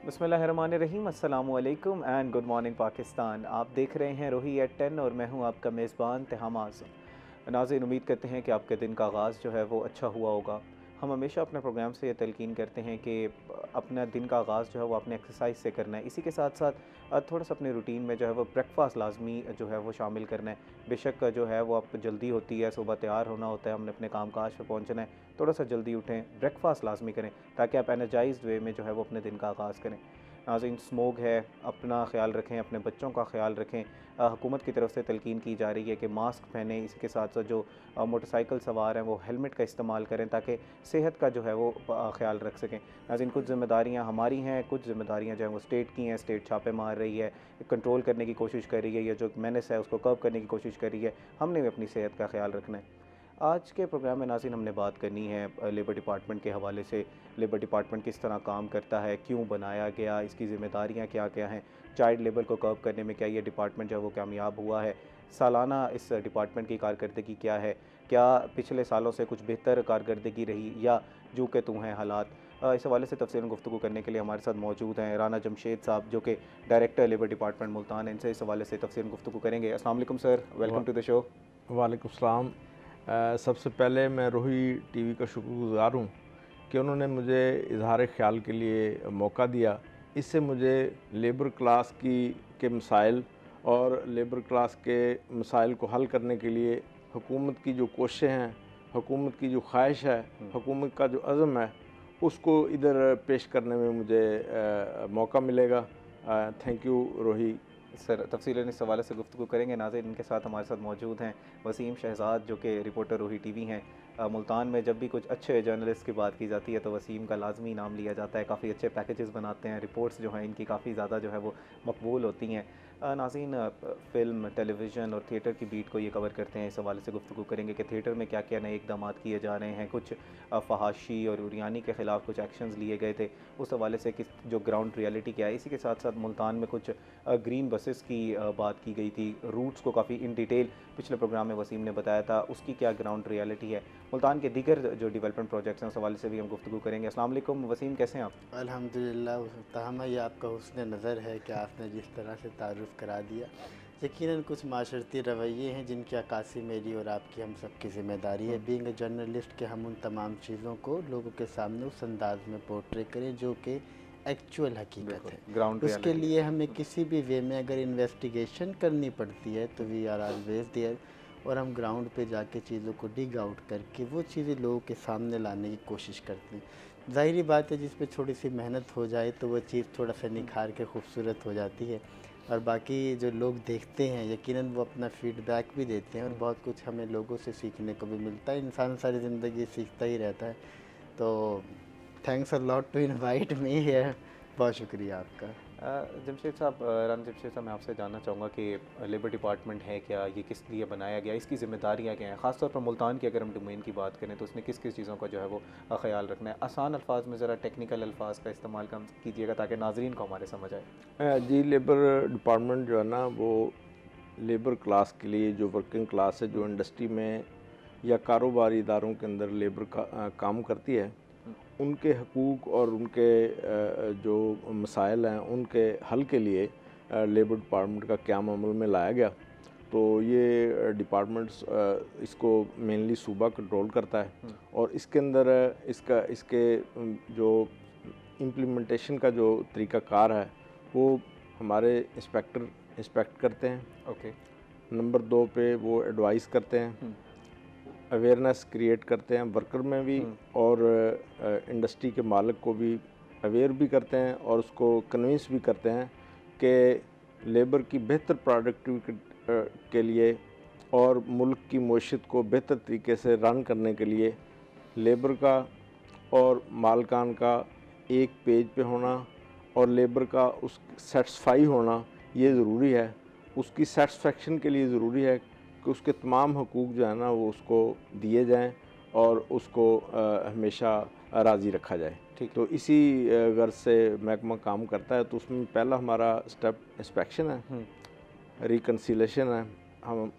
बिस्मिल्लाहिर्रहमानिर्रहीम, अस्सलामुअलैकुम and good morning Pakistan. आप देख रहे हैं रोही एट 10 और मैं हूं आपका मेज़बान तिहाम आज़म। नाज़रीन, उम्मीद करते हैं कि आपके दिन का आगाज़ जो है वो अच्छा हुआ होगा। हम हमेशा अपने प्रोग्राम से ये तलकीन करते हैं कि अपना दिन का आगाज़ जो है वो अपने एक्सरसाइज से करना है। इसी के साथ साथ थोड़ा सा अपने रूटीन में जो है वो ब्रेकफास्ट लाजमी जो है वो शामिल करना है। बेशक जो है वो आप जल्दी होती है, सुबह तैयार होना होता है, हमने अपने काम काज पे पहुँचना है, थोड़ा सा जल्दी उठें, ब्रेकफास्ट लाजमी करें ताकि आप एनर्जाइज्ड वे में जो है वो अपने दिन का आगाज़ करें। नाज़रीन, स्मोक है, अपना ख्याल रखें, अपने बच्चों का ख्याल रखें। हुकूमत की तरफ से तलकीन की जा रही है कि मास्क पहनें। इसी के साथ साथ जो मोटरसाइकिल सवार हैं वो हेलमेट का इस्तेमाल करें ताकि सेहत का जो है वो ख्याल रख सकें। नाज़रीन, कुछ ज़िम्मेदारियाँ हमारी हैं, कुछ ज़िम्मेदारियाँ जो हैं वो स्टेट की हैं। स्टेट छापे मार रही है, कंट्रोल करने की कोशिश कर रही है, या जो मेनेस है उसको कर्व करने की कोशिश कर रही है। हमने भी अपनी सेहत का ख्याल रखना है। आज के प्रोग्राम में नाज़रीन हमने बात करनी है लेबर डिपार्टमेंट के हवाले से। लेबर डिपार्टमेंट किस तरह काम करता है, क्यों बनाया गया, इसकी ज़िम्मेदारियाँ क्या क्या हैं, चाइल्ड लेबर को कर्व करने में क्या ये डिपार्टमेंट जो है वो कामयाब हुआ है, सालाना इस डिपार्टमेंट की कारकर्दगी क्या है, क्या पिछले सालों से कुछ बेहतर कारकर्दगी रही या जू के तू हैं हालात। इस हवाले से तफसीलन गुफ्तगू करने के लिए हमारे साथ मौजूद हैं राना जमशेद साहब, जो कि डायरेक्टर लेबर डिपार्टमेंट मुल्तान। इनसे इस हवाले से तफसीलन गुफ्तगू करेंगे। अस्सलाम वालेकुम sir, welcome to the show. वालेकुम सलाम। सबसे पहले मैं रोही टीवी का शुक्रगुज़ार हूँ कि उन्होंने मुझे इजहार ख्याल के लिए मौका दिया। इससे मुझे लेबर क्लास के मसाइल और लेबर क्लास के मसाइल को हल करने के लिए हुकूमत की जो कोशिशें हैं, हुकूमत की जो ख्वाहिश है, हुकूमत का जो अज़म है, उसको इधर पेश करने में मुझे मौका मिलेगा। थैंक यू रोही। सर, तफ़सीलन इस हवाले से गुफ्तगू करेंगे। नाज़रीन, इनके साथ हमारे साथ मौजूद हैं वसीम शहज़ाद, जो कि रिपोर्टर रोही टीवी हैं। मुल्तान में जब भी कुछ अच्छे जर्नलिस्ट की बात की जाती है तो वसीम का लाजमी नाम लिया जाता है। काफ़ी अच्छे पैकेजेस बनाते हैं, रिपोर्ट्स जो हैं इनकी काफ़ी ज़्यादा जो है वो मकबूल होती हैं। नाज़रीन, फ़िल्म, टेलीविज़न और थिएटर की बीट को ये कवर करते हैं। इस हवाले से गुफ्तगू करेंगे कि थिएटर में क्या क्या नए इक़दाम किए जा रहे हैं। कुछ फ़हाशी और उरियानी के ख़िलाफ़ कुछ एक्शंस लिए गए थे, उस हवाले से किस जो ग्राउंड रियलिटी क्या है। इसी के साथ साथ मुल्तान में कुछ ग्रीन बसेस की बात की गई थी। रूट्स को काफ़ी इन डिटेल पिछले प्रोग्राम में वसीम ने बताया था, उसकी क्या ग्राउंड रियलिटी है। मुल्तान के दीगर जो डेवलपमेंट प्रोजेक्ट्स हैं उस हवाले से भी हम गुफ्तगू करेंगे। अस्सलाम वालेकुम वसीम, कैसे हैं आप? अल्हम्दुलिल्लाह। तहमा ये आपका हुस्न नज़र है कि आपने जिस तरह से तारुफ़ करा दिया। यकीनन कुछ माशरती रवैये हैं जिनकी अक्कासी मेरी और आपकी हम सब की ज़िम्मेदारी है बीइंग ए जर्नलिस्ट कि हम उन तमाम चीज़ों को लोगों के सामने उस अंदाज़ में पोर्ट्रे करें जो कि एक्चुअल हकीकत है। ग्राउंड उसके रियलिटी। लिए हमें किसी भी वे में अगर इन्वेस्टिगेशन करनी पड़ती है तो वी आर ऑलवेज देयर, और हम ग्राउंड पे जाके चीज़ों को डिग आउट करके वो चीज़ें लोगों के सामने लाने की कोशिश करते हैं। ज़ाहिरी बात है, जिस पे थोड़ी सी मेहनत हो जाए तो वो चीज़ थोड़ा सा निखार के खूबसूरत हो जाती है, और बाकी जो लोग देखते हैं यकीनन वो अपना फ़ीडबैक भी देते हैं और बहुत कुछ हमें लोगों से सीखने को भी मिलता है। इंसान सारी ज़िंदगी सीखता ही रहता है। तो thanks a lot to invite me here. बहुत शुक्रिया आपका। जमशेद साहब, राना जमशेद साहब, मैं आपसे जानना चाहूँगा कि लेबर डिपार्टमेंट है क्या, ये किस लिए बनाया गया, इसकी ज़िम्मेदारियाँ क्या हैं। ख़ासतौर पर मुल्तान की अगर हम डोमेन की बात करें तो उसमें किस किस चीज़ों का जो है वो ख्याल रखना है। आसान अल्फाज में ज़रा टेक्निकल अल्फाज का इस्तेमाल कम कीजिएगा ताकि नाजरीन को हमारे समझ आए। जी, लेबर डिपार्टमेंट जो है ना, वो लेबर क्लास के लिए, जो वर्किंग क्लास है, जो इंडस्ट्री में या कारोबारी इदारों के अंदर लेबर का काम करती है, उनके हकूक़ और उनके जो मसाइल हैं उनके हल के लिए लेबर डिपार्टमेंट का क़याम अमल में लाया गया। तो ये डिपार्टमेंट्स इसको मेनली सूबा कंट्रोल करता है, और इसके अंदर इसके जो इम्प्लीमेंटेशन का जो तरीक़ाकार है वो हमारे इंस्पेक्ट करते हैं। ओके। नंबर 2 पे वो एडवाइस करते हैं, अवेयरनेस क्रिएट करते हैं वर्कर में भी, और इंडस्ट्री के मालिक को भी अवेयर भी करते हैं और उसको कन्विंस भी करते हैं कि लेबर की बेहतर प्रोडक्टिविटी के लिए और मुल्क की मईशत को बेहतर तरीके से रन करने के लिए लेबर का और मालकान का एक पेज पे होना और लेबर का उस सेटिस्फाई होना ये ज़रूरी है। उसकी सेटिस्फेक्शन के लिए ज़रूरी है कि उसके तमाम हकूक़ जो है ना वो उसको दिए जाएं और उसको हमेशा राज़ी रखा जाए। ठीक। तो इसी गर्ज से महकमा काम करता है। तो उसमें पहला हमारा स्टेप इंस्पेक्शन है, रिकन्सिलेशन है। हम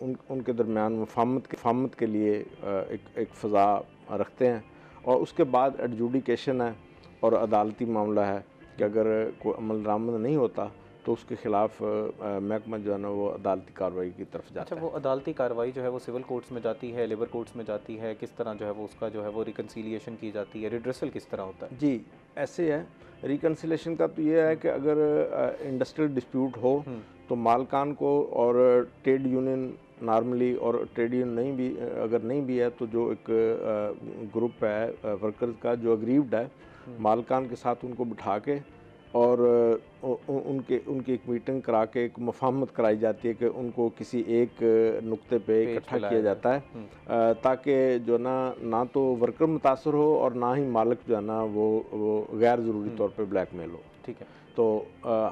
उनके दरमियान मुफाहमत के लिए एक फ़ज़ा रखते हैं, और उसके बाद एडजुडिकेशन है और अदालती मामला है कि अगर कोई अमल दरामद नहीं होता तो उसके खिलाफ महकमा जो है ना वो अदालती कार्रवाई की तरफ जाता अच्छा, है। वो अदालती कार्रवाई जो है वो सिविल कोर्ट्स में जाती है, लेबर कोर्ट्स में जाती है, किस तरह जो है वो उसका जो है वो रिकन्सिलिएशन की जाती है, रिड्रेसल किस तरह होता है? जी, ऐसे है। रिकन्सिलेशन का तो ये है कि अगर इंडस्ट्रियल डिस्प्यूट हो तो मालकान को और ट्रेड यूनियन नॉर्मली, और ट्रेड यूनियन नहीं भी अगर नहीं भी है तो जो एक ग्रुप है वर्कर्स का जो अग्रीव्ड है, मालकान के साथ उनको बिठा के और उनकी एक मीटिंग करा के एक मुफाहमत कराई जाती है कि उनको किसी एक नुक्ते पे इकट्ठा किया जाता है ताकि जो ना तो वर्कर मुतासर हो और ना ही मालिक जो है ना वो गैर ज़रूरी तौर पे ब्लैकमेल हो। ठीक है। तो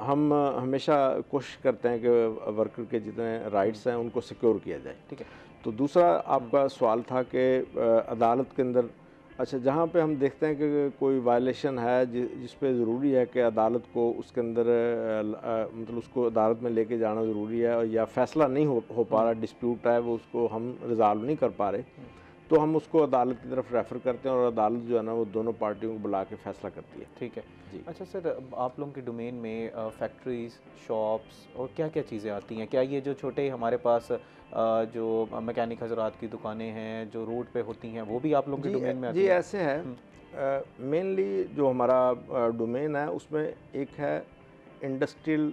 हम हमेशा कोशिश करते हैं कि वर्कर के जितने राइट्स हैं उनको सिक्योर किया जाए। ठीक है। तो दूसरा आपका सवाल था कि अदालत के अंदर, अच्छा, जहाँ पे हम देखते हैं कि कोई वायलेशन है जिस पे ज़रूरी है कि अदालत को उसके अंदर मतलब उसको अदालत में लेके जाना ज़रूरी है, या फ़ैसला नहीं हो पा रहा, डिस्प्यूट है वो उसको हम रिज़ॉल्व नहीं कर पा रहे, तो हम उसको अदालत की तरफ रेफ़र करते हैं और अदालत जो है ना वो दोनों पार्टियों को बुला के फ़ैसला करती है। ठीक है जी। अच्छा सर, आप लोगों के डोमेन में फैक्ट्रीज़, शॉप्स और क्या क्या चीज़ें आती हैं? क्या ये जो छोटे हमारे पास जो मैकेनिक हजरात की दुकानें हैं जो रोड पे होती हैं वो भी आप लोगों के डोमेन में आती जी हैं? ऐसे है। मेनली जो हमारा डोमेन है उसमें एक है इंडस्ट्रियल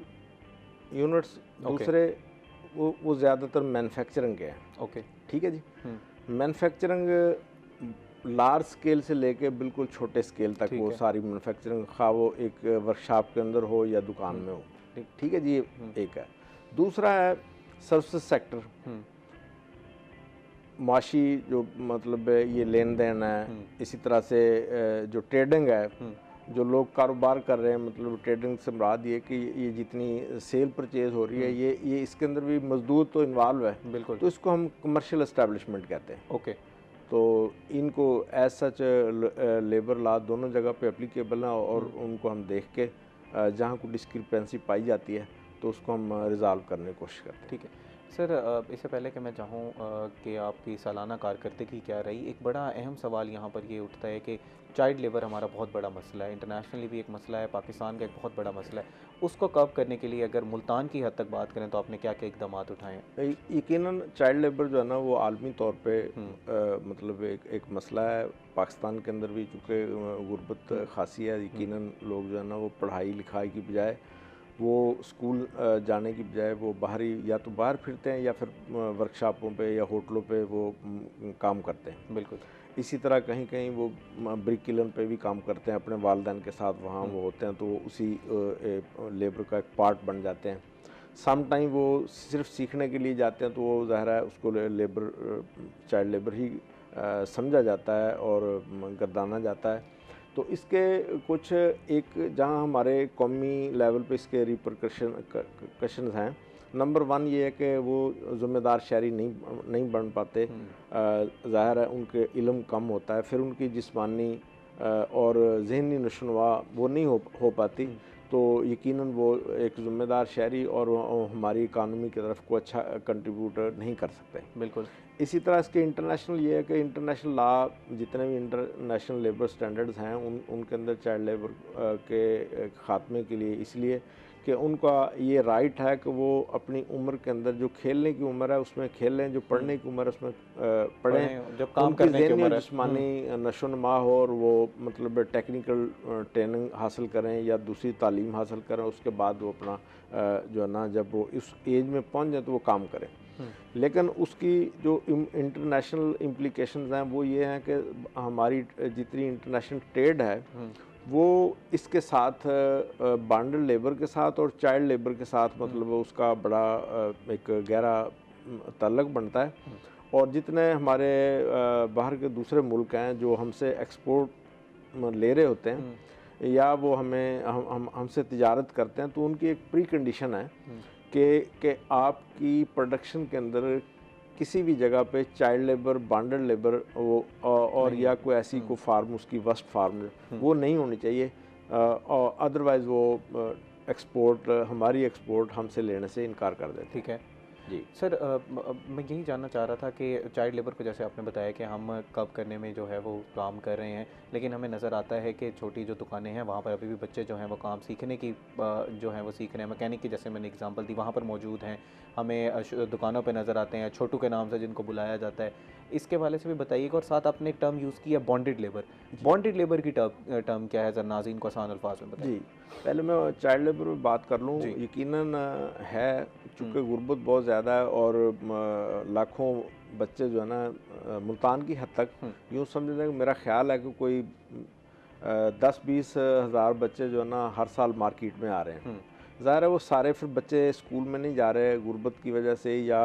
यूनिट्स, दूसरे वो ज़्यादातर मैन्युफैक्चरिंग के हैं। ओके। ठीक है जी। मैन्युफैक्चरिंग लार्ज स्केल से लेके बिल्कुल छोटे स्केल तक वो सारी मैन्युफैक्चरिंग, खा वो एक वर्कशॉप के अंदर हो या दुकान में हो। ठीक है जी, ये एक है। दूसरा है सर्विसेज सेक्टर, माशी जो मतलब ये लेन देन है, इसी तरह से जो ट्रेडिंग है, जो लोग कारोबार कर रहे हैं, मतलब ट्रेडिंग से मुराद ये कि ये जितनी सेल परचेज हो रही है ये इसके अंदर भी मजदूर तो इन्वॉल्व है। बिल्कुल। तो इसको हम कमर्शियल एस्टेब्लिशमेंट कहते हैं। ओके। तो इनको एज सच लेबर लॉ दोनों जगह पे एप्लीकेबल है और उनको हम देख के जहाँ कोई डिस्क्रिपेंसी पाई जाती है तो उसको हम रिजॉल्व करने की कोशिश करते हैं। ठीक है सर, इससे पहले कि मैं चाहूँ कि आपकी सालाना कारकर्दगी क्या रही, एक बड़ा अहम सवाल यहाँ पर ये उठता है कि चाइल्ड लेबर हमारा बहुत बड़ा मसला है, इंटरनेशनली भी एक मसला है, पाकिस्तान का एक बहुत बड़ा मसला है। उसको कव करने के लिए अगर मुल्तान की हद तक बात करें तो आपने क्या क्या इकदाम उठाए हैं? यकीनन चाइल्ड लेबर जो है ना वो आलमी तौर पे मतलब एक मसला है पाकिस्तान के अंदर भी, चूँकि गुर्बत खासी है। यकीनन लोग जो है ना वो पढ़ाई लिखाई की बजाय वो स्कूल जाने की बजाय वो या तो बाहर फिरते हैं या फिर वर्कशॉपों पे या होटलों पे वो काम करते हैं। बिल्कुल। इसी तरह कहीं कहीं वो ब्रिक किलन पे भी काम करते हैं, अपने वालिदैन के साथ वहाँ वो होते हैं, तो वो उसी लेबर का एक पार्ट बन जाते हैं। सम टाइम वो सिर्फ सीखने के लिए जाते हैं तो वो ज़ाहिर है उसको चाइल्ड लेबर ही समझा जाता है और गर्दाना जाता है। तो इसके कुछ एक जहाँ हमारे कौमी लेवल पे इसके रिपरकशंस हैं। नंबर 1 ये है कि वो ज़िम्मेदार शहरी नहीं बन पाते। ज़ाहिर है उनके इल्म कम होता है, फिर उनकी जिस्मानी और ज़हनी नशोनुमा वो नहीं हो पाती, तो यकीनन वो एक ज़िम्मेदार शहरी और हमारी इकानमी की तरफ को अच्छा कंट्रीब्यूटर नहीं कर सकते। बिल्कुल। इसी तरह इसके इंटरनेशनल ये है कि इंटरनेशनल लॉ जितने भी इंटरनेशनल लेबर स्टैंडर्ड्स हैं उनके अंदर चाइल्ड लेबर के ख़ात्मे के लिए, इसलिए कि उनका ये राइट है कि वो अपनी उम्र के अंदर जो खेलने की उम्र है उसमें खेलें, जो पढ़ने की उम्र है उसमें पढ़ें, जब काम करने की उम्र है, जिस्मानी नशोनुमा हो और वो मतलब टेक्निकल ट्रेनिंग हासिल करें या दूसरी तालीम हासिल करें, उसके बाद वो अपना जो है ना जब वो इस एज में पहुंच जाए तो वो काम करें। लेकिन उसकी जो इंटरनेशनल इम्प्लीकेशंस हैं वो ये हैं कि हमारी जितनी इंटरनेशनल ट्रेड है वो इसके साथ बॉन्डर लेबर के साथ और चाइल्ड लेबर के साथ मतलब उसका बड़ा एक गहरा ताल्लुक बनता है। और जितने हमारे बाहर के दूसरे मुल्क हैं जो हमसे एक्सपोर्ट ले रहे होते हैं या वो हमसे तिजारत करते हैं, तो उनकी एक प्री कंडीशन है कि आपकी प्रोडक्शन के अंदर किसी भी जगह पे चाइल्ड लेबर, बॉन्डर लेबर और या कोई ऐसी कोई फार्म उसकी वस्ट फार्म वो नहीं होनी चाहिए, और अदरवाइज़ वो हमारी एक्सपोर्ट हमसे लेने से इनकार कर देते हैं। ठीक है। जी सर मैं यही जानना चाह रहा था कि चाइल्ड लेबर को जैसे आपने बताया कि हम कब करने में जो है वो काम कर रहे हैं, लेकिन हमें नज़र आता है कि छोटी जो दुकानें हैं वहाँ पर अभी भी बच्चे जो हैं वो काम सीखने की जो है वो सीख रहे हैं। मैकेनिक की जैसे मैंने एग्जांपल दी, वहाँ पर मौजूद हैं। हमें दुकानों पे नज़र आते हैं, छोटू के नाम से जिनको बुलाया जाता है। इसके वाले से भी बताइएगा। और साथ आपने एक टर्म यूज़ किया बॉन्डेड लेबर। बॉन्डेड लेबर की टर्म क्या है, ज़रा नाज़रीन को आसान अल्फाज में बताइए। जी, पहले मैं चाइल्ड लेबर में बात कर लूँ। जी। यकीनन है, चूँकि गुर्बत बहुत ज़्यादा है और लाखों बच्चे जो है ना मुल्तान की हद तक यूँ समझ लें कि मेरा ख़्याल है कि कोई 10-20 हज़ार बच्चे जो है ना हर साल मार्केट में आ रहे हैं। ज़ाहिर है वो सारे फिर बच्चे स्कूल में नहीं जा रहे गुर्बत की वजह से या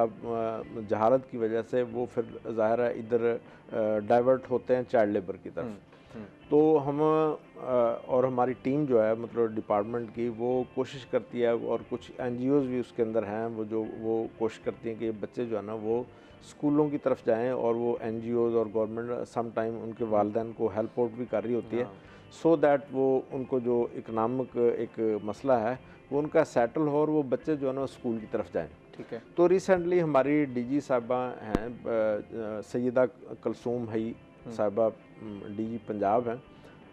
जहालत की वजह से, वो फिर ज़ाहिर है इधर डाइवर्ट होते हैं चाइल्ड लेबर की तरफ। तो हम और हमारी टीम जो है मतलब डिपार्टमेंट की, वो कोशिश करती है, और कुछ एनजीओज़ भी उसके अंदर हैं वो कोशिश करती हैं कि ये बच्चे जो है ना वो स्कूलों की तरफ जाएं, और वो एनजीओज़ और गवर्नमेंट सम टाइम उनके वालिदैन को हेल्प आउट भी कर रही होती है, सो दैट वो उनको जो इकनॉमिक एक मसला है वो उनका सेटल हो और वो बच्चे जो है ना स्कूल की तरफ जाएं। ठीक है। तो रिसेंटली हमारी डीजी साहिबा हैं, सैयदा कलसूम हई साहिबा, डीजी पंजाब हैं,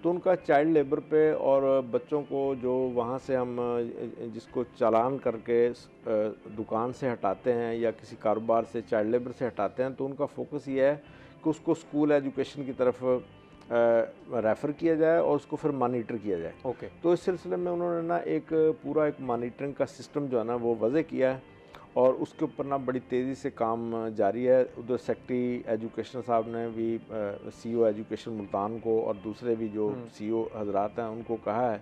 तो उनका चाइल्ड लेबर पे और बच्चों को जो वहाँ से हम जिसको चालान करके दुकान से हटाते हैं या किसी कारोबार से चाइल्ड लेबर से हटाते हैं, तो उनका फोकस ये है कि उसको स्कूल एजुकेशन की तरफ रेफ़र किया जाए और उसको फिर मॉनिटर किया जाए। ओके। तो इस सिलसिले में उन्होंने ना पूरा एक मॉनिटरिंग का सिस्टम जो है ना वो वज़े किया है, और उसके ऊपर ना बड़ी तेज़ी से काम जारी है। उधर सेक्रेटरी एजुकेशन साहब ने भी सीईओ एजुकेशन मुल्तान को और दूसरे भी जो सीईओ हजरात हैं उनको कहा है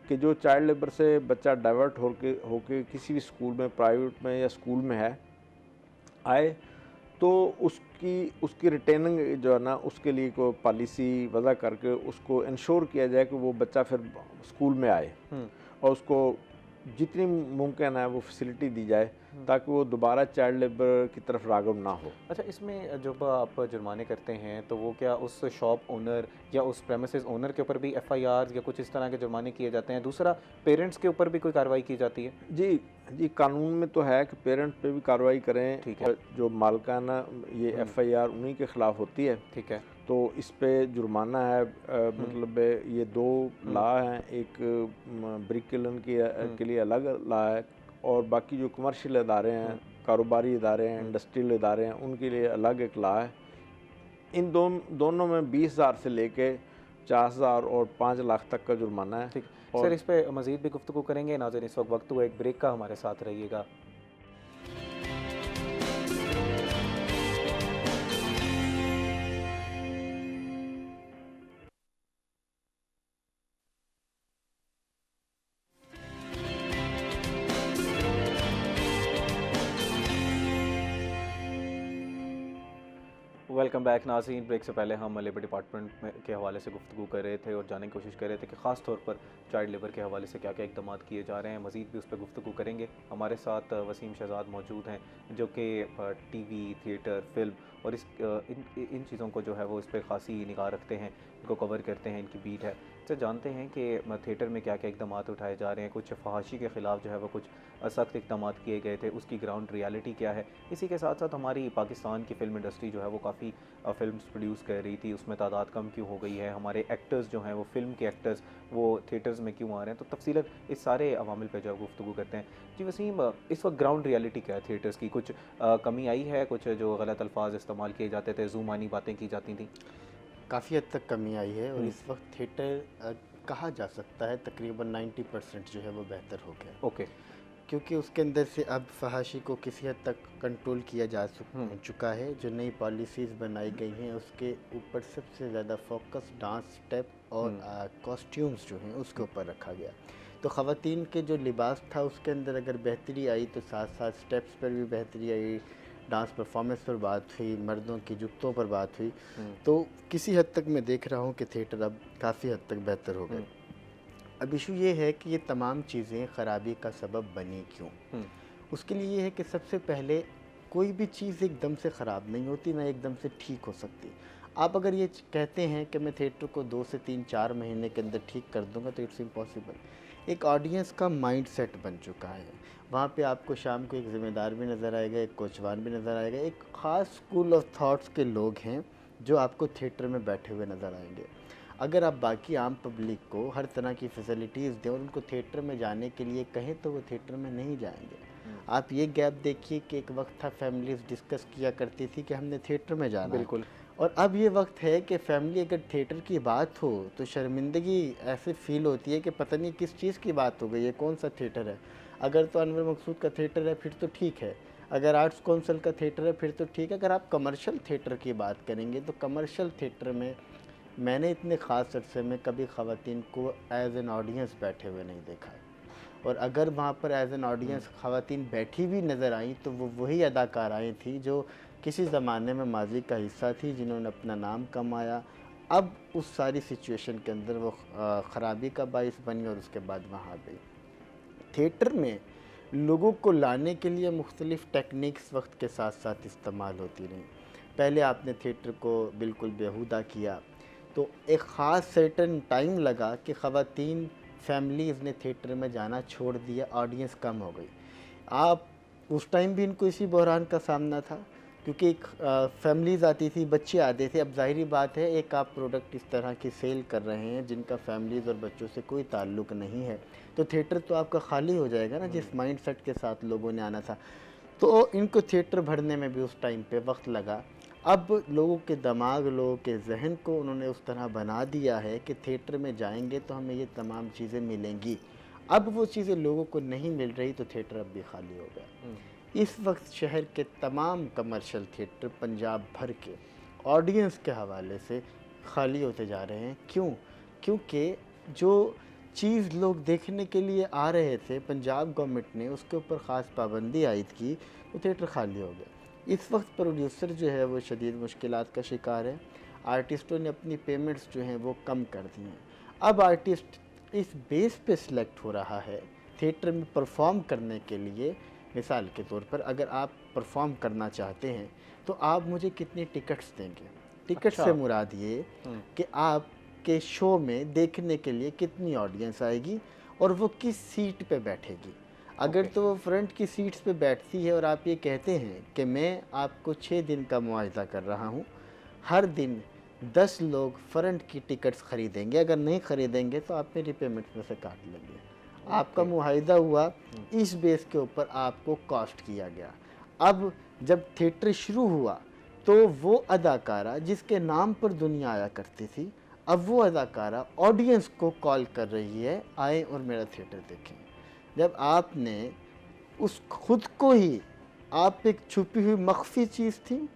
कि जो चाइल्ड लेबर से बच्चा डाइवर्ट होके किसी भी स्कूल में, प्राइवेट में या स्कूल में है आए, तो उसकी रिटेनिंग जो है ना उसके लिए कोई पॉलिसी वज़ा करके उसको इंश्योर किया जाए कि वो बच्चा फिर स्कूल में आए, और उसको जितनी मुमकिन है वो फैसिलिटी दी जाए ताकि वो दोबारा चाइल्ड लेबर की तरफ राग़िब ना हो। अच्छा, इसमें जब आप जुर्माने करते हैं तो वो क्या उस शॉप ओनर या उस प्रेमिसेस ओनर के ऊपर भी एफआईआर या कुछ इस तरह के जुर्माने किए जाते हैं? दूसरा, पेरेंट्स के ऊपर भी कोई कार्रवाई की जाती है? जी जी, कानून में तो है कि पेरेंट्स पे भी कार्रवाई करें। ठीक है। और जो मालिकाना ये एफआईआर उन्हीं के ख़िलाफ़ होती है। ठीक है। तो इस पे जुर्माना है, मतलब ये 2 लॉ हैं, एक ब्रिक किलन के लिए अलग लॉ है, और बाकी जो कमर्शियल इदारे हैं, कारोबारी इदारे हैं, इंडस्ट्रियल इदारे हैं, उनके लिए अलग एक लॉ है। इन दोनों में 20,000 से लेके 50,000 और 5 लाख तक का जुर्माना है। ठीक। और सर, इस पे मज़ीद भी गुफ्तगू करेंगे। नाज़रीन, इस वक्त हुआ एक ब्रेक का, हमारे साथ रहिएगा। वेलकम बैक नाज़रीन। ब्रेक से पहले हम लेबर डिपार्टमेंट के हवाले से गुफ्तगू कर रहे थे और जानने की कोशिश कर रहे थे कि ख़ास तौर पर चाइल्ड लेबर के हवाले से क्या क्या इक़दाम किए जा रहे हैं। मज़ीद भी उस पर गुफ्तगू करेंगे। हमारे साथ वसीम शहजाद मौजूद हैं, जो कि टीवी, थिएटर, फ़िल्म और इन चीज़ों को जो है वो इस पर ख़ासी निगाह रखते हैं, इनको कवर करते हैं, इनकी बीट है। तो जानते हैं कि थिएटर में क्या क्या इक़दाम उठाए जा रहे हैं। कुछ फहाशी के ख़िलाफ़ जो है वो कुछ सख्त इक़दाम किए गए थे, उसकी ग्राउंड रियलिटी क्या है। इसी के साथ साथ हमारी पाकिस्तान की फ़िल्म इंडस्ट्री जो है वो काफ़ी फ़िल्म्स प्रोड्यूस कर रही थी, उसमें तादाद कम क्यों हो गई है, हमारे एक्टर्स जो हैं वो फ़िल्म के एक्टर्स वो थिएटर्स में क्यों आ रहे हैं। तो तफसीलन इस सारे अवामिल पर जो है गुफ्तगू करते हैं। जी वसीम, इस वक्त ग्राउंड रियलिटी क्या है थिएटर्स की? कुछ कमी आई है? कुछ जो गलत अल्फाज इस्तेमाल किए जाते थे, ज़ूमानी बातें की जाती थी? काफ़ी हद तक कमी आई है, और इस वक्त थिएटर कहा जा सकता है तकरीबन 90% जो है वो बेहतर हो गया। ओके। क्योंकि उसके अंदर से अब फहाशी को किसी हद तक कंट्रोल किया जा चुका है। जो नई पॉलिसीज़ बनाई गई हैं उसके ऊपर सबसे ज़्यादा फोकस डांस स्टेप और कॉस्ट्यूम्स जो हैं उसके ऊपर रखा गया। तो ख़वातीन के जो लिबास था उसके अंदर अगर बेहतरी आई तो साथ साथ स्टेप्स पर भी बेहतरी आई, डांस परफॉर्मेंस पर बात हुई, मर्दों की जुत्तों पर बात हुई। तो किसी हद तक मैं देख रहा हूँ कि थिएटर अब काफ़ी हद तक बेहतर हो गए। अब इशू ये है कि ये तमाम चीज़ें ख़राबी का सबब बनी क्यों? उसके लिए ये है कि सबसे पहले कोई भी चीज़ एकदम से ख़राब नहीं होती, ना एकदम से ठीक हो सकती। आप अगर ये कहते हैं कि मैं थिएटर को 2 से 3-4 महीने के अंदर ठीक कर दूंगा, तो इट्स इम्पॉसिबल। एक ऑडियंस का माइंड सेट बन चुका है, वहाँ पे आपको शाम को एक ज़िम्मेदार भी नज़र आएगा, एक कोचवान भी नज़र आएगा, एक ख़ास स्कूल ऑफ थॉट्स के लोग हैं जो आपको थिएटर में बैठे हुए नज़र आएंगे। अगर आप बाकी आम पब्लिक को हर तरह की फैसिलिटीज़ दें और उनको थिएटर में जाने के लिए कहें तो वो थिएटर में नहीं जाएंगे। आप ये गैप देखिए कि एक वक्त था फैमिलीज़ डिस्कस किया करती थी कि हमने थिएटर में जाना बिल्कुल। और अब ये वक्त है कि फैमिली अगर थिएटर की बात हो तो शर्मिंदगी ऐसे फील होती है कि पता नहीं किस चीज़ की बात हो गई है, कौन सा थिएटर है। अगर तो अनवर मकसूद का थिएटर है फिर तो ठीक है, अगर आर्ट्स काउंसिल का थिएटर है फिर तो ठीक है। अगर आप कमर्शियल थिएटर की बात करेंगे तो कमर्शियल थिएटर में मैंने इतने ख़ास अरसे में कभी ख़वातीन को एज एन ऑडियंस बैठे हुए नहीं देखा है, और अगर वहाँ पर एज एन ऑडियंस ख़वातीन बैठी भी नज़र आई तो वो वही अदाकाराएँ थी जो किसी ज़माने में माजी का हिस्सा थी, जिन्होंने अपना नाम कमाया, अब उस सारी सिचुएशन के अंदर वो ख़राबी का बाइस बनी और उसके बाद वहाँ आ गई। थिएटर में लोगों को लाने के लिए मुख्तलिफ़ टेक्निक्स वक्त के साथ साथ इस्तेमाल होती रहीं। पहले आपने थिएटर को बिल्कुल बेहुदा किया तो एक ख़ास सर्टन टाइम लगा कि ख़वातीन फैमिलीज़ ने थिएटर में जाना छोड़ दिया, ऑडियंस कम हो गई। आप उस टाइम भी इनको इसी बहरान का सामना था क्योंकि एक फैमिलीज़ आती थी, बच्चे आते थे। अब ज़ाहिरी बात है एक आप प्रोडक्ट इस तरह की सेल कर रहे हैं जिनका फैमिलीज़ और बच्चों से कोई ताल्लुक़ नहीं है, तो थिएटर तो आपका खाली हो जाएगा ना, जिस माइंड सेट के साथ लोगों ने आना था। तो इनको थिएटर भरने में भी उस टाइम पे वक्त लगा। अब लोगों के दिमाग, लोगों के जहन को उन्होंने उस तरह बना दिया है कि थिएटर में जाएंगे तो हमें ये तमाम चीज़ें मिलेंगी। अब वो चीज़ें लोगों को नहीं मिल रही तो थिएटर अब भी खाली हो गया। इस वक्त शहर के तमाम कमर्शियल थिएटर पंजाब भर के ऑडियंस के हवाले से खाली होते जा रहे हैं। क्यों? क्योंकि जो चीज़ लोग देखने के लिए आ रहे थे, पंजाब गवर्नमेंट ने उसके ऊपर ख़ास पाबंदी आयद की तो थिएटर खाली हो गया। इस वक्त प्रोड्यूसर जो है वो शदीद मुश्किलात का शिकार है। आर्टिस्टों ने अपनी पेमेंट्स जो हैं वो कम कर दी हैं। अब आर्टिस्ट इस बेस पे सिलेक्ट हो रहा है थिएटर में परफॉर्म करने के लिए। मिसाल के तौर पर अगर आप परफॉर्म करना चाहते हैं तो आप मुझे कितनी टिकट्स देंगे। टिकट से मुराद ये कि आपके शो में देखने के लिए कितनी ऑडियंस आएगी और वो किस सीट पे बैठेगी। अगर तो वो फ्रंट की सीट्स पे बैठती है और आप ये कहते हैं कि मैं आपको 6 दिन का मुआवजा कर रहा हूँ, हर दिन 10 लोग फ्रंट की टिकट्स ख़रीदेंगे, अगर नहीं ख़रीदेंगे तो आप मेरी पेमेंट में से काट लेंगे। आपका मुआहिदा हुआ, इस बेस के ऊपर आपको कॉस्ट किया गया। अब जब थिएटर शुरू हुआ तो वो अदाकारा जिसके नाम पर दुनिया आया करती थी, अब वो अदाकारा ऑडियंस को कॉल कर रही है, आए और मेरा थिएटर देखें। जब आपने उस खुद को ही, आप एक छुपी हुई मख्फी चीज़ थी,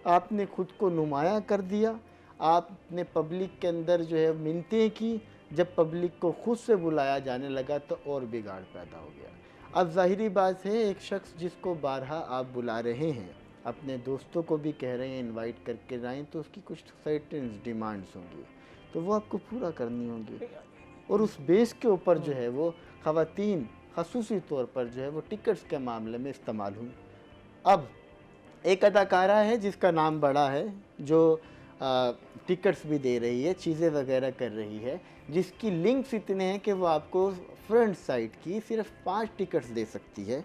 आपने खुद को नुमाया कर दिया। आपने पब्लिक के अंदर जो है मिन्नतें की, जब पब्लिक को खुद से बुलाया जाने लगा तो और बिगाड़ पैदा हो गया। अब ज़ाहिरी बात है एक शख्स जिसको बारहा आप बुला रहे हैं, अपने दोस्तों को भी कह रहे हैं इनवाइट करके जाएं, तो उसकी कुछ सर्टेन डिमांड्स होंगी तो वो आपको पूरा करनी होंगी, और उस बेस के ऊपर जो है वो ख़वातीन ख़ुसूसी तौर पर जो है वो टिकट्स के मामले में इस्तेमाल हुई। अब एक अदाकारा है जिसका नाम बड़ा है, जो टिकट्स भी दे रही है, चीज़ें वगैरह कर रही है, जिसकी लिंक्स इतने हैं कि वो आपको फ्रंट साइड की सिर्फ 5 टिकट्स दे सकती है।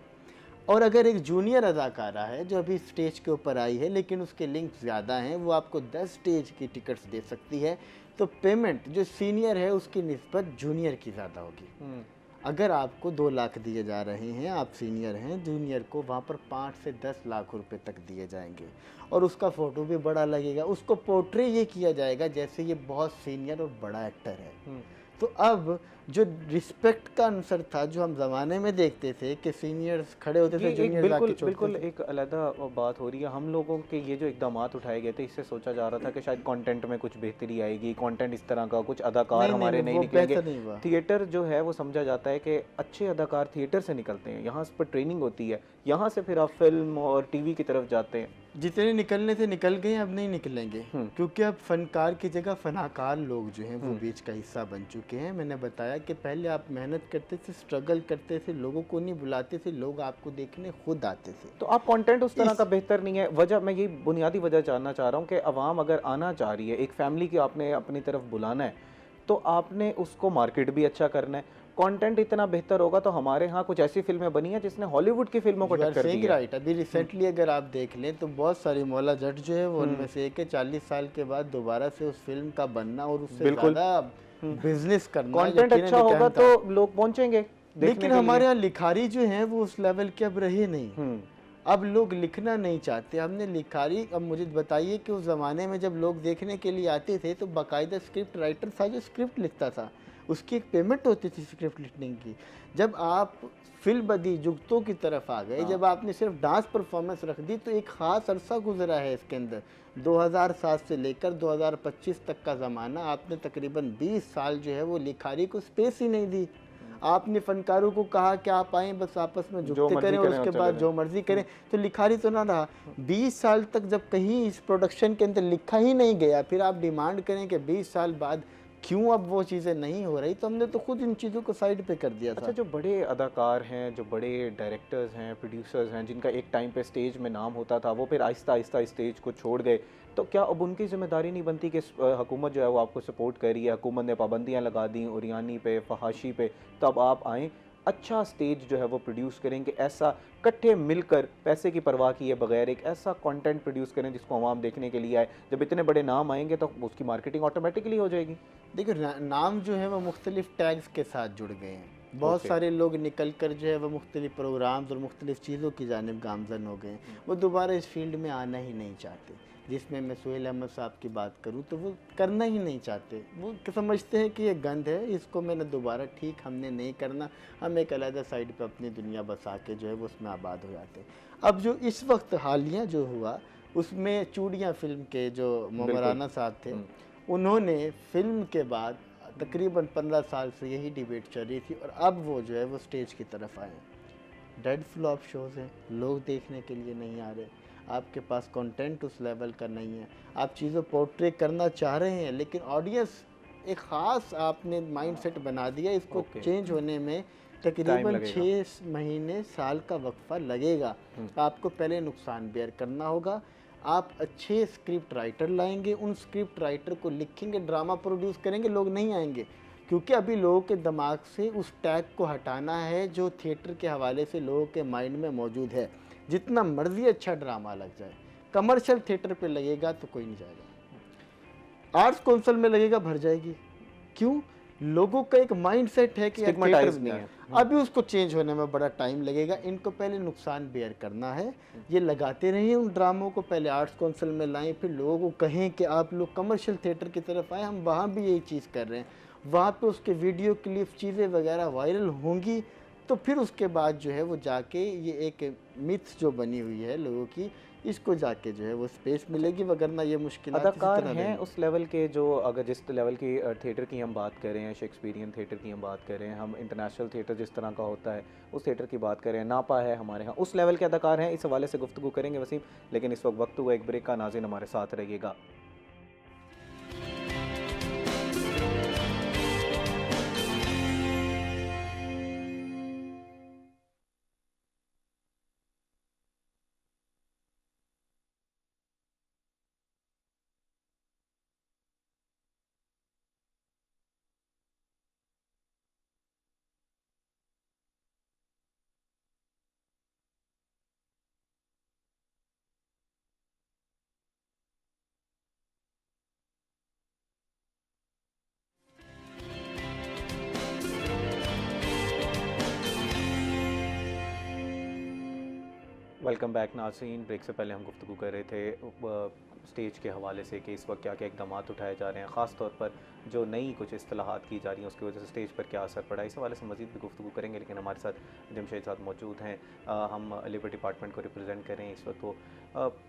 और अगर एक जूनियर अदाकारा है जो अभी स्टेज के ऊपर आई है लेकिन उसके लिंक्स ज़्यादा हैं, वो आपको 10 स्टेज की टिकट्स दे सकती है, तो पेमेंट जो सीनियर है उसकी निस्बत जूनियर की ज़्यादा होगी। अगर आपको 2 लाख दिए जा रहे हैं, आप सीनियर हैं, जूनियर को वहाँ पर 5 से 10 लाख रुपए तक दिए जाएंगे और उसका फ़ोटो भी बड़ा लगेगा, उसको पोर्ट्रे ये किया जाएगा जैसे ये बहुत सीनियर और बड़ा एक्टर है। तो अब जो रिस्पेक्ट का आंसर था जो हम ज़माने में देखते थे कि सीनियर्स खड़े होते थे, जूनियर बिल्कुल एक अलग बात हो रही है। हम लोगों के ये जो इकदामात उठाए गए थे, इससे सोचा जा रहा था कि शायद कंटेंट में कुछ बेहतरी आएगी, कंटेंट इस तरह का, कुछ अदाकार हमारे नहीं निकलेंगे। थिएटर जो है वो समझा जाता है कि अच्छे अदाकार थिएटर से निकलते हैं, यहाँ पर ट्रेनिंग होती है, यहाँ से फिर आप फिल्म और टीवी की तरफ जाते हैं। जितने निकलने थे निकल गए, अब नहीं निकलेंगे क्योंकि अब फनकार की जगह फनाकार लोग जो हैं वो बीच का हिस्सा बन चुके हैं। मैंने बताया कि पहले आप मेहनत करते थे, स्ट्रगल करते थे, लोगों को नहीं बुलाते थे, लोग आपको देखने खुद आते थे। तो आप कंटेंट उस तरह का बेहतर नहीं है। वजह मैं ये बुनियादी वजह जानना चाह रहा हूँ कि अवाम अगर आना चाह रही है, एक फैमिली की आपने अपनी तरफ बुलाना है, तो आपने उसको मार्केट भी अच्छा करना है, कंटेंट इतना बेहतर होगा तो हमारे यहाँ कुछ ऐसी फिल्में बनी हैं जिसने हॉलीवुड की फिल्मों को टक्कर दी है। राइट, अभी रिसेंटली अगर आप देख लें तो बहुत सारी मौला जट जो है वो उनमें से एक है, 40 साल के बाद दोबारा से उस फिल्म का बनना और उससे ज़्यादा बिजनेस करना, कंटेंट अच्छा होगा तो लोग पहुंचेंगे। लेकिन हमारे यहाँ लिखारी जो है वो उस लेवल के अब रहे नहीं। अब लोग लिखना नहीं चाहते। हमने लिखारी, अब मुझे बताइए कि उस ज़माने में जब लोग देखने के लिए आते थे तो बाकायदा स्क्रिप्ट राइटर था जो स्क्रिप्ट लिखता था, उसकी एक पेमेंट होती थी स्क्रिप्ट लिखने की। जब आप फिल्म बदी जुगतों की तरफ आ गए, जब आपने सिर्फ डांस परफॉर्मेंस रख दी, तो एक ख़ास अरसा गुजरा है इसके अंदर। 2007 से लेकर 2025 तक का ज़माना, आपने तकरीबन 20 साल जो है वो लिखारी को स्पेस ही नहीं दी। आपने फनकारों को कहा कि आप आए बस आपस में जुगते करें और उसके बाद जो मर्जी करें, तो लिखारी तो ना रहा। 20 साल तक जब कहीं इस प्रोडक्शन के अंदर लिखा ही नहीं गया, फिर आप डिमांड करें कि 20 साल बाद क्यों अब वो चीज़ें नहीं हो रही, तो हमने तो खुद इन चीज़ों को साइड पे कर दिया था। अच्छा, जो बड़े अदाकार हैं, जो बड़े डायरेक्टर्स हैं, प्रोड्यूसर्स हैं, जिनका एक टाइम पे स्टेज में नाम होता था, वो फिर आहिस्ता आहिस्ता स्टेज को छोड़ गए, तो क्या अब उनकी जिम्मेदारी नहीं बनती कि हुकूमत जो है वो आपको सपोर्ट कर रही है, हुकूमत ने पाबंदियाँ लगा दी उरियानी पे, फहाशी पे, तब आप आएँ, अच्छा स्टेज जो है वो प्रोड्यूस करेंगे, ऐसा इकट्ठे मिलकर पैसे की परवाह किए बगैर एक ऐसा कंटेंट प्रोड्यूस करें जिसको आवाम देखने के लिए आए। जब इतने बड़े नाम आएंगे तो उसकी मार्केटिंग ऑटोमेटिकली हो जाएगी। देखिए नाम जो है वो मुख्तलिफ टैग्स के साथ जुड़ गए हैं। बहुत सारे लोग निकल कर जो है वो मुख्तलिफ प्रोग्राम्स और मुख्तलिफ चीज़ों की जानिब गामजन हो गए हैं। वो दोबारा इस फील्ड में आना ही नहीं चाहते। जिसमें मैं सुहेल अहमद साहब की बात करूं तो वो करना ही नहीं चाहते। वो समझते हैं कि ये गंद है, इसको मैंने दोबारा ठीक हमने नहीं करना, हम एक अलग साइड पे अपनी दुनिया बसा के जो है वो उसमें आबाद हो जाते हैं। अब जो इस वक्त हालिया जो हुआ उसमें चूड़ियाँ फिल्म के जो मोमराना साहब थे, उन्होंने फिल्म के बाद तकरीबन 15 साल से यही डिबेट चल रही थी और अब वो जो है वो स्टेज की तरफ आए। डेड फ्लॉप शोज़ हैं, लोग देखने के लिए नहीं आ रहे, आपके पास कंटेंट उस लेवल का नहीं है, आप चीज़ों पोर्ट्रे करना चाह रहे हैं लेकिन ऑडियंस एक ख़ास आपने माइंडसेट बना दिया, इसको चेंज होने में तकरीबन 6 महीने साल का वक्फा लगेगा। आपको पहले नुकसान बेयर करना होगा। आप अच्छे स्क्रिप्ट राइटर लाएंगे, उन स्क्रिप्ट राइटर को लिखेंगे, ड्रामा प्रोड्यूस करेंगे, लोग नहीं आएंगे क्योंकि अभी लोगों के दिमाग से उस टैग को हटाना है जो थिएटर के हवाले से लोगों के माइंड में मौजूद है। जितना मर्जी अच्छा ड्रामा लग जाए, कमर्शियल थिएटर पे लगेगा तो कोई नहीं जाएगा, आर्ट्स काउंसिल में लगेगा भर जाएगी। क्यों? लोगों का एक माइंडसेट है कि थिएटर नहीं है। अभी उसको चेंज होने में बड़ा टाइम लगेगा। इनको पहले नुकसान बेयर करना है, ये लगाते रहिए उन ड्रामों को, पहले आर्ट्स काउंसिल में लाएं, फिर लोगों को कहें कि आप लोग कमर्शियल थिएटर की तरफ आए, हम वहाँ भी यही चीज़ कर रहे हैं, वहाँ पे उसके वीडियो क्लिप चीज़ें वगैरह वायरल होंगी, तो फिर उसके बाद जो है वो जाके ये एक मिथ जो बनी हुई है लोगों की, इसको जाके जो है वो स्पेस मिलेगी, वगरना ये मुश्किल अदाकार हैं उस लेवल के जो, अगर जिस लेवल की थिएटर की हम बात करें हैं, शेक्सपियरियन थिएटर की हम बात करें, हम इंटरनेशनल थिएटर जिस तरह का होता है उस थिएटर की बात करें, नापा है हमारे यहाँ, उस लेवल के अदाकार हैं, इस हवाले से गुफ्तगू करेंगे वसीम। लेकिन इस वक्त हुआ एक ब्रेक का, नाज़रीन हमारे साथ रहिएगा। वेलकम बैक नाज़रीन। ब्रेक से पहले हम गुफ्तगू कर रहे थे स्टेज के हवाले से कि इस वक्त क्या क्या इक़दाम उठाए जा रहे हैं, ख़ास तौर पर जो नई कुछ इस्तिलाहात की जा रही हैं उसकी वजह से स्टेज पर क्या असर पड़ा है, इस हवाले से मज़ीद भी गुफ्तगू करेंगे। लेकिन हमारे साथ जमशेद साहब मौजूद हैं, हम लेबर डिपार्टमेंट को रिप्रेजेंट करें इस वक्त। वो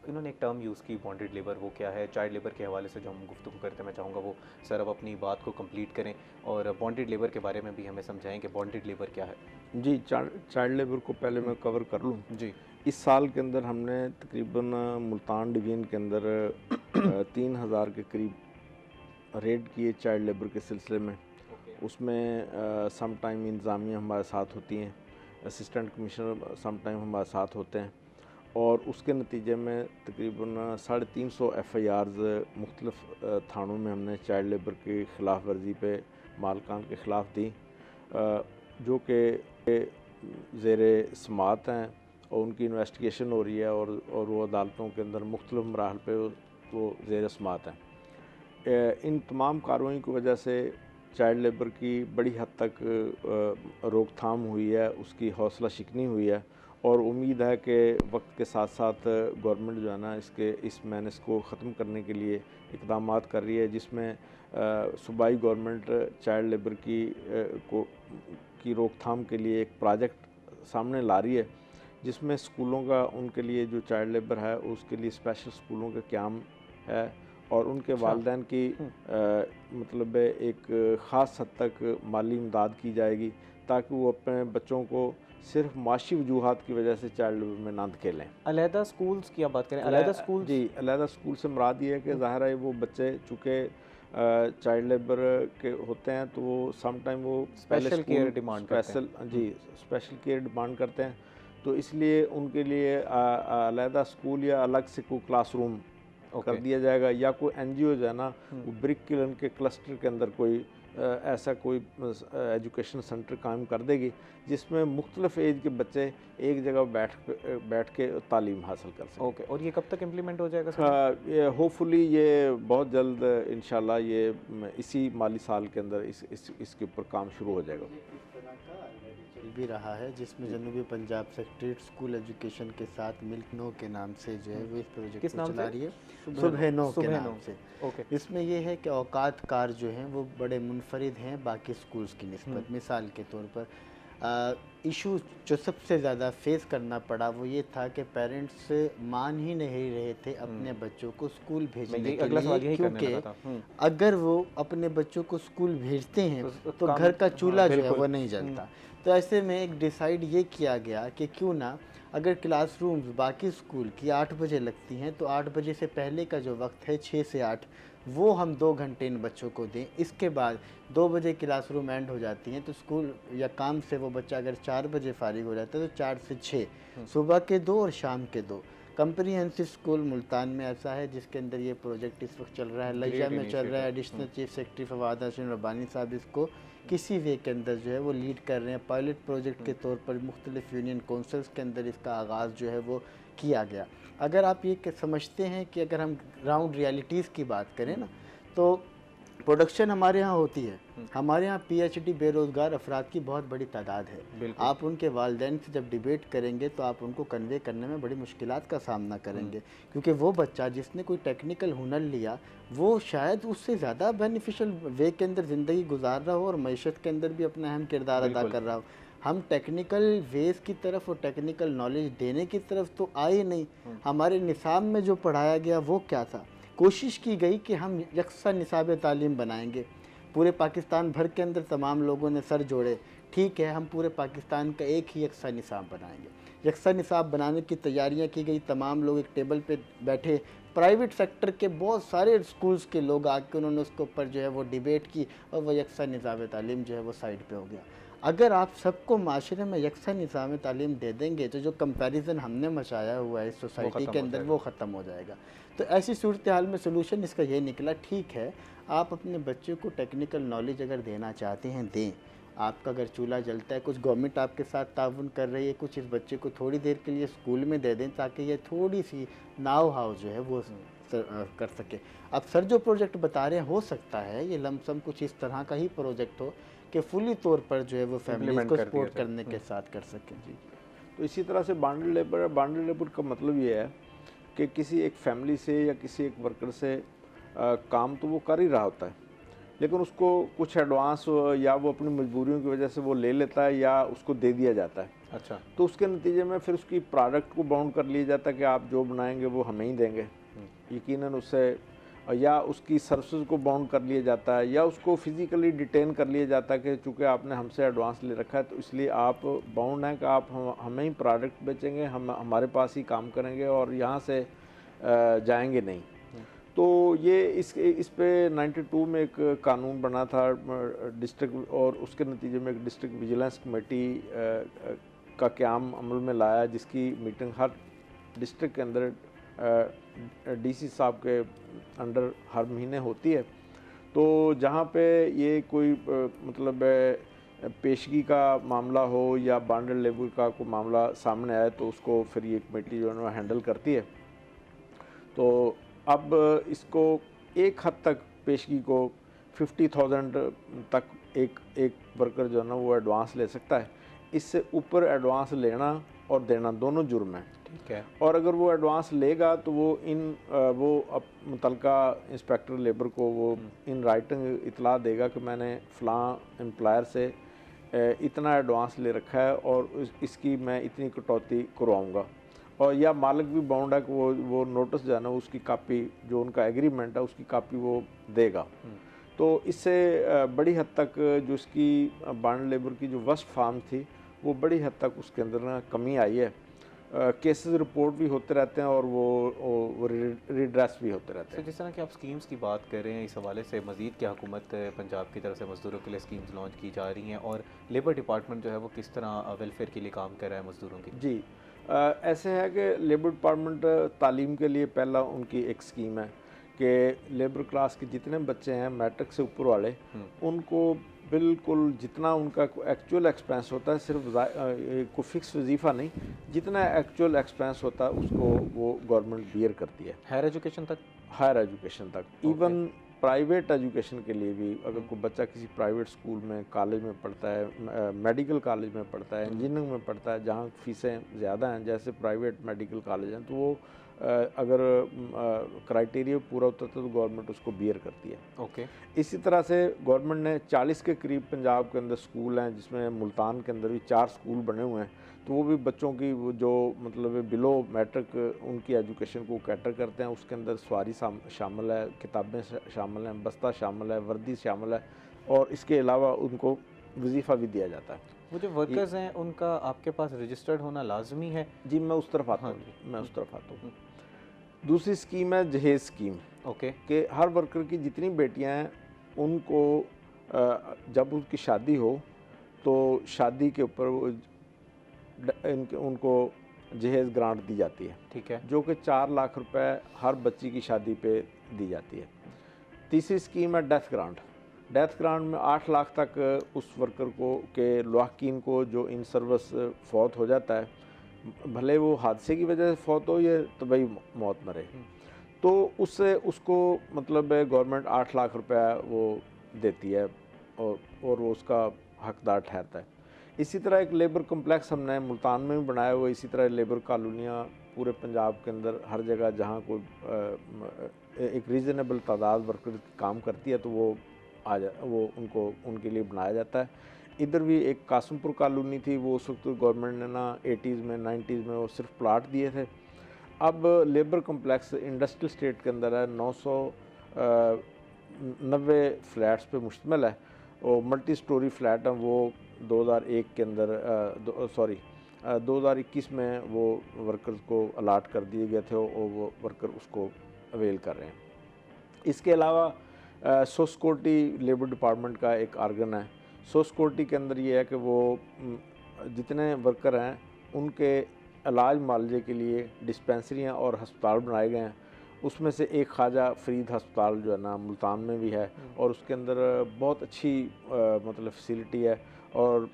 इन्होंने एक टर्म यूज़ की बॉन्डेड लेबर, वो क्या है, चाइल्ड लेबर के हवाले से जो हम गुफ्तगू करते हैं, मैं चाहूँगा वो सर अब अपनी बात को कम्प्लीट करें और बॉन्डेड लेबर के बारे में भी हमें समझाएँ कि बॉन्डेड लेबर क्या है। जी, चाइल्ड लेबर को पहले मैं कवर कर लूँ। जी, इस साल के अंदर हमने तकरीबन मुल्तान डिवीज़न के अंदर 3000 के करीब रेड किए चाइल्ड लेबर के सिलसिले में। उसमें सम टाइम इंतज़ामिया हमारे साथ होती हैं, असिस्टेंट कमिश्नर सम टाइम हमारे साथ होते हैं और उसके नतीजे में तकरीबन 350 FIRs मुख्तलिफ़ थानों में हमने चाइल्ड लेबर की ख़िलाफ़ वर्जी पे मालकान के ख़िलाफ़ दी। जो कि ज़ेरे समात हैं और उनकी इन्वेस्टिगेशन हो रही है और वो अदालतों के अंदर मुख्तलिफ मराहल पे वो ज़ेरे समात हैं। इन तमाम कार्रवाई की वजह से चाइल्ड लेबर की बड़ी हद तक रोकथाम हुई है, उसकी हौसला शिकनी हुई है और उम्मीद है कि वक्त के साथ साथ गवर्नमेंट जो है ना इस मेनेस को ख़त्म करने के लिए इक़दामात कर रही है, जिसमें सूबाई गवर्नमेंट चाइल्ड लेबर की रोकथाम के लिए एक प्रोजेक्ट सामने ला रही है, जिसमें स्कूलों का उनके लिए जो चाइल्ड लेबर है उसके लिए स्पेशल स्कूलों का क़याम है और उनके वालिदैन की मतलब एक ख़ास हद तक माली इमदाद की जाएगी ताकि वो अपने बच्चों को सिर्फ माशी वजूहात की वजह से चाइल्ड लेबर में ना धकेलें। अलहदा स्कूल्स की आप बात करें, अलहदा स्कूल जी, अलहदा स्कूल से मुराद ये है कि ज़ाहिर है वो बच्चे चूँकि चाइल्ड लेबर के होते हैं तो वो सम टाइम वो स्पेशल केयर डिमांड करते हैं। जी, स्पेशल केयर डिमांड करते हैं, तो इसलिए उनके लिए अलहदा स्कूल या अलग से कोई क्लासरूम कर दिया जाएगा या कोई एनजीओ जो है ना वो ब्रिक किलन के क्लस्टर के अंदर कोई ऐसा कोई एजुकेशन सेंटर कायम कर देगी जिसमें मुख्तलिफ एज के बच्चे एक जगह बैठ के तालीम हासिल कर सकें। ओके, और ये कब तक इम्प्लीमेंट हो जाएगा सर? ये होपफुली ये बहुत जल्द इंशाल्लाह ये इसी माली साल के अंदर इसके ऊपर काम शुरू हो जाएगा। भी रहा है जिसमें जनूबी पंजाब सेक्रेटरीट स्कूल एजुकेशन के साथ मिल्क नो के नाम से जो है वो इस प्रोजेक्ट को चला रही है, सुबह नो के नाम से। इसमें ये है कि औकात कार जो हैं वो बड़े मुनफरिद हैं बाकी स्कूल्स की निस्बत। मिसाल के तौर पर इशू जो सबसे ज़्यादा फेस करना पड़ा वो ये था कि पेरेंट्स मान ही नहीं रहे थे अपने बच्चों को स्कूल भेजने के लिए, क्योंकि अगर वो अपने बच्चों को स्कूल भेजते हैं तो घर का चूल्हा जो है वो नहीं जलता। तो ऐसे में एक डिसाइड ये किया गया कि क्यों ना अगर क्लासरूम्स बाकी स्कूल की 8 बजे लगती हैं तो 8 बजे से पहले का जो वक्त है 6 से 8 वो हम 2 घंटे इन बच्चों को दें। इसके बाद 2 बजे क्लासरूम एंड हो जाती हैं तो स्कूल या काम से वो बच्चा अगर 4 बजे फारिग हो जाता है तो 4 से 6 सुबह के 2 और शाम के 2। कम्प्रीहेंसिव स्कूल मुल्तान में ऐसा है जिसके अंदर ये प्रोजेक्ट इस वक्त चल रहा है, लज्जा में चल रहा है। Additional chief secretary Fawad Hasan Rabbani साहब इसको किसी वे के अंदर जो है वो लीड कर रहे हैं। पायलट प्रोजेक्ट के तौर पर मुख्तलिफ यूनियन काउंसिल्स के अंदर इसका आगाज़ जो है वो किया गया। अगर आप ये समझते हैं कि अगर हम ग्राउंड रियलिटीज़ की बात करें ना तो प्रोडक्शन हमारे यहाँ होती है, हमारे यहाँ पीएचडी बेरोज़गार अफराद की बहुत बड़ी तादाद है। आप उनके वालिदैन से जब डिबेट करेंगे तो आप उनको कन्वे करने में बड़ी मुश्किलात का सामना करेंगे, क्योंकि वो बच्चा जिसने कोई टेक्निकल हुनर लिया वो शायद उससे ज़्यादा बेनिफिशियल वे के अंदर ज़िंदगी गुजार रहा हो और मईशत के अंदर भी अपना अहम किरदार अदा कर रहा हो। हम टेक्निकल वेज की तरफ और टेक्निकल नॉलेज देने की तरफ तो आए नहीं। हमारे निसाब में जो पढ़ाया गया वो क्या था? कोशिश की गई कि हम यकसा निसाब तालीम बनाएंगे। पूरे पाकिस्तान भर के अंदर तमाम लोगों ने सर जोड़े, ठीक है हम पूरे पाकिस्तान का एक ही यकसा निसाब बनाएंगे। यकसा निसाब बनाने की तैयारियां की गई, तमाम लोग एक टेबल पे बैठे, प्राइवेट सेक्टर के बहुत सारे स्कूल्स के लोग आके उन्होंने उसके ऊपर जो है वो डिबेट की और वह यकसा निसाब तालीम जो है वो साइड पे हो गया। अगर आप सबको माशरे में यकसा निज़ाम तालीम दे देंगे तो जो कंपैरिजन हमने मचाया हुआ है इस सोसाइटी के अंदर वो ख़त्म हो जाएगा। तो ऐसी सूरत हाल में सोल्यूशन इसका ये निकला, ठीक है आप अपने बच्चे को टेक्निकल नॉलेज अगर देना चाहते हैं दें। आपका अगर चूल्हा जलता है, कुछ गवर्नमेंट आपके साथ ताउन कर रही है, कुछ इस बच्चे को थोड़ी देर के लिए स्कूल में दे दें ताकि ये थोड़ी सी नाव हाउ जो है वो कर सके। अब सर जो प्रोजेक्ट बता रहे हैं हो सकता है ये लमसम कुछ इस तरह का ही प्रोजेक्ट हो कि फुली तौर पर जो है वो फैमिली को सपोर्ट करने के साथ कर सकें। जी, तो इसी तरह से बांडल लेबर का मतलब ये है कि किसी एक फैमिली से या किसी एक वर्कर से काम तो वो कर ही रहा होता है, लेकिन उसको कुछ एडवांस या वो अपनी मजबूरियों की वजह से वो ले लेता है या उसको दे दिया जाता है। अच्छा, तो उसके नतीजे में फिर उसकी प्रोडक्ट को बाउंड कर लिया जाता है कि आप जो बनाएंगे वो हमें ही देंगे यकीनन उससे, या उसकी सर्विसेज को बाउंड कर लिया जाता है या उसको फिज़िकली डिटेन कर लिया जाता है कि चूँकि आपने हमसे एडवांस ले रखा है तो इसलिए आप बाउंड हैं कि आप हमें ही प्रोडक्ट बेचेंगे, हम हमारे पास ही काम करेंगे और यहाँ से जाएंगे नहीं। तो ये इस पे 92 में एक कानून बना था डिस्ट्रिक्ट, और उसके नतीजे में एक डिस्ट्रिक्ट विजिलेंस कमेटी का क़याम अमल में लाया जिसकी मीटिंग हर डिस्ट्रिक्ट के अंदर डीसी साहब के अंडर हर महीने होती है। तो जहाँ पे ये कोई मतलब पेशगी का मामला हो या बॉन्डेड लेबर का कोई मामला सामने आए तो उसको फिर ये कमेटी जो है ना हैंडल करती है। तो अब इसको एक हद तक पेशगी को 50,000 तक एक वर्कर जो है ना वो एडवांस ले सकता है। इससे ऊपर एडवांस लेना और देना दोनों जुर्म है। ठीक है। और अगर वो एडवांस लेगा तो वो मुतलका इंस्पेक्टर लेबर को वो इन राइटिंग इतला देगा कि मैंने फ़लाँ एम्प्लायर से इतना एडवांस ले रखा है और इसकी मैं इतनी कटौती करवाऊँगा। और या मालिक भी बाउंड है कि वो नोटिस जो है ना उसकी कापी जो उनका एग्रीमेंट है उसकी कापी वो देगा। तो इससे बड़ी हद तक जो इसकी बॉन्ड लेबर की जो वर्स्ट फार्म थी वो बड़ी हद तक उसके अंदर ना कमी आई है। केसेस रिपोर्ट भी होते रहते हैं और वो रिड्रेस भी होते रहते हैं। जिस तरह की आप स्कीम्स की बात कर रहे हैं, इस हवाले से मज़ीद क्या हुकूमत पंजाब की तरफ से मज़दूरों के लिए स्कीम्स लॉन्च की जा रही हैं और लेबर डिपार्टमेंट जो है वो किस तरह वेलफेयर के लिए काम कर रहा है मज़दूरों की? जी, ऐसे है कि लेबर डिपार्टमेंट तालीम के लिए पहला उनकी एक स्कीम है कि लेबर क्लास के जितने बच्चे हैं मैट्रिक से ऊपर वाले उनको बिल्कुल जितना उनका एक्चुअल एक्सपेंस होता है, सिर्फ कोई फिक्स वजीफ़ा नहीं, जितना एक्चुअल एक्सपेंस होता है उसको वो गवर्नमेंट बियर करती है। हायर एजुकेशन तक? हायर एजुकेशन तक, इवन प्राइवेट एजुकेशन के लिए भी अगर कोई बच्चा किसी प्राइवेट स्कूल में कॉलेज में पढ़ता है, मेडिकल कॉलेज में पढ़ता है, इंजीनियरिंग में पढ़ता है जहाँ फ़ीसें ज़्यादा हैं जैसे प्राइवेट मेडिकल कॉलेज हैं, तो वो अगर क्राइटेरिया पूरा होता है तो गवर्नमेंट उसको बियर करती है। ओके। इसी तरह से गवर्नमेंट ने 40 के करीब पंजाब के अंदर स्कूल हैं, जिसमें मुल्तान के अंदर भी 4 स्कूल बने हुए हैं, तो वो भी बच्चों की वो जो मतलब बिलो मैट्रिक उनकी एजुकेशन को कैटर करते हैं। उसके अंदर सवारी शामिल है, किताबें शामिल हैं, बस्ता शामिल है, वर्दी शामिल है और इसके अलावा उनको वजीफ़ा भी दिया जाता है। वो जो वर्कर्स हैं उनका आपके पास रजिस्टर्ड होना लाजमी है? जी, मैं उस तरफ आता हूँ। दूसरी स्कीम है जहेज़ स्कीम। ओके। कि हर वर्कर की जितनी बेटियां हैं उनको जब उनकी शादी हो तो शादी के ऊपर उनको जहेज़ ग्रांट दी जाती है। ठीक है। जो कि 4 लाख रुपए हर बच्ची की शादी पे दी जाती है। तीसरी स्कीम है डेथ ग्रांट। डेथ ग्रांट में 8 लाख तक उस वर्कर को के लवाहकीन को जो इन सर्विस फौत हो जाता है, भले वो हादसे की वजह से फौत हो या तबई मौत मरे, तो उससे उसको मतलब गवर्नमेंट 8 लाख रुपया वो देती है और वो उसका हकदार ठहरता है। इसी तरह एक लेबर कम्प्लेक्स हमने मुल्तान में भी बनाया हुआ। इसी तरह लेबर कॉलोनियाँ पूरे पंजाब के अंदर हर जगह जहाँ कोई एक रीज़नेबल तादाद वर्कर काम करती है तो वो उनको उनके लिए बनाया जाता है। इधर भी एक कासमपुर कॉलोनी थी, वो उस वक्त गवर्नमेंट ने ना 80s में 90s में वो सिर्फ प्लाट दिए थे। अब लेबर कम्प्लेक्स इंडस्ट्रियल स्टेट के अंदर है, 990 फ्लैट्स पे मुश्तमिल है और मल्टी स्टोरी फ्लैट हैं। वो 2001 के अंदर 2021 में वो वर्कर्स को अलाट कर दिए गए थे और वो वर्कर उसको अवेल कर रहे हैं। इसके अलावा सोसकोटी लेबर डिपार्टमेंट का एक आर्गन है। सोसकोटी के अंदर ये है कि वो जितने वर्कर हैं उनके इलाज मालजे के लिए डिस्पेंसरियाँ और हस्पताल बनाए गए हैं। उसमें से एक ख्वाजा फरीद हस्पताल जो है ना मुल्तान में भी है और उसके अंदर बहुत अच्छी मतलब फैसिलिटी है और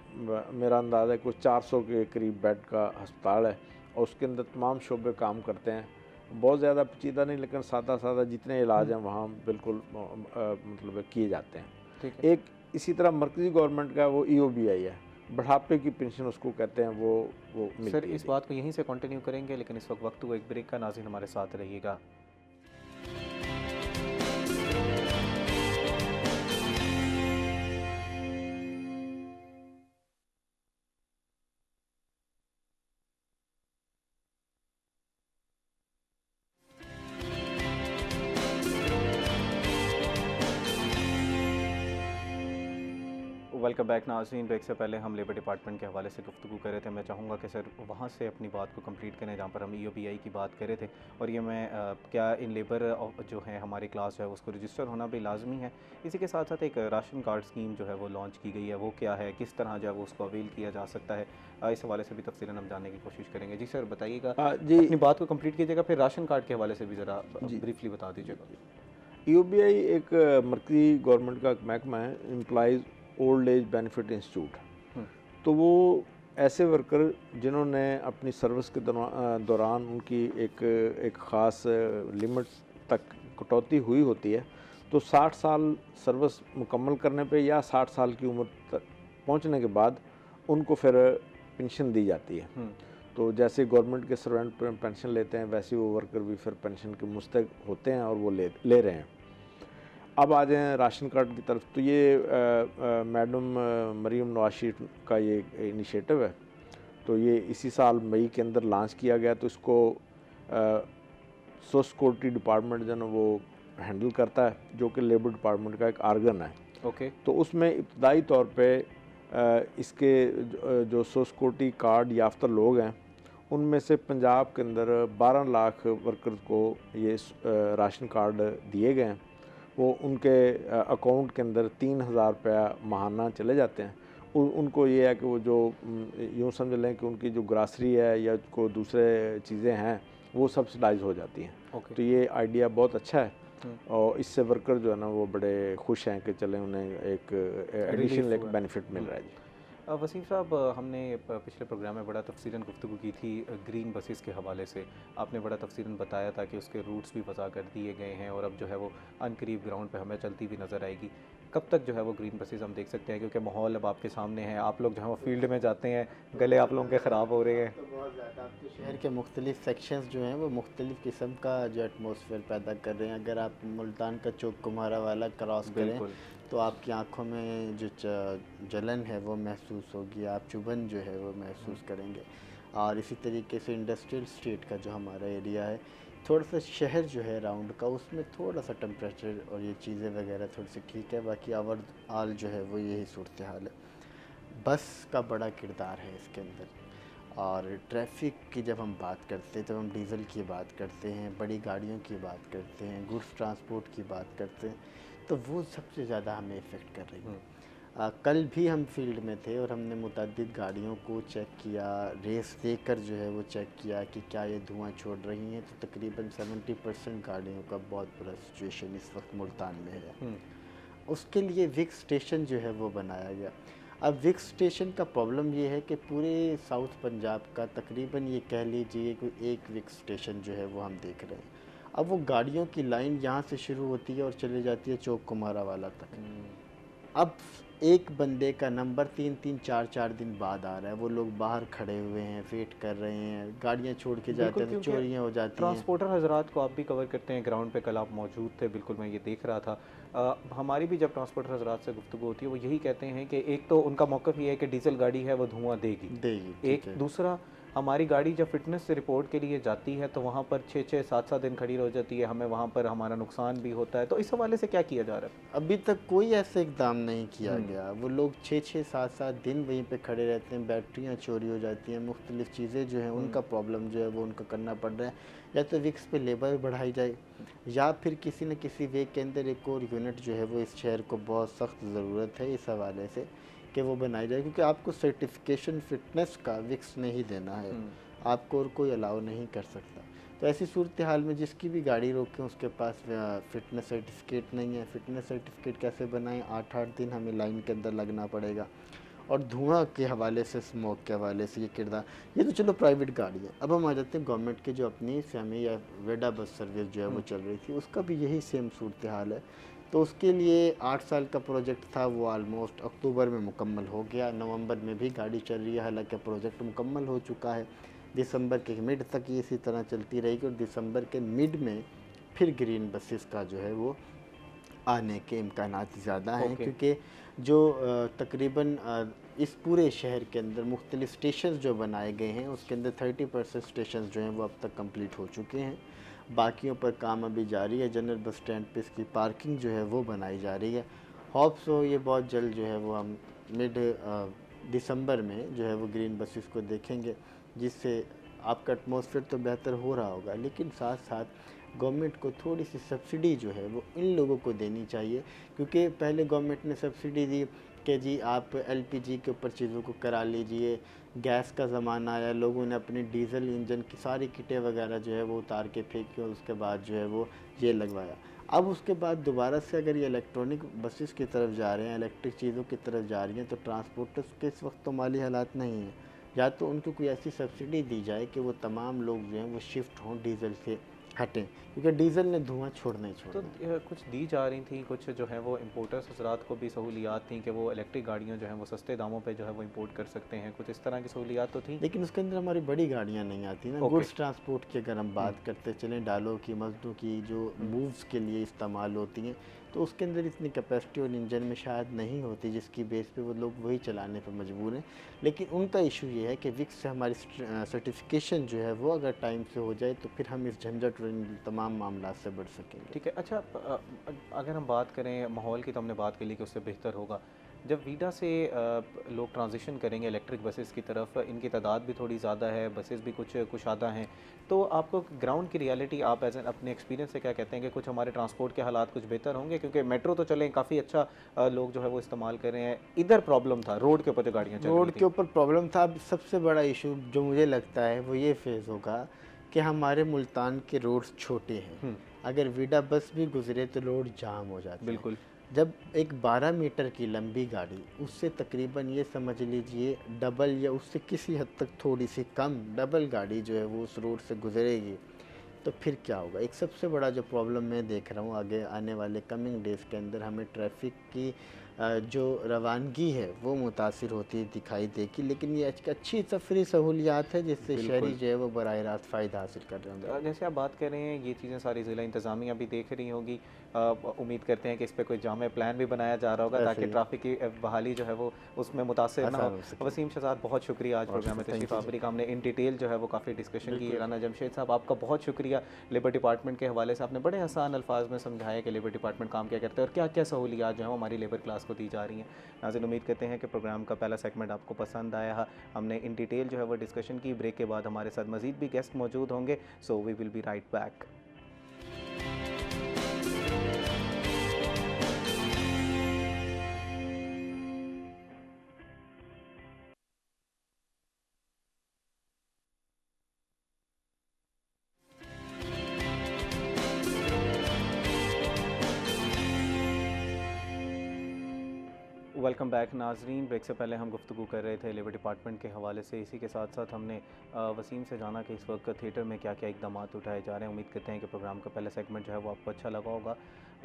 मेरा अंदाज़ा है कोई 400 के करीब बेड का हस्पताल है और उसके अंदर तमाम शोबे काम करते हैं। बहुत ज़्यादा पेचीदा नहीं लेकिन सादा जितने इलाज हैं वहाँ बिल्कुल मतलब किए जाते हैं। ठीक है। एक इसी तरह मरकज़ी गवर्नमेंट का वो EOBI है, बढ़ापे की पेंशन उसको कहते हैं, वो मिलती सर है। इस बात को यहीं से कंटिन्यू करेंगे लेकिन इस वक्त हुआ एक ब्रेक का। नाज़रीन हमारे साथ रहिएगा। वेलकम बैक नाज़रीन। ब्रेक से पहले हम लेबर डिपार्टमेंट के हवाले से गुफ्तगू कर रहे थे। मैं चाहूँगा कि सर वहाँ से अपनी बात को कंप्लीट करें जहाँ पर हम EOBI की बात कर रहे थे और ये मैं क्या इन लेबर जो है हमारी क्लास जो है उसको रजिस्टर होना भी लाजमी है। इसी के साथ साथ एक राशन कार्ड स्कीम जो है वो लॉन्च की गई है, वो क्या है, किस तरह जो है वो उसको अवेल किया जा सकता है, इस हवाले से भी तफसीलन हम जानने की कोशिश करेंगे। जी सर बताइएगा। जी, अपनी बात को कंप्लीट कीजिएगा, फिर राशन कार्ड के हवाले से भी ज़रा ब्रीफली बता दीजिएगा। EOBI एक मरकज़ी गवर्नमेंट का महकमा है, employees old age benefit institute. तो वो ऐसे वर्कर जिन्होंने अपनी सर्विस के दौरान उनकी एक ख़ास लिमिट तक कटौती हुई होती है, तो 60 साल सर्विस मुकम्मल करने पे या 60 साल की उम्र तक पहुंचने के बाद उनको फिर पेंशन दी जाती है। तो जैसे गवर्नमेंट के सर्वेंट पेंशन लेते हैं, वैसे वो वर्कर भी फिर पेंशन के मुस्तक होते हैं और वो ले रहे हैं। अब आ जाएँ राशन कार्ड की तरफ। तो ये मैडम मरीम नवाज शरीफ का ये इनिशिएटिव है। तो ये इसी साल मई के अंदर लॉन्च किया गया। तो इसको सोशल सिक्योरिटी डिपार्टमेंट जो है वो हैंडल करता है, जो कि लेबर डिपार्टमेंट का एक आर्गन है। ओके। तो उसमें इब्तदाई तौर पे इसके जो सोशल सिक्योरिटी कार्ड याफ्ता लोग हैं, उनमें से पंजाब के अंदर 12 लाख वर्कर्स को ये राशन कार्ड दिए गए हैं। वो उनके अकाउंट के अंदर 3,000 रुपया माहाना चले जाते हैं। उनको ये है कि वो जो यूँ समझ लें कि उनकी जो ग्रासरी है या को दूसरे चीज़ें हैं वो सब्सिडाइज हो जाती हैं। तो ये आइडिया बहुत अच्छा है और इससे वर्कर जो है ना वो बड़े खुश हैं कि चलें उन्हें एक एडिशनल एक बेनिफिट मिल रहा है जी। वसीम साहब, हमने पिछले प्रोग्राम में बड़ा तफसीलन गुफ्तगू की थी ग्रीन बसेस के हवाले से। आपने बड़ा तफसीलन बताया था कि उसके रूट्स भी वज़ा कर दिए गए हैं और अब जो है वो अनकरीब ग्राउंड पे हमें चलती हुई नज़र आएगी। कब तक जो है वो ग्रीन बसेस हम देख सकते हैं, क्योंकि माहौल अब आपके सामने है, आप लोग जो है वो फील्ड में जाते हैं, गले आप लोगों के ख़राब हो रहे हैं। तो बहुत ज़्यादा आपके शहर के मुख्तलिफ सेक्शंस जो हैं वो मुख्तलिफ किस्म का जो एटमॉस्फेयर पैदा कर रहे हैं। अगर आप मुल्तान का चौक कुम्हारा वाला क्रॉस करें तो आपकी आंखों में जो जलन है वो महसूस होगी, आप चुभन जो है वो महसूस करेंगे। और इसी तरीके से इंडस्ट्रियल स्ट्रीट का जो हमारा एरिया है, थोड़ा सा शहर जो है राउंड का, उसमें थोड़ा सा टेम्परेचर और ये चीज़ें वगैरह थोड़ी सी ठीक है, बाकी ओवरऑल जो है वो यही सूरत हाल है। बस का बड़ा किरदार है इसके अंदर। और ट्रैफिक की जब हम बात करते हैं, जब हम डीज़ल की बात करते हैं, बड़ी गाड़ियों की बात करते हैं, गुड्स ट्रांसपोर्ट की बात करते हैं, तो वो सबसे ज़्यादा हमें इफ़ेक्ट कर रही है। कल भी हम फील्ड में थे और हमने मुतअद्दिद गाड़ियों को चेक किया, रेस देकर जो है वो चेक किया कि क्या ये धुआं छोड़ रही हैं। तो तकरीबन 70% गाड़ियों का बहुत बुरा सिचुएशन इस वक्त मुल्तान में है। उसके लिए विक्स स्टेशन जो है वो बनाया गया। अब विक्स स्टेशन का प्रॉब्लम ये है कि पूरे साउथ पंजाब का तकरीबन ये कह लीजिए कोई एक विक्स स्टेशन जो है वो हम देख रहे हैं। अब वो गाड़ियों की लाइन यहाँ से शुरू होती है और चली जाती है चौक कुम्हारा वाला तक। अब एक बंदे का नंबर 3-3, 4-4 दिन बाद आ रहा है। वो लोग बाहर खड़े हुए हैं, वेट कर रहे हैं, गाड़ियाँ छोड़ के जाते हैं तो चोरियाँ हो जाती हैं। ट्रांसपोर्टर हजरात को आप भी कवर करते हैं ग्राउंड पे, कल आप मौजूद थे, बिल्कुल मैं ये देख रहा था। हमारी भी जब ट्रांसपोर्टर हजरात से गुफ्तगू होती है वो यही कहते हैं कि एक तो उनका मौक़िफ़ ये है कि डीजल गाड़ी है वो धुआं देगी, एक दूसरा हमारी गाड़ी जब फिटनेस से रिपोर्ट के लिए जाती है तो वहाँ पर 6-6, 7-7 दिन खड़ी रह जाती है, हमें वहाँ पर हमारा नुकसान भी होता है। तो इस हवाले से क्या किया जा रहा है? अभी तक कोई ऐसे इकदाम नहीं किया गया। वो लोग 6-6, 7-7 दिन वहीं पे खड़े रहते हैं, बैटरियाँ चोरी हो जाती हैं, मुख्तलिफ चीज़ें जो हैं उनका प्रॉब्लम जो है वो उनको करना पड़ रहा है। या तो विक्स पे लेबर बढ़ाई जाए या फिर किसी न किसी वे के अंदर एक और यूनिट जो है वो इस शहर को बहुत सख्त ज़रूरत है इस हवाले से कि वो बनाई जाए, क्योंकि आपको सर्टिफिकेशन फ़िटनेस का विक्स नहीं देना है, आपको और कोई अलाउ नहीं कर सकता। तो ऐसी सूरत हाल में जिसकी भी गाड़ी रोकें उसके पास फ़िटनेस सर्टिफिकेट नहीं है। फ़िटनेस सर्टिफिकेट कैसे बनाएं? 8-8 दिन हमें लाइन के अंदर लगना पड़ेगा। और धुआं के हवाले से, स्मोक के हवाले से ये किरदार, ये तो चलो प्राइवेट गाड़ी है। अब हम आ जाते हैं गवर्नमेंट के जो अपनी सेमी या वेडा बस सर्विस जो है वो चल रही थी, उसका भी यही सेम सूरत हाल है। तो उसके लिए 8 साल का प्रोजेक्ट था, वो आलमोस्ट अक्टूबर में मुकम्मल हो गया। नवंबर में भी गाड़ी चल रही है, हालांकि प्रोजेक्ट मुकम्मल हो चुका है। दिसंबर के मिड तक ये इसी तरह चलती रहेगी और दिसंबर के मिड में फिर ग्रीन बसेस का जो है वो आने के इम्कानात ज़्यादा हैं, क्योंकि जो तकरीबन इस पूरे शहर के अंदर मुख्तलिफ स्टेशन जो बनाए गए हैं उसके अंदर 30% स्टेशन जो हैं वो अब तक कंप्लीट हो चुके हैं। बाकियों पर काम अभी जारी है। जनरल बस स्टैंड पे इसकी पार्किंग जो है वो बनाई जा रही है। होप्स हो ये बहुत जल्द जो है वो हम मिड दिसंबर में जो है वो ग्रीन बसेस को देखेंगे, जिससे आपका एटमॉस्फेयर तो बेहतर हो रहा होगा, लेकिन साथ साथ गवर्नमेंट को थोड़ी सी सब्सिडी जो है वो इन लोगों को देनी चाहिए। क्योंकि पहले गवर्नमेंट ने सब्सिडी दी कि जी आप एलपीजी के ऊपर चीज़ों को करा लीजिए। गैस का ज़माना आया, लोगों ने अपने डीजल इंजन की सारी किटें वगैरह जो है वो उतार के फेंकी और उसके बाद जो है वो ये लगवाया। अब उसके बाद दोबारा से अगर ये इलेक्ट्रॉनिक बसेस की तरफ जा रहे हैं, इलेक्ट्रिक चीज़ों की तरफ जा रही हैं, तो ट्रांसपोर्टर्स के इस वक्त तो माली हालात नहीं हैं। या तो उनको कोई ऐसी सब्सिडी दी जाए कि वो तमाम लोग जो हैं वो शिफ्ट हों, डीज़ल से हटें, क्योंकि डीज़ल ने धुआं छोड़ना ही तो छोड़ना है। कुछ दी जा रही थी, कुछ जो है वो इम्पोर्टर्स हजरात को भी सहूलियात थी कि वो इलेक्ट्रिक गाड़ियाँ जो हैं वो सस्ते दामों पे जो है वो इंपोर्ट कर सकते हैं, कुछ इस तरह की सहूलियात तो थी। लेकिन उसके अंदर हमारी बड़ी गाड़ियाँ नहीं आती ना। ओके। गुड्स ट्रांसपोर्ट की अगर हम बात करते चलें, डालों की, मजदूर की, जो मूव्स के लिए इस्तेमाल होती हैं, तो उसके अंदर इतनी कैपेसिटी और इंजन में शायद नहीं होती जिसकी बेस पे वो लोग वही चलाने पर मजबूर हैं। लेकिन उनका इशू ये है कि विक्स से हमारी सर्टिफिकेशन जो है वो अगर टाइम से हो जाए तो फिर हम इस झंझट और इन तमाम मामला से बढ़ सकेंगे। ठीक है। अच्छा, अगर हम बात करें माहौल की, तो हमने बात के लिए कि उससे बेहतर होगा जब वीडा से लोग ट्रांजिशन करेंगे इलेक्ट्रिक बसेस की तरफ। इनकी तादाद भी थोड़ी ज़्यादा है, बसेस भी कुछ कुशादा हैं, तो आपको ग्राउंड की रियलिटी, आप एज एन अपने एक्सपीरियंस से क्या कहते हैं कि कुछ हमारे ट्रांसपोर्ट के हालात कुछ बेहतर होंगे? क्योंकि मेट्रो तो चलें काफ़ी अच्छा, लोग जो है वो इस्तेमाल कर रहे हैं, इधर प्रॉब्लम था रोड के ऊपर जो गाड़ियाँ चल रही रोड थी। के ऊपर प्रॉब्लम था। अब सबसे बड़ा इशू जो मुझे लगता है वो ये फेज़ होगा कि हमारे मुल्तान के रोड्स छोटे हैं। अगर वीडा बस भी गुजरे तो रोड जाम हो जाते हैं। बिल्कुल। जब एक 12 मीटर की लंबी गाड़ी, उससे तकरीबन ये समझ लीजिए डबल या उससे किसी हद तक थोड़ी सी कम डबल गाड़ी जो है वो उस रोड से गुजरेगी, तो फिर क्या होगा? एक सबसे बड़ा जो प्रॉब्लम मैं देख रहा हूँ आगे आने वाले कमिंग डेज़ के अंदर, हमें ट्रैफिक की जो रवानगी है वो मुतासिर होती दिखाई देगी। लेकिन ये अच्छी तफरी सहूलियात है जिससे शहरी जो है वो बराह रास्त फ़ायदा हासिल कर रहे होंगे। जैसे आप बात कर रहे हैं, ये चीज़ें सारी ज़िला इंतज़ामिया भी देख रही होगी। उम्मीद करते हैं कि इस पे कोई जामे प्लान भी बनाया जा रहा होगा ऐसे ताकि ही ट्रैफिक की बहाली जो है वो उसमें मुतासिर ना आसान हो। हो सके। वसीम शहजाद, बहुत शुक्रिया आज प्रोग्राम में तशरीफ़ आवरी का। हमने इन डिटेल जो है वो काफ़ी डिस्कशन की। राना जमशेद साहब, आपका बहुत शुक्रिया। लेबर डिपार्टमेंट के हवाले से आपने बड़े आसान अल्फाज में समझाया कि लेबर डिपार्टमेंट काम क्या करता है और क्या क्या सहूलियात जो है हमारी लेबर क्लास को दी जा रही हैं। नाज़रीन, उम्मीद करते हैं कि प्रोग्राम का पहला सेगमेंट आपको पसंद आया है। हमने इन डिटेल जो है वो डिस्कशन की। ब्रेक के बाद हमारे साथ मज़ीद भी गेस्ट मौजूद होंगे, so we will be right back. Welcome back नाजरीन। ब्रेक से पहले हम गुफ्तगू कर रहे थे लेबर डिपार्टमेंट के हवाले से। इसी के साथ साथ हमने वसीम से जाना कि इस वक्त थिएटर में क्या क्या इकदाम उठाए जा रहे हैं। उम्मीद करते हैं कि प्रोग्राम का पहला सेगमेंट जो है वो आपको अच्छा लगा होगा।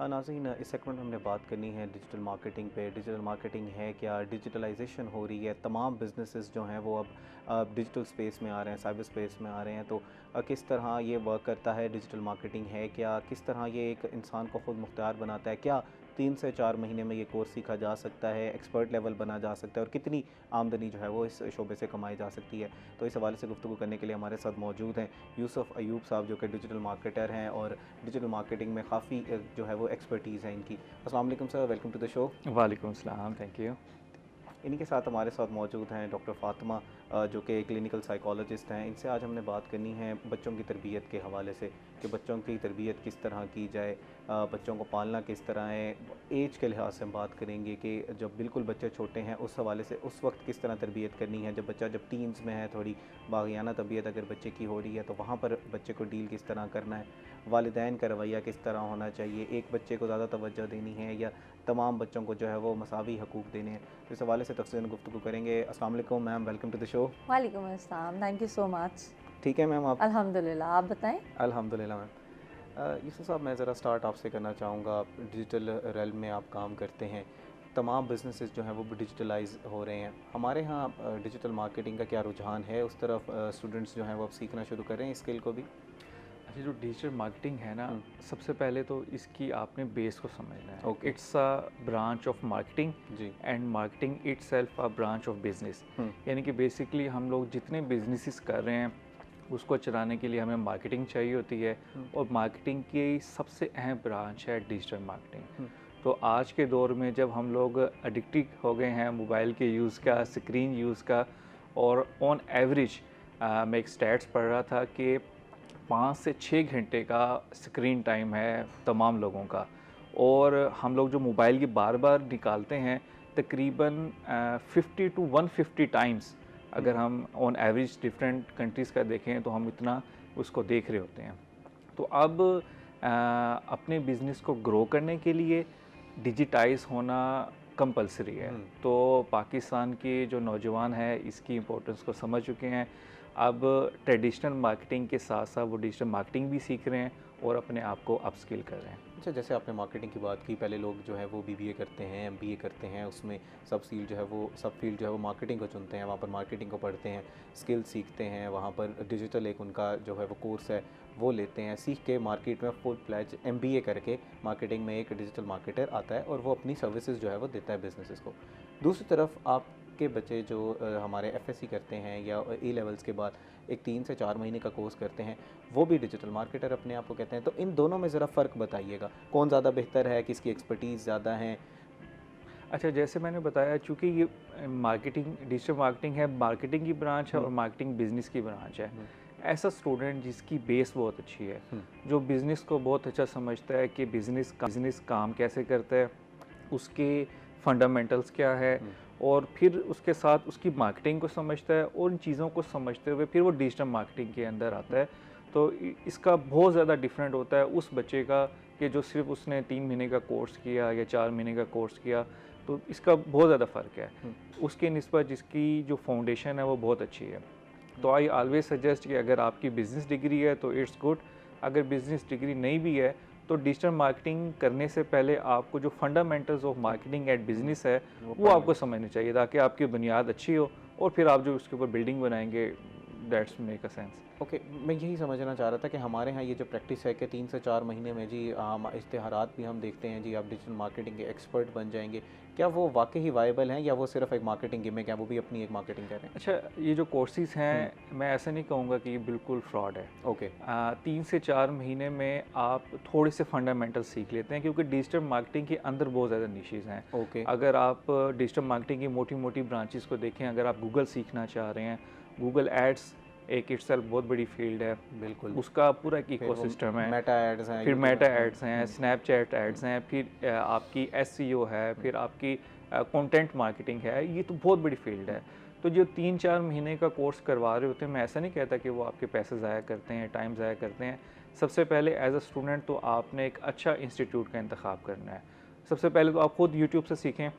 नाज़रीन, इस सेगमेंट में हमने बात करनी है डिजिटल मार्केटिंग पे। डिजिटल मार्केटिंग है क्या, डिजिटलाइजेशन हो रही है, तमाम बिजनेसेस जो हैं वो अब डिजिटल स्पेस में आ रहे हैं, साइबर स्पेस में आ रहे हैं, तो किस तरह ये वर्क करता है, डिजिटल मार्केटिंग है क्या, किस तरह ये एक इंसान को ख़ुद मुख्तियार बनाता है, क्या 3 से 4 महीने में ये कोर्स सीखा जा सकता है, एक्सपर्ट लेवल बना जा सकता है और कितनी आमदनी जो है वो इस शोबे से कमाई जा सकती है। तो इस हवाले से गुफ्तगू करने के लिए हमारे साथ मौजूद हैं यूसुफ अयूब साहब, जो कि डिजिटल मार्केटर हैं और डिजिटल मार्केटिंग में काफ़ी जो है वो एक्सपर्टीज़ है इनकी। अस्सलाम वालेकुम sir, welcome to the show. वालेकुम सलाम, थैंक यू। इन्हीं के साथ हमारे साथ मौजूद हैं डॉक्टर फ़ातिमा, जो कि क्लिनिकल साइकोलॉजिस्ट हैं। इनसे आज हमने बात करनी है बच्चों की तरबियत के हवाले से कि बच्चों की तरबियत किस तरह की जाए, बच्चों को पालना किस तरह है। एज के लिहाज से हम बात करेंगे कि जब बिल्कुल बच्चे छोटे हैं उस हवाले से उस वक्त किस तरह तरबियत करनी है, जब टीन्स में है, थोड़ी बागियाना तबीयत अगर बच्चे की हो रही है तो वहाँ पर बच्चे को डील किस तरह करना है, वालिदैन का रवैया किस तरह होना चाहिए, एक बच्चे को ज़्यादा तवज्जो देनी है या तमाम बच्चों को जो है वो मसावी हकूक़ देने हैं। तो इस हवाले से तफसीलन गुफ्तगू करेंगे। अस्सलाम वालेकुम ma'am, welcome to the show. वालेकुम अस्सलाम, थैंक यू सो मच। ठीक है मैम, आप? अल्हम्दुलिल्लाह, आप बताएं। अल्हम्दुलिल्लाह मैम। यूसुफ साहब, मैं ज़रा स्टार्ट आपसे करना चाहूँगा। आप डिजिटल रेल में आप काम करते हैं, तमाम बिजनेसेस जो हैं वो डिजिटलाइज हो रहे हैं। हमारे यहाँ डिजिटल मार्केटिंग का क्या रुझान है, उस तरफ स्टूडेंट्स जो हैं वो अब सीखना शुरू कर रहे हैं स्किल को भी? अच्छा, जो डिजिटल मार्केटिंग है ना, सबसे पहले तो इसकी आपने बेस को समझना है। Okay. It's a branch of marketing जी। And marketing itself a branch of business. यानी कि बेसिकली हम लोग जितने बिजनेसेस कर रहे हैं उसको चलाने के लिए हमें मार्केटिंग चाहिए होती है, और मार्केटिंग की सबसे अहम ब्रांच है डिजिटल मार्केटिंग। तो आज के दौर में जब हम लोग एडिक्टिव हो गए हैं मोबाइल के यूज़ का, स्क्रीन यूज़ का, और ऑन एवरेज मैं एक स्टैट्स पढ़ रहा था कि 5 से 6 घंटे का स्क्रीन टाइम है तमाम लोगों का, और हम लोग जो मोबाइल की बार बार निकालते हैं तकरीबन 50 to 150 टाइम्स, अगर हम ऑन एवरेज डिफरेंट कंट्रीज़ का देखें तो हम इतना उसको देख रहे होते हैं। तो अब अपने बिज़नेस को ग्रो करने के लिए डिजिटाइज होना कंपलसरी है। तो पाकिस्तान के जो नौजवान हैं इसकी इम्पोर्टेंस को समझ चुके हैं। अब ट्रेडिशनल मार्केटिंग के साथ साथ वो डिजिटल मार्केटिंग भी सीख रहे हैं और अपने आप को अपस्किल कर रहे हैं। अच्छा, जैसे आपने मार्केटिंग की बात की, पहले लोग जो है वो बीबीए करते हैं, एमबीए करते हैं, उसमें सब फील्ड जो है वो मार्केटिंग को चुनते हैं, वहाँ पर मार्केटिंग को पढ़ते हैं, स्किल सीखते हैं, वहाँ पर डिजिटल एक उनका जो है वो कोर्स है वो लेते हैं, सीख के मार्केट में फुल फ्लैज एमबीए करके मार्केटिंग में एक डिजिटल मार्केटर आता है और वो अपनी सर्विसेज जो है वो देता है बिजनेसेस को। दूसरी तरफ आपके बच्चे जो हमारे एफएससी करते हैं या ए लेवल्स के बाद एक 3 से 4 महीने का कोर्स करते हैं, वो भी डिजिटल मार्केटर अपने आप को कहते हैं। तो इन दोनों में ज़रा फ़र्क बताइएगा, कौन ज़्यादा बेहतर है, किसकी एक्सपर्टीज़ ज़्यादा है? अच्छा, जैसे मैंने बताया, चूँकि ये मार्केटिंग डिजिटल मार्केटिंग है, मार्केटिंग की ब्रांच है और मार्केटिंग बिजनेस की ब्रांच है। ऐसा स्टूडेंट जिसकी बेस बहुत अच्छी है, जो बिज़नेस को बहुत अच्छा समझता है कि बिज़नेस काम कैसे करता है, उसके फंडामेंटल्स क्या है, और फिर उसके साथ उसकी मार्केटिंग को समझता है और उन चीज़ों को समझते हुए फिर वो डिजिटल मार्केटिंग के अंदर आता है। तो इसका बहुत ज़्यादा डिफरेंट होता है उस बच्चे का कि जो सिर्फ उसने 3 महीने का कोर्स किया या 4 महीने का कोर्स किया। तो इसका बहुत ज़्यादा फ़र्क है उसके निस्बत जिसकी जो फाउंडेशन है वो बहुत अच्छी है। तो आई ऑलवेज सजेस्ट कि अगर आपकी बिज़नेस डिग्री है तो इट्स गुड, अगर बिज़नेस डिग्री नहीं भी है तो डिजिटल मार्केटिंग करने से पहले आपको जो fundamentals of marketing at business है वो आपको समझनी चाहिए, ताकि आपकी बुनियाद अच्छी हो और फिर आप जो उसके ऊपर बिल्डिंग बनाएंगे, that's make a sense. Okay, मैं यही समझना चाह रहा था कि हमारे यहाँ ये जो प्रैक्टिस है कि 3 से 4 महीने में जी इश्तिहारात भी हम देखते हैं जी आप डिजिटल मार्केटिंग के एक्सपर्ट बन जाएंगे, क्या वो वाकई ही वायबल हैं या वो सिर्फ एक मार्केटिंग गिमिक है, वो भी अपनी एक मार्केटिंग कर रहे हैं? अच्छा, ये जो कोर्सेज हैं मैं ऐसा नहीं कहूँगा कि ये बिल्कुल फ्रॉड है। ओके। 3 से 4 महीने में आप थोड़े से फंडामेंटल सीख लेते हैं, क्योंकि डिजिटल मार्केटिंग के अंदर बहुत ज़्यादा निशेज़ हैं। ओके। अगर आप डिजिटल मार्केटिंग की मोटी मोटी ब्रांचेस को देखें, अगर आप गूगल सीखना चाह रहे हैं, गूगल एड्स एक इटसेल्फ बहुत बड़ी फील्ड है, बिल्कुल। उसका पूरा एक इकोसिस्टम है। मेटा एड्स हैं, फिर मेटा एड्स हैं, स्नैपचैट एड्स हैं, फिर आपकी एसईओ है, फिर आपकी कंटेंट मार्केटिंग है। ये तो बहुत बड़ी फील्ड है। तो जो 3-4 महीने का कोर्स करवा रहे होते हैं, मैं ऐसा नहीं कहता कि वो आपके पैसे ज़ाया करते हैं, टाइम ज़ाया करते हैं। सबसे पहले एज अ स्टूडेंट तो आपने एक अच्छा इंस्टीट्यूट का इंतखाब करना है। सबसे पहले तो आप खुद यूट्यूब से सीखें,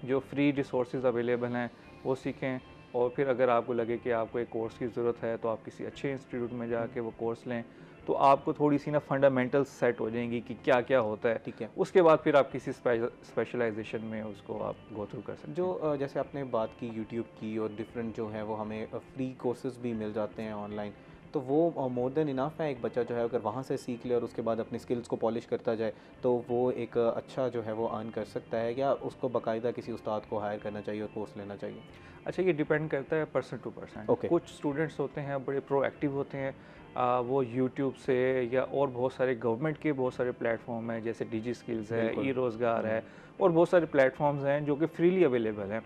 जो फ्री रिसोर्सेज अवेलेबल हैं वो सीखें, और फिर अगर आपको लगे कि आपको एक कोर्स की ज़रूरत है तो आप किसी अच्छे इंस्टीट्यूट में जाके वो कोर्स लें, तो आपको थोड़ी सी ना फंडामेंटल्स सेट हो जाएंगी कि क्या क्या होता है। ठीक है। उसके बाद फिर आप किसी स्पेशलाइजेशन में उसको आप गो थ्रू कर सकते हैं। जो जैसे आपने बात की यूट्यूब की, और डिफरेंट जो है वो हमें फ्री कोर्सेज भी मिल जाते हैं ऑनलाइन, तो वो मोर देन इनफ है। एक बच्चा जो है अगर वहाँ से सीख ले और उसके बाद अपनी स्किल्स को पॉलिश करता जाए तो वो एक अच्छा जो है वो अर्न कर सकता है, या उसको बाकायदा किसी उस्ताद को हायर करना चाहिए और कोर्स लेना चाहिए? अच्छा, ये डिपेंड करता है पर्सन टू पर्सन। Okay. कुछ स्टूडेंट्स होते हैं बड़े प्रोएक्टिव होते हैं, वो यूट्यूब से या और बहुत सारे गवर्नमेंट के बहुत सारे प्लेटफॉर्म हैं, जैसे डिजी स्किल्स है, ई रोज़गार है, और बहुत सारे प्लेटफॉर्म्स हैं जो कि फ्रीली अवेलेबल हैं।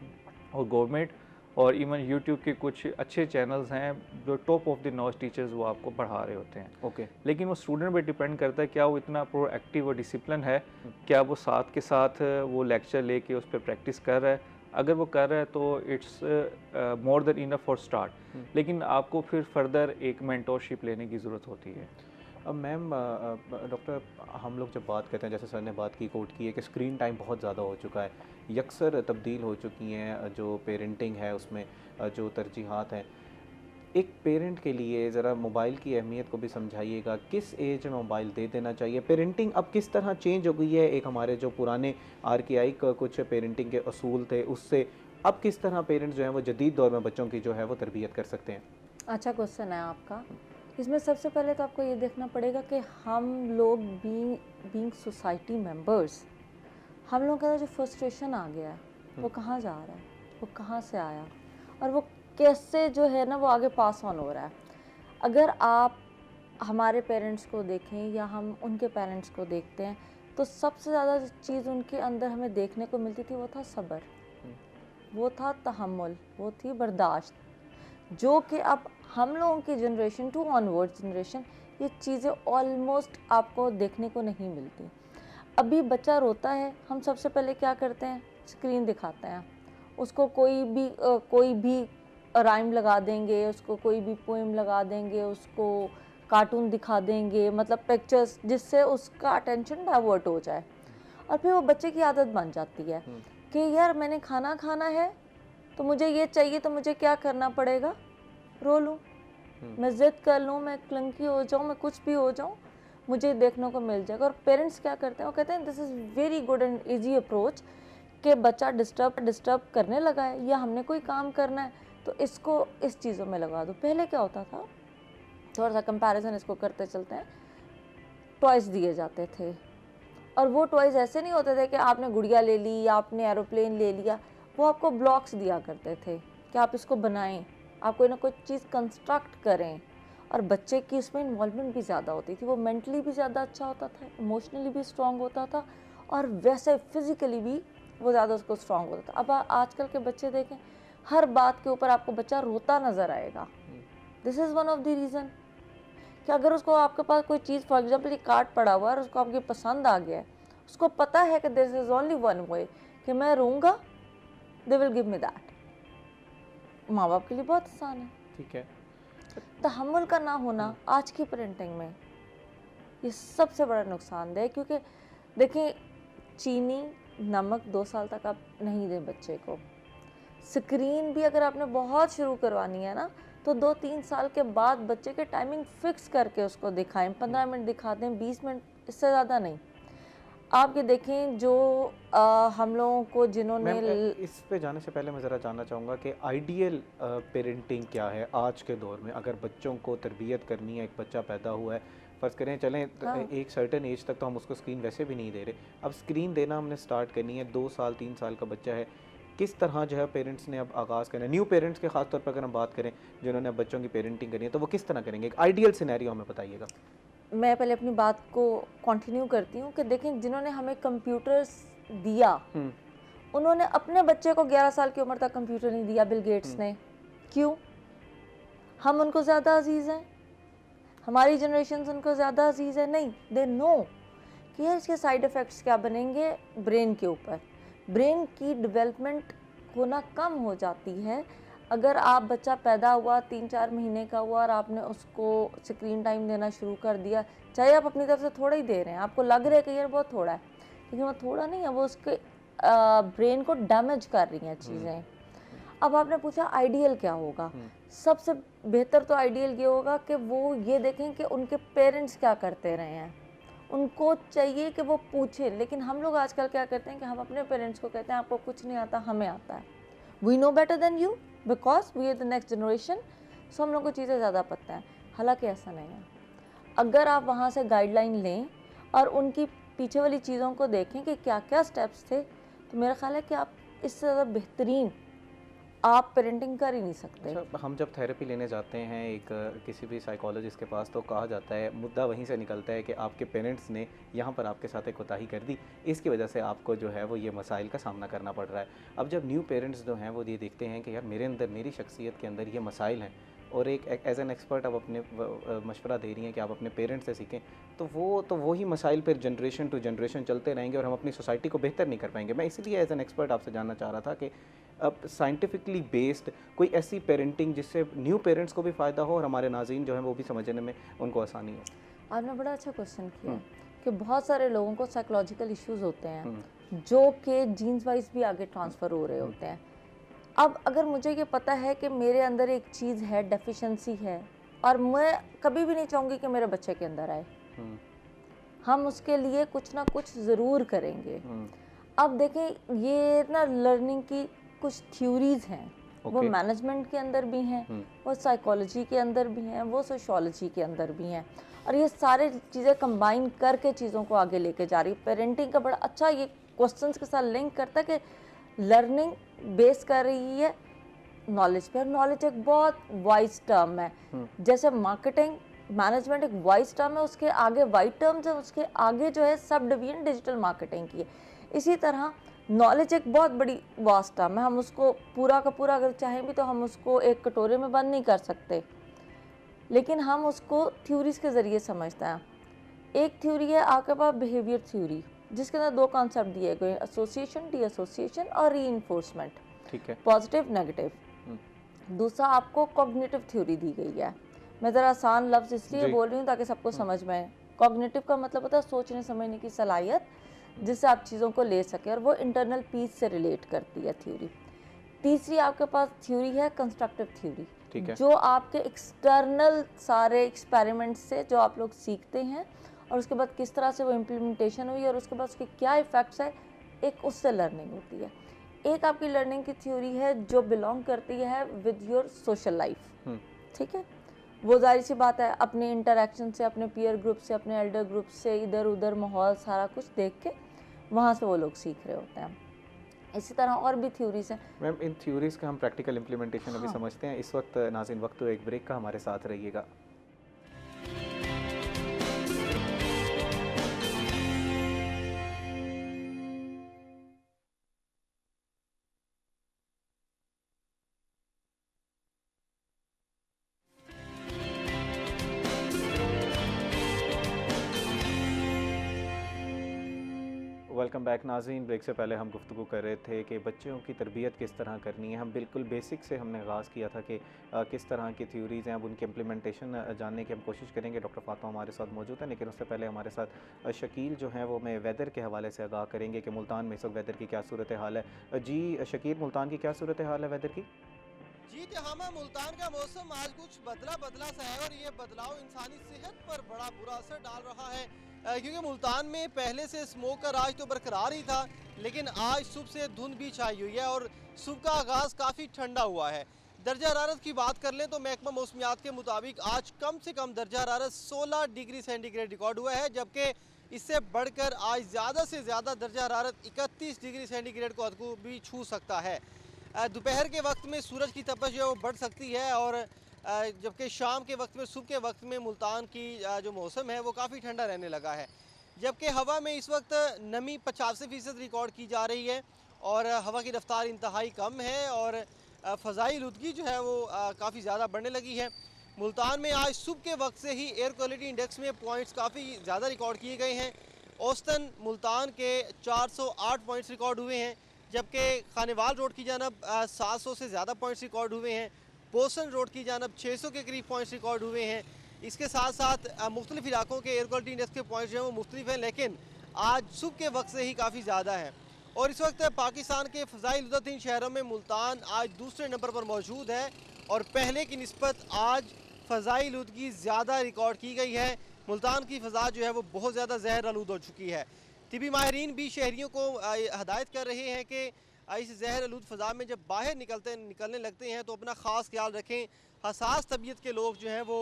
और गवर्नमेंट और इवन यूट्यूब के कुछ अच्छे चैनल्स हैं जो top of the notch teachers वो आपको पढ़ा रहे होते हैं। ओके। लेकिन वो स्टूडेंट पे डिपेंड करता है क्या वो इतना प्रोएक्टिव और डिसिप्लिन है, क्या वो साथ के साथ वो लेक्चर लेके उस पर प्रैक्टिस कर रहा है। अगर वो कर रहा है तो it's more than enough for start, लेकिन आपको फिर फर्दर एक मेंटोरशिप लेने की ज़रूरत होती है। अब मैम, डॉक्टर, हम लोग जब बात करते हैं, जैसे सर ने बात की, कोट की है कि स्क्रीन टाइम बहुत ज़्यादा हो चुका है, यकसर तब्दील हो चुकी हैं जो पेरेंटिंग है उसमें जो तरजीहात हैं। एक पेरेंट के लिए ज़रा मोबाइल की अहमियत को भी समझाइएगा, किस एज में मोबाइल दे देना चाहिए? पेरेंटिंग अब किस तरह चेंज हो गई है? एक हमारे जो पुराने आर्कियाई कुछ पेरेंटिंग के असूल थे उससे अब किस तरह पेरेंट्स जो हैं वो जदीद दौर में बच्चों की जो है वो तरबियत कर सकते हैं? अच्छा क्वेश्चन है आपका। इसमें सबसे पहले तो आपको ये देखना पड़ेगा कि हम लोग बीइंग सोसाइटी मेंबर्स, हम लोगों का जो फ्रस्ट्रेशन आ गया है वो कहाँ जा रहा है, वो कहाँ से आया, और वो कैसे जो है ना वो आगे पास ऑन हो रहा है। अगर आप हमारे पेरेंट्स को देखें या हम उनके पेरेंट्स को देखते हैं, तो सबसे ज़्यादा चीज़ उनके अंदर हमें देखने को मिलती थी वो था सब्र, वो था तहम्मुल, वो थी बर्दाश्त, जो कि अब हम लोगों की जनरेशन टू ऑनवर्ड जनरेशन ये चीज़ें ऑलमोस्ट आपको देखने को नहीं मिलती। अभी बच्चा रोता है, हम सबसे पहले क्या करते हैं, स्क्रीन दिखाते हैं उसको, कोई भी राइम लगा देंगे, उसको कोई भी पोएम लगा देंगे, उसको कार्टून दिखा देंगे, मतलब पिक्चर्स, जिससे उसका अटेंशन डाइवर्ट हो जाए और फिर वो बच्चे की आदत बन जाती है कि यार मैंने खाना खाना है तो मुझे ये चाहिए, तो मुझे क्या करना पड़ेगा, रो लूँ, मैं ज़िद कर लूँ, मैं क्लंकी हो जाऊँ, मैं कुछ भी हो जाऊँ, मुझे देखने को मिल जाएगा। और पेरेंट्स क्या करते हैं, वो कहते हैं this is very good and easy approach कि बच्चा डिस्टर्ब करने लगा है या हमने कोई काम करना है तो इसको इस चीज़ों में लगा दो। पहले क्या होता था, थोड़ा सा कंपैरिजन इसको करते चलते हैं, टॉयज़ दिए जाते थे और वो टॉयज़ ऐसे नहीं होते थे कि आपने गुड़िया ले ली या आपने एरोप्लेन ले लिया, वो आपको ब्लॉक्स दिया करते थे कि आप इसको बनाएं, आप कोई ना कोई चीज़ कंस्ट्रक्ट करें। और बच्चे की इसमें इन्वॉल्वमेंट भी ज़्यादा होती थी, वो मेंटली भी ज़्यादा अच्छा होता था, इमोशनली भी स्ट्रॉन्ग होता था और वैसे फिज़िकली भी वो ज़्यादा उसको स्ट्रॉन्ग होता था। अब आजकल के बच्चे देखें, हर बात के ऊपर आपको बच्चा रोता नज़र आएगा। This is one of the reason कि अगर उसको आपके पास कोई चीज़, फॉर एग्जाम्पल ये कार्ड पड़ा हुआ है और उसको आपकी पसंद आ गया है, उसको पता है कि this is only one way कि मैं रोऊंगा, they will give me that. माँ बाप के लिए बहुत आसान है। ठीक है। तहम्मुल का ना होना आज की पेरेंटिंग में ये सबसे बड़ा नुकसानदेह है, क्योंकि देखिए चीनी नमक 2 साल तक आप नहीं दें बच्चे को। स्क्रीन भी अगर आपने बहुत शुरू करवानी है ना, तो 2-3 साल के बाद बच्चे के टाइमिंग फिक्स करके उसको दिखाएं, 15 मिनट दिखा दें, 20 मिनट, इससे ज़्यादा नहीं। आप ये देखें जो हम लोगों को जिन्होंने इस पे जाने से पहले मैं ज़रा जानना चाहूँगा कि आइडियल पेरेंटिंग क्या है आज के दौर में, अगर बच्चों को तरबियत करनी है, एक बच्चा पैदा हुआ है, फ़र्ज़ करें चलें एक सर्टेन एज तक तो हम उसको स्क्रीन वैसे भी नहीं दे रहे, अब स्क्रीन देना हमने स्टार्ट करनी है, 2 साल 3 साल का बच्चा है, किस तरह जो है पेरेंट्स ने अब आगाज़ करना है, न्यू पेरेंट्स के ख़ास तौर पर अगर हम बात करें जिन्होंने अब बच्चों की पेरेंटिंग करनी है, तो वो किस तरह करेंगे, एक आइडियल सिनेरियो हमें बताइएगा। मैं पहले अपनी बात को कंटिन्यू करती हूँ कि देखें जिन्होंने हमें कंप्यूटर्स दिया, उन्होंने अपने बच्चे को 11 साल की उम्र तक कंप्यूटर नहीं दिया, बिल गेट्स ने। क्यों? हम उनको ज़्यादा अजीज़ हैं, हमारी जनरेशन उनको ज़्यादा अजीज़ है? नहीं, दे नो कि यार इसके साइड इफ़ेक्ट्स क्या बनेंगे ब्रेन के ऊपर। ब्रेन की डेवलपमेंट होना कम हो जाती है अगर आप बच्चा पैदा हुआ 3-4 महीने का हुआ और आपने उसको स्क्रीन टाइम देना शुरू कर दिया, चाहे आप अपनी तरफ से थोड़ा ही दे रहे हैं, आपको लग रहा है कि यार बहुत थोड़ा है, लेकिन वो थोड़ा नहीं है, वो उसके ब्रेन को डैमेज कर रही हैं चीज़ें। अब आपने पूछा आइडियल क्या होगा, सबसे बेहतर तो आइडियल ये होगा कि वो ये देखें कि उनके पेरेंट्स क्या करते रहे हैं, उनको चाहिए कि वो पूछें। लेकिन हम लोग आजकल क्या करते हैं कि हम अपने पेरेंट्स को कहते हैं आपको कुछ नहीं आता, हमें आता है, we know better than you because we are the next generation, so हम लोग को चीज़ें ज़्यादा पता है। हालांकि ऐसा नहीं है। अगर आप वहाँ से गाइडलाइन लें और उनकी पीछे वाली चीज़ों को देखें कि क्या क्या स्टेप्स थे, तो मेरा ख्याल है कि आप इससे ज़्यादा बेहतरीन आप पेरेंटिंग कर ही नहीं सकते। अच्छा, हम जब थेरेपी लेने जाते हैं एक किसी भी साइकोलॉजिस्ट के पास, तो कहा जाता है, मुद्दा वहीं से निकलता है कि आपके पेरेंट्स ने यहाँ पर आपके साथ एक कोताही कर दी, इसकी वजह से आपको जो है वो ये मसाइल का सामना करना पड़ रहा है। अब जब न्यू पेरेंट्स जो हैं वो ये देखते हैं कि यार मेरे अंदर, मेरी शख्सियत के अंदर ये मसाइल हैं, और एक एज एन एक्सपर्ट आप अपने मशवरा दे रही हैं कि आप अपने पेरेंट्स से सीखें, तो वो ही मसाइल फिर जनरेशन टू जनरेशन चलते रहेंगे और हम अपनी सोसाइटी को बेहतर नहीं कर पाएंगे। मैं इसीलिए एज एन एक्सपर्ट आपसे जानना चाह रहा था कि अब साइंटिफिकली बेस्ड कोई ऐसी पेरेंटिंग जिससे न्यू पेरेंट्स को भी फ़ायदा हो और हमारे नाज़रीन जो हैं वो भी समझने में उनको आसानी हो। आपने बड़ा अच्छा क्वेश्चन किया कि बहुत सारे लोगों को साइकोलॉजिकल इश्यूज होते हैं जो कि जीन्स वाइज भी आगे ट्रांसफ़र हो रहे होते हैं। अब अगर मुझे ये पता है कि मेरे अंदर एक चीज़ है, डेफिशिएंसी है, और मैं कभी भी नहीं चाहूँगी कि मेरे बच्चे के अंदर आए, हम उसके लिए कुछ ना कुछ ज़रूर करेंगे। अब देखें ये ना लर्निंग की कुछ थ्योरीज हैं, वो मैनेजमेंट के अंदर भी हैं, वो साइकोलॉजी के अंदर भी हैं, वो सोशियोलॉजी के अंदर भी हैं, और ये सारे चीज़ें कंबाइन करके चीज़ों को आगे लेके जा रही है। पेरेंटिंग का बड़ा अच्छा ये क्वेश्चंस के साथ लिंक करता है कि लर्निंग बेस कर रही है नॉलेज पे, और नॉलेज एक बहुत वाइज टर्म है। जैसे मार्केटिंग मैनेजमेंट एक वाइज टर्म है, उसके आगे वाइड टर्म्स है, उसके आगे जो है सब डिवीजन डिजिटल मार्केटिंग की है। इसी तरह नॉलेज एक बहुत बड़ी वास्ट टर्म है, हम उसको पूरा का पूरा अगर चाहें भी तो हम उसको एक कटोरे में बंद नहीं कर सकते, लेकिन हम उसको थ्योरीज के ज़रिए समझते हैं। एक थ्योरी है आपके पास बिहेवियर थ्योरी, जिसके अंदर 2 कॉन्सेप्ट दिए गए, एसोसिएशन, डी एसोसिएशन और री-इन्फोर्समेंट, ठीक है, पॉजिटिव नेगेटिव। दूसरा आपको कॉग्निटिव थ्योरी दी गई है, मैं ज़रा आसान लफ्ज़ इसलिए जी। बोल रही हूँ ताकि सबको समझ में आए। कॉग्निटिव का मतलब होता है सोचने समझने की सलाहियत, जिससे आप चीज़ों को ले सकें, और वो इंटरनल पीस से रिलेट करती है थ्योरी। तीसरी आपके पास थ्योरी है कंस्ट्रक्टिव थ्योरी, ठीक है। जो आपके एक्सटर्नल सारे एक्सपेरिमेंट से जो आप लोग सीखते हैं और उसके बाद किस तरह से वो इम्प्लीमेंटेशन हुई और उसके बाद उसके क्या इफ़ेक्ट्स है, एक उससे लर्निंग होती है। एक आपकी लर्निंग की थ्योरी है जो बिलोंग करती है विद योर सोशल लाइफ, ठीक है। वो जाहिर सी बात है अपने इंटरेक्शन से, अपने पीयर ग्रुप से, अपने एल्डर ग्रुप से, इधर उधर माहौल सारा कुछ देख के वहाँ से वो लोग सीख रहे होते हैं। इसी तरह और भी थ्योरीज हैं। मैम, इन थ्योरीज़ का हम प्रैक्टिकल इम्प्लीमेंटेशन अभी हाँ। समझते हैं। इस वक्त नाज़रीन वक्त तो एक ब्रेक का, हमारे साथ रहिएगा। वेलकम बैक नाज़रीन। ब्रेक से पहले हम गुफ्तगू कर रहे थे कि बच्चों की तरबियत किस तरह करनी है। हम बिल्कुल बेसिक से हमने आगाज़ किया था कि किस तरह की थ्योरीज़ हैं, अब उनकी इम्प्लीमेंटेशन जानने की हम कोशिश करेंगे। डॉक्टर फातिमा हमारे साथ मौजूद है, लेकिन उससे पहले हमारे साथ शकील जो हैं वो हमें वेदर के हवाले से आगाह करेंगे कि मुल्तान में इस वक्त वेदर की क्या सूरत हाल है। जी शकील, मुल्तान की क्या सूरत हाल है वेदर की? जी जहां मुल्तान का मौसम आज कुछ बदला बदला सा है और ये बदलाव इंसानी सेहत पर बड़ा बुरा असर डाल रहा है, क्योंकि मुल्तान में पहले से स्मोक का राज तो बरकरार ही था, लेकिन आज सुबह से धुंध भी छाई हुई है और सुबह का आगाज़ काफ़ी ठंडा हुआ है। दर्जा हरारत की बात कर लें तो महकमा मौसमियात के मुताबिक आज कम से कम दर्जा हरारत 16 डिग्री सेंटीग्रेड रिकॉर्ड हुआ है, जबकि इससे बढ़कर आज ज़्यादा से ज़्यादा दर्जा हरारत 31 डिग्री सेंटीग्रेड को भी छू सकता है। दोपहर के वक्त में सूरज की तपश जो है वो बढ़ सकती है, और जबकि शाम के वक्त में, सुबह के वक्त में मुल्तान की जो मौसम है वो काफ़ी ठंडा रहने लगा है। जबकि हवा में इस वक्त नमी 85% रिकॉर्ड की जा रही है और हवा की रफ्तार इंतहाई कम है और फ़ज़ाई आलूदगी जो है वो काफ़ी ज़्यादा बढ़ने लगी है। मुल्तान में आज सुबह के वक्त से ही एयर क्वालिटी इंडेक्स में पॉइंट्स काफ़ी ज़्यादा रिकॉर्ड किए गए हैं। औसतन मुल्तान के 408 पॉइंट्स रिकॉर्ड हुए हैं, जबकि खानेवाल रोड की जानब 700 से ज़्यादा पॉइंट्स रिकॉर्ड हुए हैं। पोसन रोड की जानब 600 के करीब पॉइंट्स रिकॉर्ड हुए हैं। इसके साथ साथ मुख्तलिफ इलाकों के एयर क्वालिटी इंडेक्स के पॉइंट्स जो हैं वो मुख्तलिफ हैं, लेकिन आज सुबह के वक्त से ही काफ़ी ज़्यादा है। और इस वक्त पाकिस्तान के फ़ज़ाइल 3 शहरों में मुल्तान आज दूसरे नंबर पर मौजूद है और पहले की निस्बत आज फ़ज़ाई आलूदगी ज़्यादा रिकॉर्ड की गई है। मुल्तान की फ़ज़ा जो है वो बहुत ज़्यादा ज़हर आलूद हो चुकी है। तिबी माहिरीन भी शहरियों को हदायत कर रहे हैं कि इस जहर आलूद फ़ज़ा में जब बाहर निकलने लगते हैं तो अपना ख़ास ख्याल रखें। हसास तबीयत के लोग जो हैं वो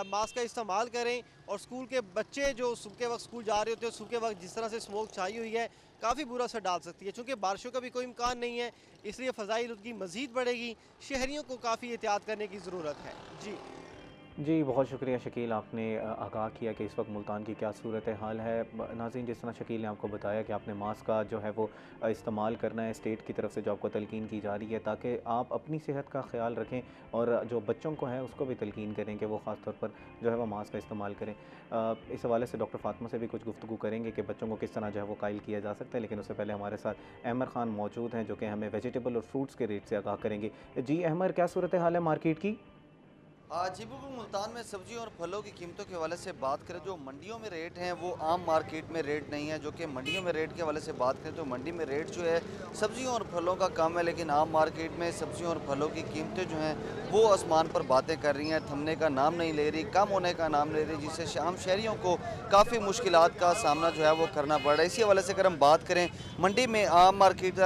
मास्क का इस्तेमाल करें, और स्कूल के बच्चे जो सुबह के वक्त स्कूल जा रहे होते हैं, सुबह के वक्त जिस तरह से स्मोक छाई हुई है काफ़ी बुरा असर डाल सकती है। चूँकि बारिशों का भी कोई इम्कान नहीं है, इसलिए फ़ज़ाई आलूदगी मज़ीद बढ़ेगी। शहरियों को काफ़ी एहतियात करने की ज़रूरत है। जी बहुत शुक्रिया शकील, आपने आगाह किया कि इस वक्त मुल्तान की क्या सूरत हाल है। नाज़रीन, जिस तरह शकील ने आपको बताया कि आपने मास्क का जो है वो इस्तेमाल करना है, स्टेट की तरफ से जो आपको तलकीन की जा रही है, ताकि आप अपनी सेहत का ख्याल रखें और जो बच्चों को है उसको भी तलकीन करें कि वो ख़ास तौर पर जो है वो मास्क का इस्तेमाल करें। इस हवाले से डॉक्टर फातिमा से भी कुछ गुफ्तगू करेंगे कि बच्चों को किस तरह जो है वो कायल किया जा सकता है, लेकिन उससे पहले हमारे साथ अहमर ख़ान मौजूद हैं जो कि हमें वेजिटेबल और फ्रूट्स के रेट से आगाह करेंगे। जी अहमर, क्या सूरत हाल है मार्केट की? जी बिल्कुल, मुल्तान में सब्जियों और फलों की कीमतों के हवाले से बात करें, जो मंडियों में रेट हैं वो आम मार्केट में रेट नहीं है। जो कि मंडियों में रेट के हवाले से बात करें तो मंडी में रेट जो है सब्जियों और फलों का कम है, लेकिन आम मार्केट में सब्जियों और फलों की कीमतें जो हैं वो आसमान पर बातें कर रही हैं, थमने का नाम नहीं ले रही, कम होने का नाम ले रही, जिससे आम शहरियों को काफ़ी मुश्किलात का सामना जो है वो करना पड़ रहा है। इसी हवाले से अगर हम बात करें मंडी में, आम मार्केट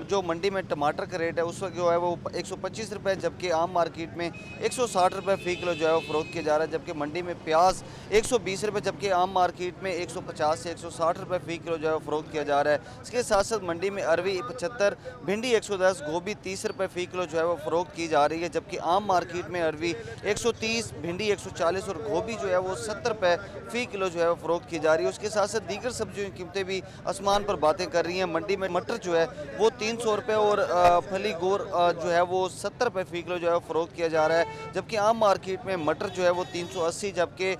जो मंडी में टमाटर का रेट है उस वक्त जो है वो 125 रुपये, जबकि आम मार्केट में 160 रुपये फ़ी किलो जो है वो फ़रोख्त किया जा रहा है। जबकि मंडी में प्याज 120 रुपये, जबकि आम मार्केट में 150 से 160 रुपये फ़ी किलो जो है वो फ़रोख्त किया जा रहा है। इसके साथ साथ मंडी में अरवी 75, भिंडी 110, गोभी 30 रुपये फ़ी किलो जो है वो फ़रोख्त की जा रही है। जबकि आम मार्केट में अरवी 130, भिंडी 140 और गोभी जो है वो 70 रुपये फ़ी किलो जो है वो फ़रोख्त की जा रही है। उसके साथ साथ दीगर सब्जियों की कीमतें भी आसमान पर बातें कर रही हैं। मंडी में मटर जो है वो 300 रुपये और फली गोर जो है वो 70 रुपये फ़ी किलो जो है वो फ़रोख्त किया जा रहा है। जबकि आम आम मार्केट में मटर जो है वो 380, जबकि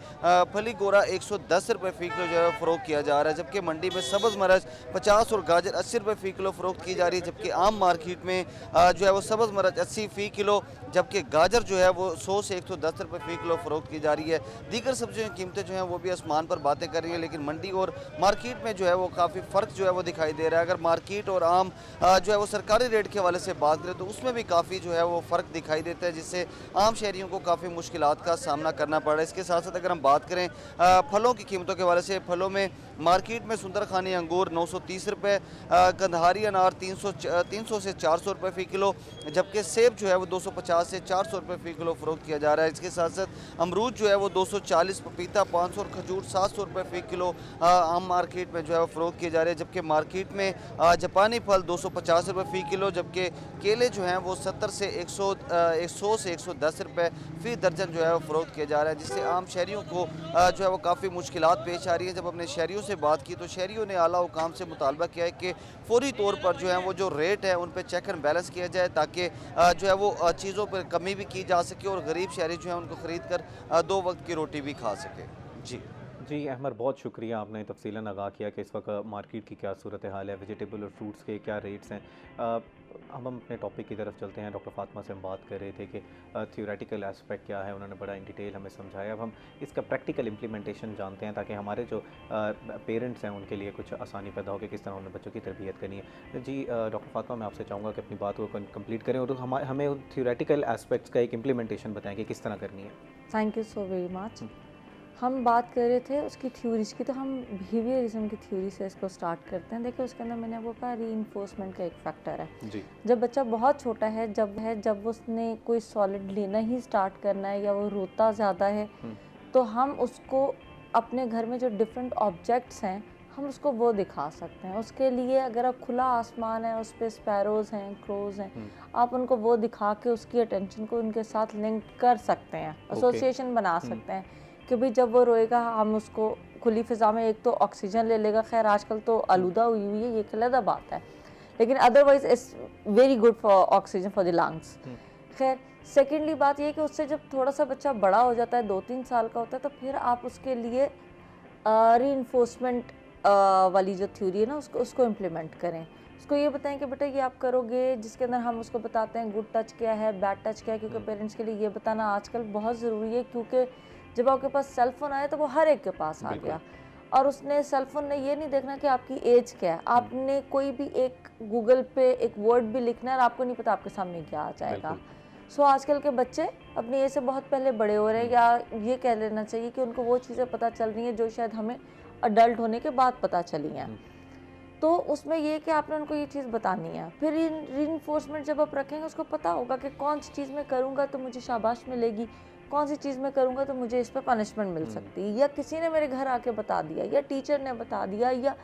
फली गोरा 110 रुपये फ़ी किलो जो है फ़रोख्त किया जा रहा है, जबकि मंडी में सब्ज़ मरच 50 और गाजर 80 रुपये फ़ी किलो फ़रोख्त की जा रही है, जबकि आम मार्केट में जो है वो सब्ज़ मरच 80 फ़ी किलो, जबकि गाजर जो है वो 100 से 110 रुपये फ़ी किलो फ़रोख्त की जा रही है। दीगर सब्जियों की कीमतें जो हैं वो भी आसमान पर बातें कर रही हैं, लेकिन मंडी और मार्केट में जो है वो काफ़ी फ़र्क जो है वो दिखाई दे रहा है। अगर मार्केट और आम जो है वो सरकारी रेट के हवाले से बात करें तो उसमें भी काफ़ी जो है वो फ़र्क दिखाई देता है, जिससे आम शहरियों को काफ़ी मुश्किलात का सामना करना पड़ रहा है। इसके साथ साथ अगर हम बात करें फलों की कीमतों के हवाले से, फलों में मार्केट में सुंदर खानी अंगूर 930 रुपये, कंधारी अनार 300 से 400 रुपये फ़ी किलो, जबकि सेब जो है वो 250 से 400 रुपये फ़ी किलो फ़रोख्त किया जा रहा है। इसके साथ साथ अमरूद जो है वो 240, पपीता 500 और खजूर 700 रुपये फ़ी किलो आम मार्केट में जो है वो फ़रोख्त किए जा रहे हैं, जबकि मार्केट में जापानी फल 250 रुपये फ़ी किलो, जबकि केले जो हैं वो 70 से 100 से 110 रुपये फ़ी दर्जन जो है वो फ़रोख्त किया जा रहा है, जिससे आम शहरियों को जो है वो काफ़ी मुश्किलात पेश आ रही है। जब अपने शहरियों से बात की तो शहरियों ने आला हुकाम से मुतालबा किया है कि फौरी तौर पर जो है वो जो रेट है उन पर चेक एंड बैलेंस किया जाए, ताकि जो है वो चीज़ों पर कमी भी की जा सके और गरीब शहरी जो है उनको ख़रीद कर 2 वक्त की रोटी भी खा सके। जी अहमर, बहुत शुक्रिया, आपने तफसीलन आगाह किया कि इस वक्त मार्केट की क्या सूरत हाल है, वेजिटेबल और फ्रूट्स के क्या रेट्स हैं। हम अपने टॉपिक की तरफ चलते हैं। डॉक्टर फातिमा से हम बात कर रहे थे कि थ्योरेटिकल एस्पेक्ट क्या है, उन्होंने बड़ा इन डिटेल हमें समझाया। अब हम इसका प्रैक्टिकल इम्प्लीमेंटेशन जानते हैं, ताकि हमारे जो पेरेंट्स हैं उनके लिए कुछ आसानी पैदा हो कि किस तरह उन्हें बच्चों की तरबियत करनी है। जी डॉक्टर फातिमा, मैं आपसे चाहूँगा कि अपनी बात को कंप्लीट करें और हमें थ्योरेटिकल एस्पेक्ट्स का एक इम्प्लीमेंटेशन बताएं कि किस तरह करनी है। Thank you so very much. हम बात कर रहे थे उसकी थ्योरीज की, तो हम बिहेवियरिज्म की थ्योरी से इसको स्टार्ट करते हैं। देखिए, उसके अंदर मैंने आपको कहा रीइंफोर्समेंट का एक फैक्टर है जी। जब बच्चा बहुत छोटा है, जब उसने कोई सॉलिड लेना ही स्टार्ट करना है या वो रोता ज़्यादा है, तो हम उसको अपने घर में जो डिफरेंट ऑब्जेक्ट्स हैं हम उसको वो दिखा सकते हैं। उसके लिए अगर आप खुला आसमान है, उस पर स्पैरोज़ हैं, क्रोज़ हैं, आप उनको वो दिखा के उसकी अटेंशन को उनके साथ लिंक कर सकते हैं, एसोसिएशन बना सकते हैं कि भाई जब वो रोएगा हम उसको खुली फ़िज़ा में, एक तो ऑक्सीजन ले लेगा, खैर आजकल तो आलूदा हुई है, ये एक अलग बात है, लेकिन otherwise it's very good for oxygen for the lungs. खैर, सेकेंडली बात ये है कि उससे जब थोड़ा सा बच्चा बड़ा हो जाता है, 2-3 साल का होता है, तो फिर आप उसके लिए रीइंफोर्समेंट वाली जो थ्योरी है ना उसको इम्प्लीमेंट करें। उसको ये बताएं कि बेटा ये आप करोगे, जिसके अंदर हम उसको बताते हैं गुड टच क्या है, बैड टच क्या है, क्योंकि पेरेंट्स के लिए ये बताना आजकल बहुत ज़रूरी है, क्योंकि जब आपके पास सेल फ़ोन आया तो वो हर एक के पास आ गया, और उसने सेल फ़ोन ने ये नहीं देखना कि आपकी एज क्या है। आपने कोई भी एक गूगल पे एक वर्ड भी लिखना है और आपको नहीं पता आपके सामने क्या आ जाएगा। सो आजकल के बच्चे अपनी एज से बहुत पहले बड़े हो रहे हैं, या ये कह लेना चाहिए कि उनको वो चीज़ें पता चल रही हैं जो शायद हमें अडल्ट होने के बाद पता चली हैं। तो उसमें ये कि आपने उनको ये चीज़ बतानी है। फिर रीइंफोर्समेंट जब आप रखेंगे, उसको पता होगा कि कौन सी चीज़ में करूँगा तो मुझे शाबाश मिलेगी, कौन सी चीज़ में करूँगा तो मुझे इस पर पनिशमेंट मिल सकती है, या किसी ने मेरे घर आके बता दिया, या टीचर ने बता दिया, या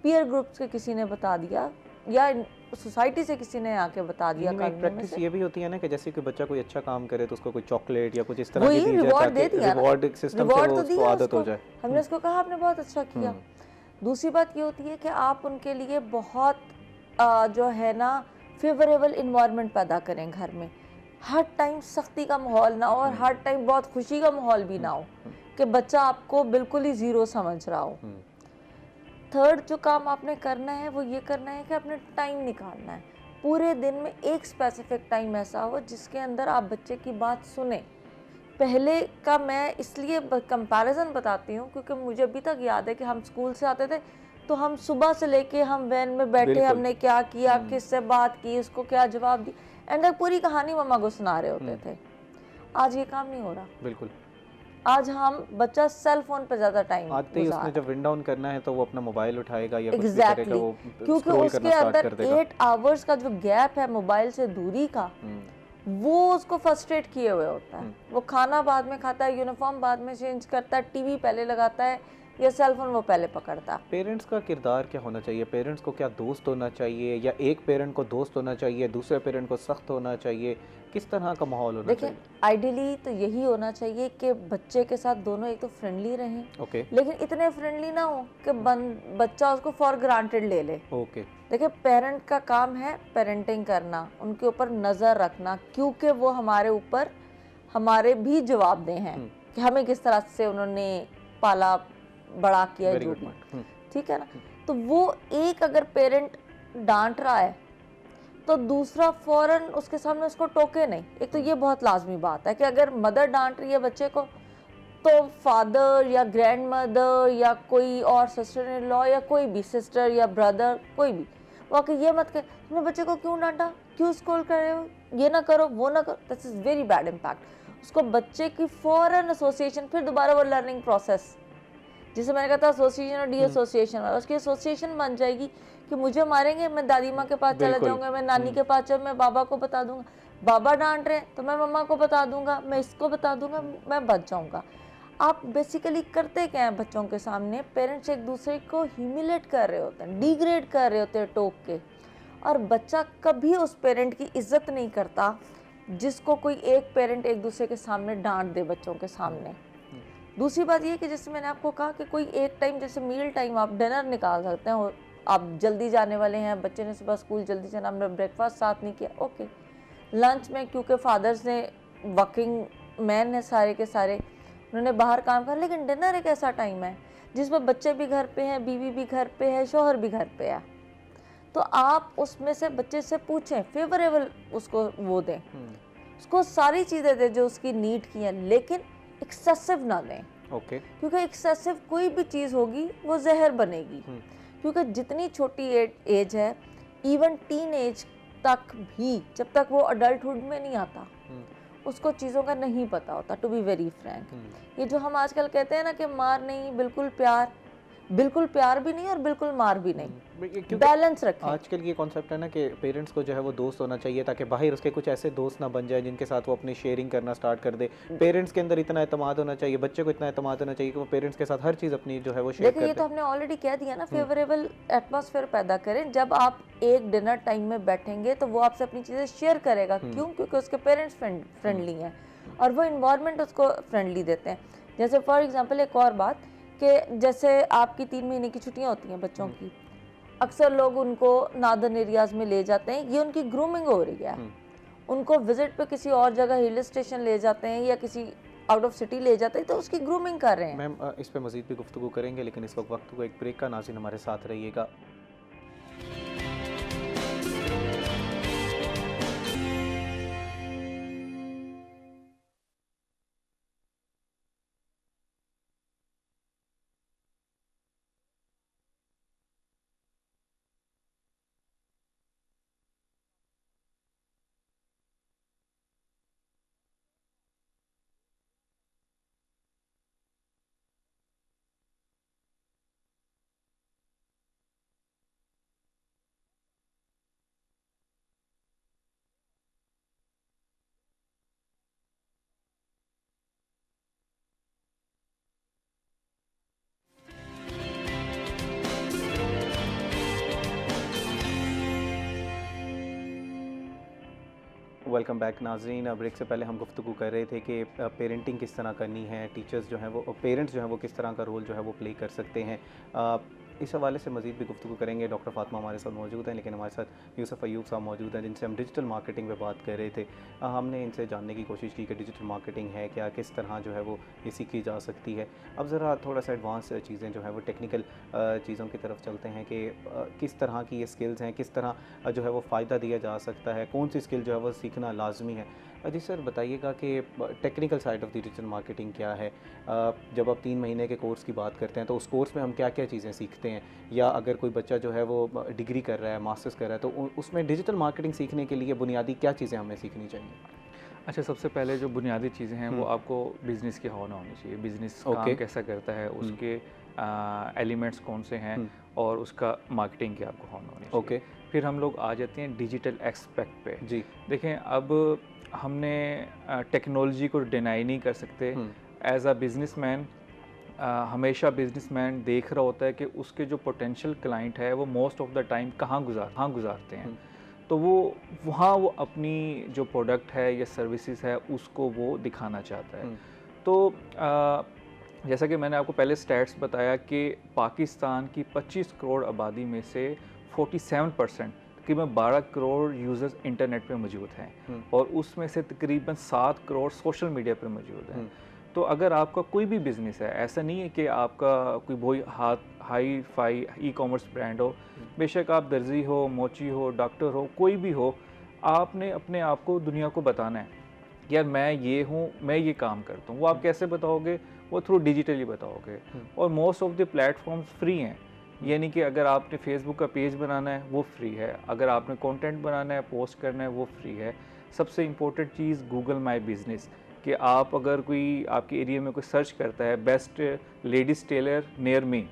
पीयर ग्रुप्स के किसी ने बता दिया, या सोसाइटी से किसी ने आके बता दिया। एक प्रैक्टिस ये भी होती है ना कि जैसे कोई बच्चा कोई अच्छा काम करे तो उसको कोई चॉकलेट या कुछ इस तरह की दी जाए ताकि रिवॉर्ड सिस्टम से वो उसको आदत हो जाए। हमने उसको कहा आपने बहुत अच्छा किया। दूसरी बात ये होती है कि आप उनके लिए बहुत जो है ना फेवरेबल इन्वायरमेंट पैदा करें घर में। हर टाइम सख्ती का माहौल ना हो और हर टाइम बहुत खुशी का माहौल भी ना हो कि बच्चा आपको बिल्कुल ही ज़ीरो समझ रहा हो। थर्ड जो काम आपने करना है वो ये करना है कि आपने टाइम निकालना है। पूरे दिन में एक स्पेसिफिक टाइम ऐसा हो जिसके अंदर आप बच्चे की बात सुने। पहले का मैं इसलिए कंपैरिजन बताती हूँ क्योंकि मुझे अभी तक याद है कि हम स्कूल से आते थे तो हम सुबह से लेके हम वैन में बैठे, हमने क्या किया, किससे बात की, उसको क्या जवाब दी, एंड पूरी कहानी मम्मा को सुना रहे होते थे। आज ये काम नहीं हो रहा। बिल्कुल। आज हम बच्चा सेल फोन पे ज्यादा टाइम आते ही उसने जब विंड डाउन करना है तो वो अपना मोबाइल उठाएगा या कुछ भी करेगा, वो क्योंकि उसके अंदर 8 आवर्स का जो गैप है मोबाइल से दूरी का, वो उसको फ्रस्ट्रेट किए हुए होता है। वो खाना बाद में खाता है, यूनिफॉर्म बाद में चेंज करता है, टीवी पहले लगाता है या सेल फोन वो पहले पकड़ता। पेरेंट्स का किरदार क्या होना चाहिए? पेरेंट्स को क्या दोस्त होना चाहिए या एक पेरेंट को दोस्त होना चाहिए, दूसरे पेरेंट को सख्त होना चाहिए? किस तरह का माहौल होना चाहिए? देखिए, आइडियली तो यही होना चाहिए कि बच्चे के साथ दोनों एक तो फ्रेंडली रहें, लेकिन इतने फ्रेंडली ना हो कि बच्चा उसको फॉर ग्रांटेड ले ले। देखिए, पेरेंट का काम है पेरेंटिंग करना, उनके ऊपर नज़र रखना, क्योंकि वो हमारे ऊपर हमारे भी जवाबदेह हैं कि हमें किस तरह से उन्होंने पाला बड़ा किया है, जो भी, ठीक है ना। तो वो एक अगर पेरेंट डांट रहा है तो दूसरा फौरन उसके सामने उसको टोके नहीं। एक तो ये बहुत लाजमी बात है कि अगर मदर डांट रही है बच्चे को तो फादर या ग्रैंड मदर या कोई और सिस्टर इन लॉ या कोई भी सिस्टर या ब्रदर कोई भी वो आके ये मत कर तुमने बच्चे को क्यों डांटा, क्यों स्कूल कर रहे हो, ये ना करो वो ना करो। This is very bad impact. उसको बच्चे की फौरन एसोसिएशन, फिर दोबारा वो लर्निंग प्रोसेस जिसे मैंने कहा था एसोसिएशन और डी एसोसिएशन वाला, उसकी एसोसिएशन बन जाएगी कि मुझे मारेंगे मैं दादी माँ के पास चला जाऊंगा, मैं नानी के पास चल, मैं बाबा को बता दूंगा, बाबा डांट रहे हैं तो मैं मम्मा को बता दूंगा, मैं इसको बता दूंगा, मैं बच जाऊंगा। आप बेसिकली करते क्या हैं बच्चों के सामने, पेरेंट्स एक दूसरे को ह्यूमिलेट कर रहे होते हैं, डिग्रेड कर रहे होते हैं टोक के, और बच्चा कभी उस पेरेंट की इज्जत नहीं करता जिसको कोई एक पेरेंट एक दूसरे के सामने डांट दे बच्चों के सामने। दूसरी बात ये कि जैसे मैंने आपको कहा कि कोई एक टाइम जैसे मील टाइम आप डिनर निकाल सकते हैं, और आप जल्दी जाने वाले हैं, बच्चे ने सुबह स्कूल जल्दी जाना, हमने ब्रेकफास्ट साथ नहीं किया, ओके। लंच में क्योंकि फादर्स ने वर्किंग मैन है सारे के सारे, उन्होंने बाहर काम कर, लेकिन डिनर एक ऐसा टाइम है जिसमें बच्चे भी घर पे हैं, बीवी भी घर पे है, शौहर भी घर पे है, तो आप उसमें से बच्चे से पूछें, फेवरेबल उसको वो दें, उसको सारी चीज़ें दें जो उसकी नीड की हैं, लेकिन एक्सेसिव ना दें। ओके। क्योंकि एक्सेसिव कोई भी चीज़ होगी वो जहर बनेगी। क्योंकि जितनी छोटी एज है, इवन टीन एज तक भी, जब तक वो अडल्टहुड में नहीं आता उसको चीज़ों का नहीं पता होता, टू बी वेरी फ्रैंक। ये जो हम आजकल कहते हैं ना कि मार नहीं, बिल्कुल प्यार भी नहीं और बिल्कुल मार भी नहीं, बैलेंस रखें। आजकल ये कॉन्सेप्ट है ना कि पेरेंट्स को जो है वो दोस्त होना चाहिए ताकि बाहर उसके कुछ ऐसे दोस्त ना बन जाए जिनके साथ वो अपनी शेयरिंग करना स्टार्ट कर दे। पेरेंट्स के अंदर इतना एतमाद होना चाहिए, बच्चे को इतना एतमाद होना चाहिए कि वो पेरेंट्स के साथ हर चीज़ अपनी जो है वो शेयर कर दे। ये तो हमने ऑलरेडी कह दिया ना, फेवरेबल एटमॉस्फेयर पैदा करें। जब आप एक डिनर टाइम में बैठेंगे तो वो आपसे अपनी चीज़ें शेयर करेगा, क्यों? क्योंकि उसके पेरेंट्स फ्रेंडली हैं और वो इन्वायरमेंट उसको फ्रेंडली देते हैं। जैसे फॉर एग्जांपल एक और बात कि जैसे आपकी 3 महीने की छुट्टियां होती हैं बच्चों की, अक्सर लोग उनको नादन एरियाज में ले जाते हैं, ये उनकी ग्रूमिंग हो रही है। उनको विजिट पे किसी और जगह हिल स्टेशन ले जाते हैं या किसी आउट ऑफ सिटी ले जाते हैं, तो उसकी ग्रूमिंग कर रहे हैं। मैम इस पे मजीद भी गुफ्तगू करेंगे, लेकिन इस वक्त को एक ब्रेक का। नाज़रीन हमारे साथ रहिएगा। वेलकम बैक नाजरीन। ब्रेक से पहले हम गुफ्तगू कर रहे थे कि पेरेंटिंग किस तरह करनी है, टीचर्स जो हैं वो, पेरेंट्स जो हैं वो किस तरह का रोल जो है वो प्ले कर सकते हैं। इस हवाले से मज़ीद भी गुफ्तगू करेंगे। डॉक्टर फातिमा हमारे साथ मौजूद हैं, लेकिन हमारे साथ यूसुफ अयूब साहब मौजूद हैं जिनसे हम डिजिटल मार्केटिंग पे बात कर रहे थे। हमने इनसे जानने की कोशिश की कि डिजिटल मार्केटिंग है क्या, किस तरह जो है वो ये सीखी जा सकती है। अब ज़रा थोड़ा सा एडवांस चीज़ें जो है वो टेक्निकल चीज़ों की तरफ चलते हैं कि किस तरह की ये स्किल्स हैं, किस तरह जो है वो फ़ायदा दिया जा सकता है, कौन सी स्किल जो है वो सीखना लाजमी है। जी सर बताइएगा कि technical side of the digital marketing क्या है। जब आप 3 महीने के कोर्स की बात करते हैं तो उस कोर्स में हम क्या क्या चीज़ें सीखते हैं, या अगर कोई बच्चा जो है वो डिग्री कर रहा है, मास्टर्स कर रहा है, तो उसमें डिजिटल मार्केटिंग सीखने के लिए बुनियादी क्या चीज़ें हमें सीखनी चाहिए? अच्छा, सबसे पहले जो बुनियादी चीज़ें हैं वो आपको बिज़नेस की होना होनी चाहिए। बिज़नेस काम कैसा करता है, उसके एलिमेंट्स कौन से हैं और उसका मार्केटिंग की आपको होना होनी चाहिए। फिर हम लोग आ जाते हैं डिजिटल एस्पेक्ट पे। जी देखें, अब हमने टेक्नोलॉजी को डिनाई नहीं कर सकते। एज अ बिजनेसमैन हमेशा बिजनेसमैन देख रहा होता है कि उसके जो पोटेंशियल क्लाइंट है वो मोस्ट ऑफ द टाइम कहाँ गुजारते हैं, तो वो वहाँ वो अपनी जो प्रोडक्ट है या सर्विसेज है उसको वो दिखाना चाहता है। तो जैसा कि मैंने आपको पहले स्टैट्स बताया कि पाकिस्तान की 25 करोड़ आबादी में से 47% तकरीबन 12 करोड़ यूज़र्स इंटरनेट पे मौजूद हैं और उसमें से तकरीबन 7 करोड़ सोशल मीडिया पे मौजूद हैं। तो अगर आपका कोई भी बिज़नेस है, ऐसा नहीं है कि आपका कोई बहुत hi fi e commerce brand हो, बेशक आप दर्जी हो, मोची हो, डॉक्टर हो, कोई भी हो, आपने अपने आप को दुनिया को बताना है कि यार मैं ये हूँ, मैं ये काम करता हूँ। वो आप कैसे बताओगे? वो थ्रू डिजिटली बताओगे। और most of the platforms free हैं, यानी कि अगर आपने फेसबुक का पेज बनाना है वो फ्री है, अगर आपने कंटेंट बनाना है, पोस्ट करना है, वो फ्री है। सबसे इम्पोर्टेंट चीज़ गूगल माई बिज़नेस, कि आप अगर कोई आपके एरिया में कोई सर्च करता है best ladies tailor near me,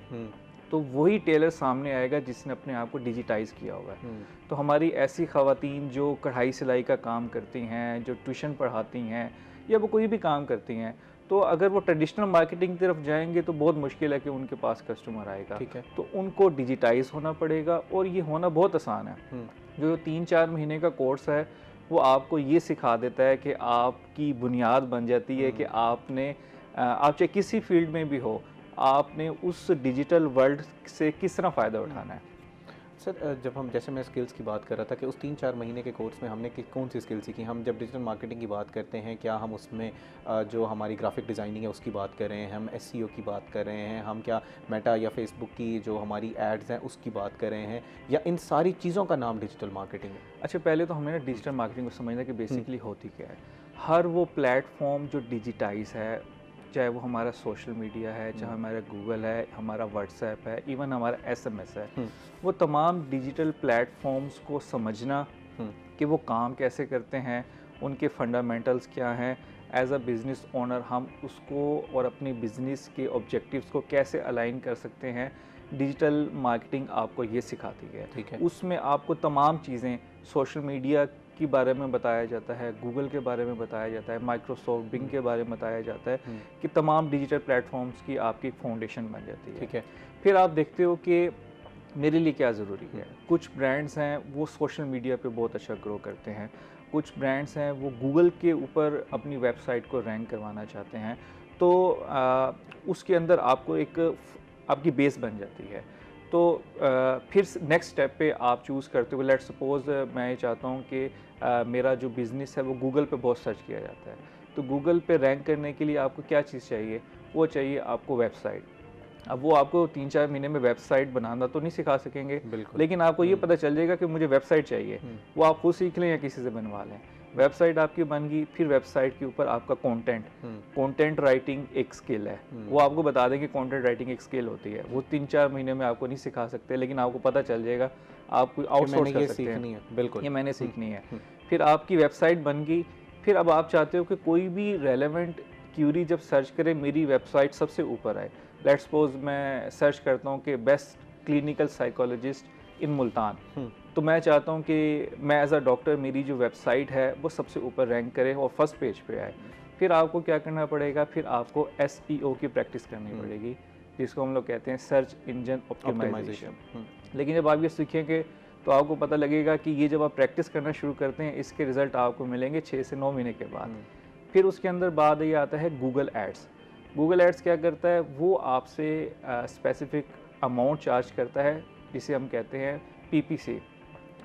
तो वही टेलर सामने आएगा जिसने अपने आप को डिजिटाइज़ किया हुआ है। तो हमारी ऐसी ख़वातीन जो कढ़ाई सिलाई का काम करती हैं, जो ट्यूशन पढ़ाती हैं, या वो कोई भी काम करती हैं, तो अगर वो ट्रेडिशनल मार्केटिंग की तरफ जाएंगे तो बहुत मुश्किल है कि उनके पास कस्टमर आएगा। ठीक है। तो उनको डिजिटाइज़ होना पड़ेगा और ये होना बहुत आसान है। जो 3-4 महीने का कोर्स है वो आपको ये सिखा देता है कि आपकी बुनियाद बन जाती है कि आपने आप चाहे किसी फील्ड में भी हो, आपने उस डिजिटल वर्ल्ड से किस तरह फ़ायदा उठाना है। सर, जब हम जैसे मैं स्किल्स की बात कर रहा था कि उस 3-4 महीने के कोर्स में हमने कौन सी स्किल सीखी? हम जब डिजिटल मार्केटिंग की बात करते हैं, क्या हम उसमें जो हमारी ग्राफिक डिज़ाइनिंग है उसकी बात कर रहे हैं, हम एसईओ की बात कर रहे हैं, हम क्या मेटा या फेसबुक की जो हमारी एड्स हैं उसकी बात कर रहे हैं, या इन सारी चीज़ों का नाम डिजिटल मार्केटिंग है? अच्छा, पहले तो हमें ना डिजिटल मार्केटिंग को समझना कि बेसिकली होती क्या है। हर वो प्लेटफॉर्म जो डिजिटाइज है, चाहे वो हमारा सोशल मीडिया है, चाहे हमारा गूगल है, हमारा व्हाट्सएप है, इवन हमारा एसएमएस है, वो तमाम डिजिटल प्लेटफॉर्म्स को समझना कि वो काम कैसे करते हैं, उनके फंडामेंटल्स क्या हैं, एज अ बिज़नेस ओनर हम उसको और अपनी बिज़नेस के ऑब्जेक्टिव्स को कैसे अलाइन कर सकते हैं, डिजिटल मार्केटिंग आपको ये सिखाती है। ठीक है। उसमें आपको तमाम चीज़ें सोशल मीडिया के बारे में बताया जाता है, गूगल के बारे में बताया जाता है, माइक्रोसॉफ्ट बिंग के बारे में बताया जाता है कि तमाम डिजिटल प्लेटफॉर्म्स की आपकी फाउंडेशन बन जाती है। ठीक है। फिर आप देखते हो कि मेरे लिए क्या ज़रूरी है। कुछ ब्रांड्स हैं वो सोशल मीडिया पे बहुत अच्छा ग्रो करते हैं, कुछ ब्रांड्स हैं वो गूगल के ऊपर अपनी वेबसाइट को रैंक करवाना चाहते हैं, तो उसके अंदर आपको एक आपकी बेस बन जाती है। तो फिर नेक्स्ट स्टेप पे आप चूज़ करते हो। लेट्स सपोज़ मैं ये चाहता हूँ कि मेरा जो बिज़नेस है वो गूगल पे बहुत सर्च किया जाता है, तो गूगल पे रैंक करने के लिए आपको क्या चीज़ चाहिए? वो चाहिए आपको वेबसाइट। अब वो आपको 3-4 महीने में वेबसाइट बनाना तो नहीं सिखा सकेंगे, लेकिन आपको ये पता चल जाएगा कि मुझे वेबसाइट चाहिए। वो आप खुद सीख लें या किसी से बनवा लें। वेबसाइट आपकी बन गई, फिर वेबसाइट के ऊपर आपका कंटेंट राइटिंग एक स्किल है। वो आपको बता दें कि कंटेंट राइटिंग एक स्किल होती है। वो 3-4 महीने में आपको नहीं सिखा सकते, लेकिन आपको पता चल जाएगा, आप आउटसोर्स कर सकते हैं। बिल्कुल, ये मैंने सीखनी है। फिर आपकी वेबसाइट बन गई, फिर अब आप चाहते हो कि कोई भी रेलेवेंट क्यूरी जब सर्च करें मेरी वेबसाइट सबसे ऊपर आए। लेट्स सपोज मैं सर्च करता हूँ कि best clinical psychologist in Multan, तो मैं चाहता हूँ कि मैं एज अ डॉक्टर मेरी जो वेबसाइट है वो सबसे ऊपर रैंक करे और फर्स्ट पेज पे आए। फिर आपको क्या करना पड़ेगा? फिर आपको SEO की प्रैक्टिस करनी पड़ेगी, जिसको हम लोग कहते हैं सर्च इंजन ऑप्टिमाइजेशन। लेकिन जब आप ये सीखेंगे तो आपको पता लगेगा कि ये जब आप प्रैक्टिस करना शुरू करते हैं इसके रिज़ल्ट आपको मिलेंगे 6 से 9 महीने के बाद। फिर उसके अंदर बाद ये आता है गूगल एड्स। गूगल एड्स क्या करता है? वो आपसे स्पेसिफिक अमाउंट चार्ज करता है, जिसे हम कहते हैं PPC,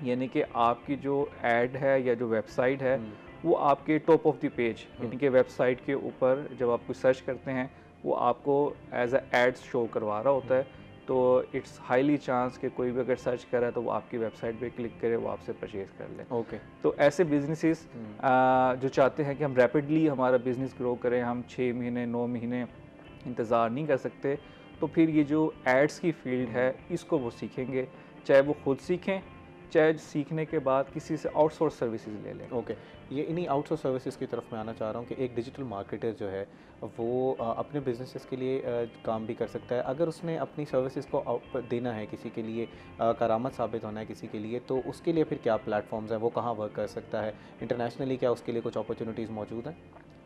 यानी कि आपकी जो ऐड है या जो वेबसाइट है वो आपके टॉप ऑफ द पेज, यानी कि वेबसाइट के ऊपर जब आप कुछ सर्च करते हैं वो आपको एज अ एड्स शो करवा रहा होता है। तो इट्स हाईली चांस कि कोई भी अगर सर्च कर रहा है तो वो आपकी वेबसाइट पे क्लिक करे, वो आपसे परचेज़ कर ले। ओके। तो ऐसे बिजनेसेस जो चाहते हैं कि हम रैपिडली हमारा बिज़नेस ग्रो करें, हम 6 महीने 9 महीने इंतज़ार नहीं कर सकते, तो फिर ये जो एड्स की फील्ड है इसको वो सीखेंगे, चाहे वो खुद सीखें, चाहे सीखने के बाद किसी से आउटसोर्स सर्विसेज ले लें। ओके। ये इन्हीं आउटसोर्स सर्विसेज की तरफ मैं आना चाह रहा हूँ कि एक डिजिटल मार्केटर जो है वो अपने बिजनेसेस के लिए काम भी कर सकता है। अगर उसने अपनी सर्विसेज को देना है किसी के लिए, करामत साबित होना है किसी के लिए, तो उसके लिए फिर क्या प्लेटफॉर्म्स हैं, वो कहाँ वर्क कर सकता है? इंटरनेशनली क्या उसके लिए कुछ अपॉर्चुनिटीज़ मौजूद हैं?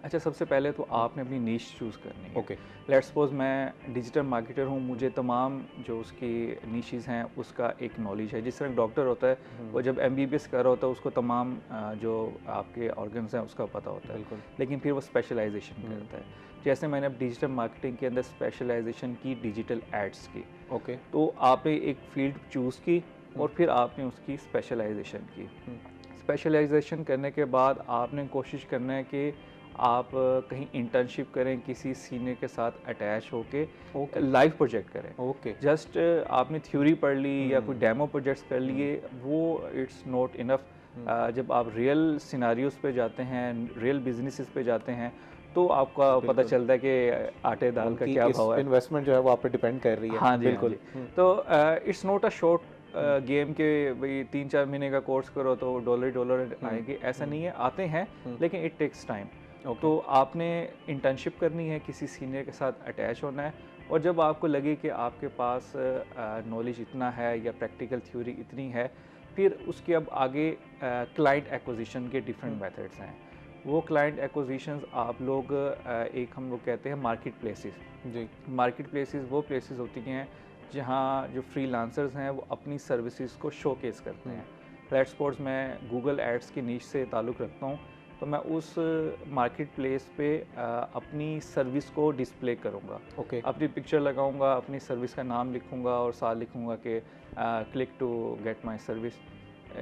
अच्छा, सबसे पहले तो आपने अपनी नीश चूज़ करनी है। ओके। लेट्स सपोज मैं डिजिटल मार्केटर हूँ, मुझे तमाम जो उसकी नीशेस हैं उसका एक नॉलेज है। जिस तरह डॉक्टर होता है वो जब MBBS कर रहा होता है उसको तमाम जो आपके ऑर्गन्स हैं उसका पता होता है, बिल्कुल। लेकिन फिर वो स्पेशलाइजेशन करता है। जैसे मैंने अब डिजिटल मार्केटिंग के अंदर स्पेशलाइजेशन की डिजिटल एड्स की। ओके। तो आपने एक फील्ड चूज़ की, और फिर आपने उसकी स्पेशलाइजेशन की। स्पेशलाइजेशन करने के बाद आपने कोशिश करना है कि आप कहीं इंटर्नशिप करें, किसी सीनियर के साथ अटैच होके लाइव प्रोजेक्ट करें। जस्ट आपने थ्योरी पढ़ ली या कोई डेमो प्रोजेक्ट्स कर लिए, वो इट्स नॉट इनफ। जब आप रियल सिनारियोज पे जाते हैं, रियल बिजनेसेस पे जाते हैं, तो आपका पता चलता है कि आटे दाल का क्या भाव है। इन्वेस्टमेंट जो है वो आप पे डिपेंड कर रही है। हाँ जी, बिल्कुल। तो it's not a short game के भाई 3-4 महीने का कोर्स करो तो डॉलर आएंगे, ऐसा नहीं है। आते हैं लेकिन इट टेक्स टाइम। तो आपने इंटर्नशिप करनी है, किसी सीनियर के साथ अटैच होना है, और जब आपको लगे कि आपके पास नॉलेज इतना है या प्रैक्टिकल थ्योरी इतनी है, फिर उसके अब आगे क्लाइंट एक्विजिशन के डिफरेंट मेथड्स हैं। वो क्लाइंट एक्विजिशंस आप लोग एक हम लोग कहते हैं मार्केट प्लेसेस जी। मार्केट प्लेसेस वो प्लेसेस होती हैं जहाँ जो फ्रीलांसर्स हैं वो अपनी सर्विसेज को शोकेस करते हैं। लेट्स सपोज मैं गूगल एड्स की नीश से ताल्लुक़ रखता हूँ, तो मैं उस मार्केट प्लेस पे अपनी सर्विस को डिस्प्ले करूँगा। अपनी पिक्चर लगाऊँगा, अपनी सर्विस का नाम लिखूँगा और साथ लिखूँगा कि click to get my service.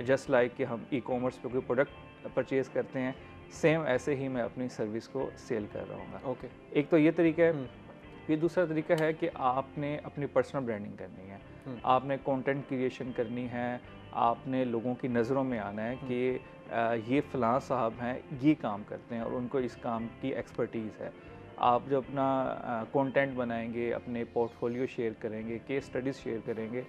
Just like कि हम ई कॉमर्स पे कोई प्रोडक्ट परचेज़ करते हैं, सेम ऐसे ही मैं अपनी सर्विस को सेल कर रहा हूँ। एक तो ये तरीका है। फिर दूसरा तरीका है कि आपने अपनी पर्सनल ब्रांडिंग करनी है, आपने कंटेंट क्रिएशन करनी है, आपने लोगों की नज़रों में आना है कि ये फ़लाँ साहब हैं, ये काम करते हैं और उनको इस काम की एक्सपर्टीज़ है। आप जब अपना कंटेंट बनाएंगे, अपने पोर्टफोलियो शेयर करेंगे, केस स्टडीज़ शेयर करेंगे,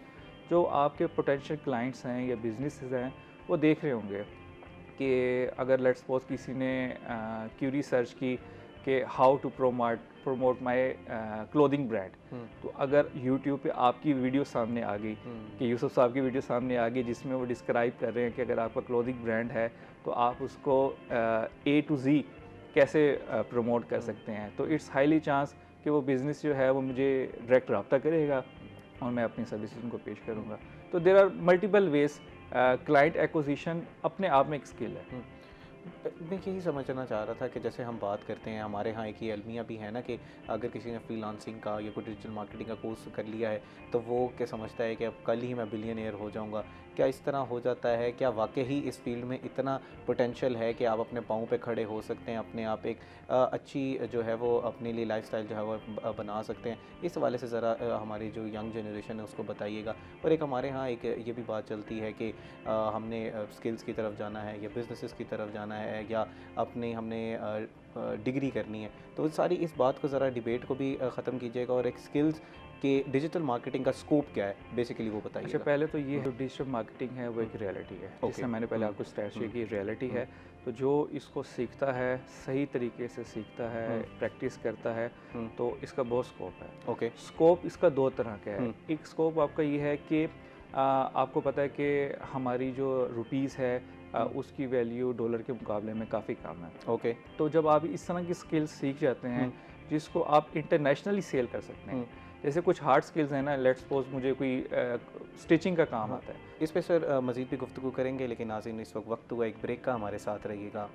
जो आपके पोटेंशियल क्लाइंट्स हैं या बिजनेसेस हैं वो देख रहे होंगे कि अगर लेट्स सपोज किसी ने क्यूरी सर्च की कि how to promote my clothing brand, तो अगर यूट्यूब पे आपकी वीडियो सामने आ गई कि यूसुफ साहब की वीडियो सामने आ गई जिसमें वो डिस्क्राइब कर रहे हैं कि अगर आपका क्लोथिंग ब्रांड है तो आप उसको A to Z कैसे प्रमोट कर सकते हैं, तो इट्स हाईली चांस कि वो बिज़नेस जो है वो मुझे डायरेक्ट रब्ता करेगा और मैं अपनी सर्विसेज उनको पेश करूँगा। तो there are multiple ways. Client acquisition अपने आप में एक स्किल है। मैं यही समझना चाह रहा था कि जैसे हम बात करते हैं, हमारे यहाँ एक ये अलमिया भी है ना कि अगर किसी ने फ्रीलांसिंग का या कोई डिजिटल मार्केटिंग का कोर्स कर लिया है तो वो क्या समझता है कि अब कल ही मैं बिलियनियर हो जाऊँगा। क्या इस तरह हो जाता है? क्या वाकई ही इस फील्ड में इतना पोटेंशियल है कि आप अपने पाँव पे खड़े हो सकते हैं, अपने आप एक अच्छी जो है वो अपने लिए लाइफस्टाइल जो है वो बना सकते हैं? इस हवाले से ज़रा हमारी जो यंग जनरेशन है उसको बताइएगा। और एक हमारे यहाँ एक ये भी बात चलती है कि हमने स्किल्स की तरफ जाना है या बिजनेसेस की तरफ जाना है या हमने डिग्री करनी है, तो सारी इस बात को ज़रा डिबेट को भी ख़त्म कीजिएगा और एक स्किल्स के डिजिटल मार्केटिंग का स्कोप क्या है बेसिकली वो बताइए। अच्छा, पहले तो ये जो डिजिटल मार्केटिंग है वो एक रियलिटी है, जिससे मैंने पहले आपको स्टार्ट किया कि रियलिटी है। तो जो इसको सीखता है, सही तरीके से सीखता है, प्रैक्टिस करता है, तो इसका बहुत स्कोप है। स्कोप इसका दो तरह का है। एक स्कोप आपका ये है कि आपको पता है कि हमारी जो रुपीज़ है उसकी वैल्यू डॉलर के मुकाबले में काफ़ी कम है। तो जब आप इस तरह की स्किल्स सीख जाते हैं जिसको आप इंटरनेशनली सेल कर सकते हैं, जैसे कुछ हार्ड स्किल्स हैं ना, लेट्स सपोज मुझे कोई स्टिचिंग का काम आता है, इस पे सर मज़ीद भी गुफ्तगू करेंगे, लेकिन नाज़रीन इस वक्त हुआ एक ब्रेक का, हमारे साथ रहिएगा।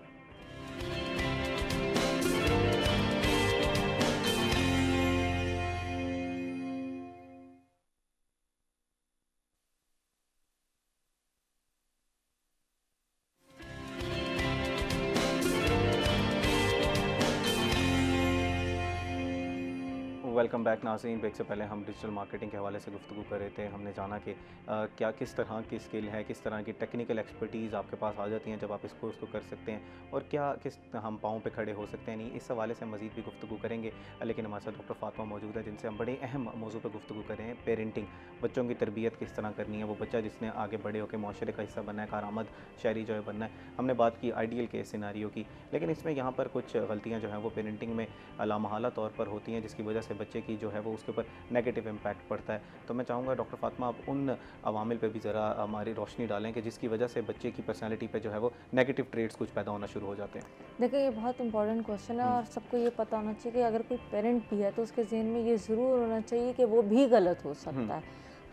वेलकम बैक नाज़रीन। ब्रेक से पहले हम डिजिटल मार्केटिंग के हवाले से गुफ्तगू कर रहे थे। हमने जाना कि क्या किस तरह की स्किल है, किस तरह की टेक्निकल एक्सपर्टीज़ आपके पास आ जाती हैं जब आप इस कोर्स को कर सकते हैं, और क्या किस हम पाँव पे खड़े हो सकते हैं नहीं, इस हवाले से मज़ीद भी गुफ्तगू करेंगे। लेकिन हमारे साथ डॉक्टर फातिमा मौजूद है जिनसे हम बड़े अहम मौजू पर गुफ्तगू कर रहे हैं, पेरेंटिंग। बच्चों की तरबियत किस तरह करनी है, वो बच्चा जिसने आगे बड़े होकर माशरे का हिस्सा बनना है, कारआमद शहरी जो है बनना है। हमने बात की आइडियल केस सिनारियो की, लेकिन इसमें यहाँ पर कुछ गलतियाँ जो हैं वो पेरेंटिंग में लामहला तौर पर होती हैं जिसकी वजह से बच्चे की जो है वो उसके ऊपर नेगेटिव इम्पैक्ट पड़ता है। तो मैं चाहूँगा डॉक्टर फातिमा आप उन अवामिल पे भी ज़रा हमारी रोशनी डालें कि जिसकी वजह से बच्चे की पर्सनैलिटी पे जो है वो नेगेटिव ट्रेड्स कुछ पैदा होना शुरू हो जाते हैं। देखिए, ये बहुत इंपॉर्टेंट क्वेश्चन है और सबको ये पता होना चाहिए कि अगर कोई पेरेंट भी है तो उसके जहन में ये ज़रूर होना चाहिए कि वो भी गलत हो सकता है।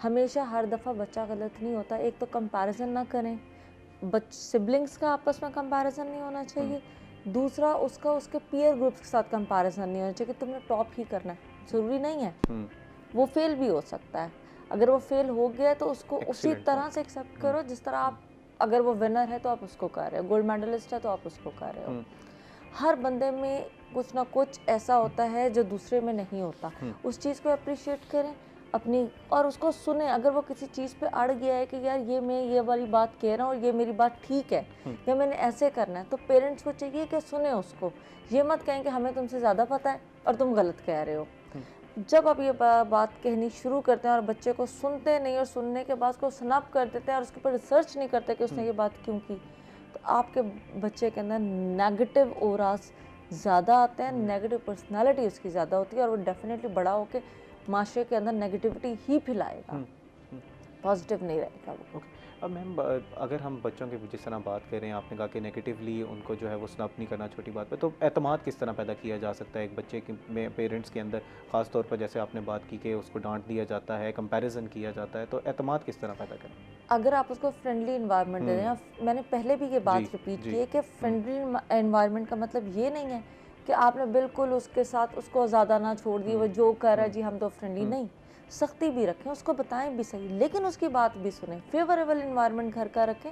हमेशा हर दफ़ा बच्चा गलत नहीं होता। एक तो कंपैरिजन ना करें, सिबलिंग्स का आपस में कंपैरिजन नहीं होना चाहिए। दूसरा, उसका उसके पीयर ग्रुप्स के साथ कंपैरिजन नहीं होना चाहिए कि तुमने टॉप ही करना है, ज़रूरी नहीं है, वो फेल भी हो सकता है। अगर वो फेल हो गया तो उसको उसी Excellent तरह से एक्सेप्ट करो जिस तरह आप, अगर वो विनर है तो आप उसको कर रहे हो, गोल्ड मेडलिस्ट है तो आप उसको कर रहे हो। हर बंदे में कुछ ना कुछ ऐसा होता है जो दूसरे में नहीं होता, उस चीज़ को अप्रिशिएट करें अपनी, और उसको सुने। अगर वो किसी चीज़ पे अड़ गया है कि यार ये मैं ये वाली बात कह रहा हूँ और ये मेरी बात ठीक है या मैंने ऐसे करना है, तो पेरेंट्स को चाहिए कि सुने उसको। ये मत कहें कि हमें तुमसे ज़्यादा पता है और तुम गलत कह रहे हो। जब आप ये बात कहनी शुरू करते हैं और बच्चे को सुनते नहीं और सुनने के बाद उसको स्नैप कर देते हैं और उसके ऊपर रिसर्च नहीं करते कि उसने ये बात क्यों की, तो आपके बच्चे के अंदर नेगेटिव ओरास ज़्यादा आते हैं, नेगेटिव पर्सनालिटी उसकी ज़्यादा होती है और वो डेफिनेटली बड़ा होकर माशरे के अंदर नेगेटिविटी ही फैलाएगा, पॉजिटिव नहीं रहेगा वो। ओके, अब मैम अगर हम बच्चों की जिस तरह बात कर रहे हैं, आपने कहा कि नेगेटिवली उनको जो है वो स्नप नहीं करना छोटी बात पे, तो एतमाद किस तरह पैदा किया जा सकता है एक बच्चे के में पेरेंट्स के अंदर, ख़ास तौर पर जैसे आपने बात की कि उसको डांट दिया जाता है, कंपैरिजन किया जाता है, तो एतमाद किस तरह पैदा करें? अगर आप उसको फ्रेंडली इन्वायरमेंट दे दें, मैंने पहले भी ये बात रिपीट की है कि फ्रेंडली इन्वायरमेंट का मतलब ये नहीं है कि आपने बिल्कुल उसके साथ उसको ज़्यादा ना छोड़ दी, वो जो कर रहा है जी हम तो फ्रेंडली नहीं, सख्ती भी रखें, उसको बताएं भी सही, लेकिन उसकी बात भी सुने। फेवरेबल इन्वायरमेंट घर का रखें।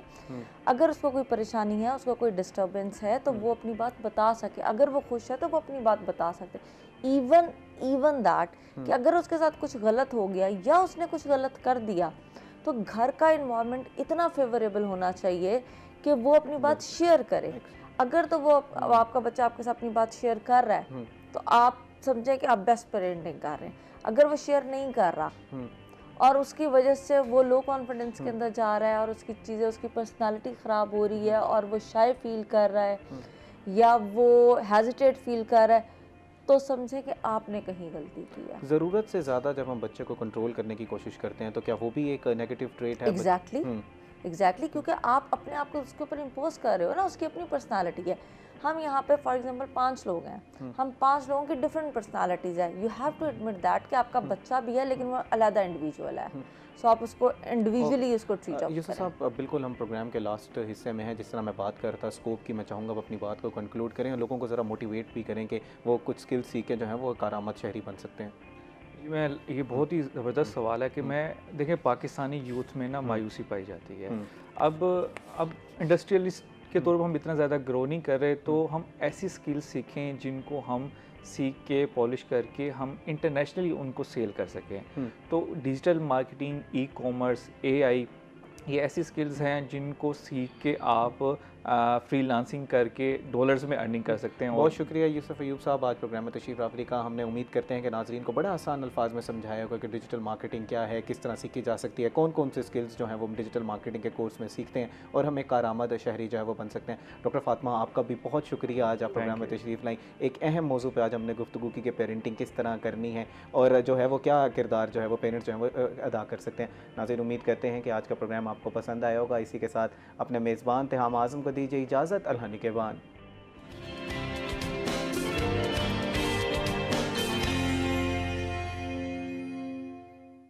अगर उसको कोई परेशानी है, उसको कोई डिस्टर्बेंस है, तो वो अपनी बात बता सके। अगर वो खुश है तो वो अपनी बात बता सकते। इवन दैट कि अगर उसके साथ कुछ गलत हो गया या उसने कुछ गलत कर दिया, तो घर का इन्वायरमेंट इतना फेवरेबल होना चाहिए कि वो अपनी बात शेयर करे। अगर तो वो आपका बच्चा आपके साथ अपनी बात शेयर कर रहा है तो आप समझें कि आप बेस्ट पेरेंटिंग कर रहे हैं। अगर वो शेयर नहीं कर रहा और उसकी वजह से वो लो कॉन्फिडेंस के अंदर जा रहा है और उसकी चीज़ें, उसकी पर्सनालिटी ख़राब हो रही है और वो शाय फील कर रहा है या वो हेजिटेट फील कर रहा है, तो समझे कि आपने कहीं गलती की है। ज़रूरत से ज़्यादा जब हम बच्चे को कंट्रोल करने की कोशिश करते हैं तो क्या वो भी एक नेगेटिव ट्रेट है? एग्जैक्टली, क्योंकि आप अपने आप को उसके ऊपर इम्पोज कर रहे हो ना, उसकी अपनी पर्सनालिटी है। हम यहाँ पे फॉर एग्जांपल 5 लोग हैं, हम 5 लोगों की डिफरेंट पर्सनालिटीज़ है। You have to admit that कि आपका बच्चा भी है लेकिन वो अलग इंडिविजुअल है, सो आप उसको इंडिविजुअली उसको ट्रीट आउट यूसुफ साहब, बिल्कुल हम प्रोग्राम के लास्ट हिस्से में हैं। जिस तरह मैं बात कर रहा था स्कोप की, मैं चाहूँगा आप अपनी बात को कंक्लूड करें और लोगों को ज़रा मोटिवेट भी करें कि वो कुछ स्किल सीखें जो हैं वो कारआमद शहरी बन सकते हैं। ये बहुत ही ज़बरदस्त सवाल है कि मैं देखिए पाकिस्तानी यूथ में ना मायूसी पाई जाती है। अब इंडस्ट्रियलिस्ट के तौर पर हम इतना ज़्यादा ग्रो नहीं कर रहे, तो हम ऐसी स्किल्स सीखें जिनको हम सीख के पॉलिश करके हम इंटरनेशनली उनको सेल कर सकें। तो digital marketing, e commerce, AI, ये ऐसी स्किल्स हैं जिनको सीख के आप फ्रीलांसिंग करके डॉलर्स में अर्निंग कर सकते हैं। बहुत शुक्रिया यूसुफ अयूब साहब, आज प्रोग्राम में तशरीफ़ आफरी का। हमने उम्मीद करते हैं कि नाजरीन को बड़ा आसान अल्फाज में समझाया होगा कि डिजिटल मार्केटिंग क्या है, किस तरह सीखी जा सकती है, कौन कौन से स्किल्स जो हैं वो डिजिटल मार्केटिंग के कोर्स में सीखते हैं और हम एक कारआमद शहरी जो है वो बन सकते हैं। डॉक्टर फातिमा, आपका भी बहुत शुक्रिया, आज आप प्रोग्राम में तशरीफ़ लाई। एक अहम मौजू पर आज हमने गुफ्तगू की कि पेरेंटिंग किस तरह करनी है और जो है वो क्या किरदार जो है वो पेरेंट्स जो है वो अदा कर सकते हैं। नाज़रीन, उम्मीद करते हैं कि आज का प्रोग्राम आपको पसंद आया होगा। इसी के साथ अपने मेज़बान तिहाम आज़म को दीजिए इजाज़त। अल्लाह निगहबान।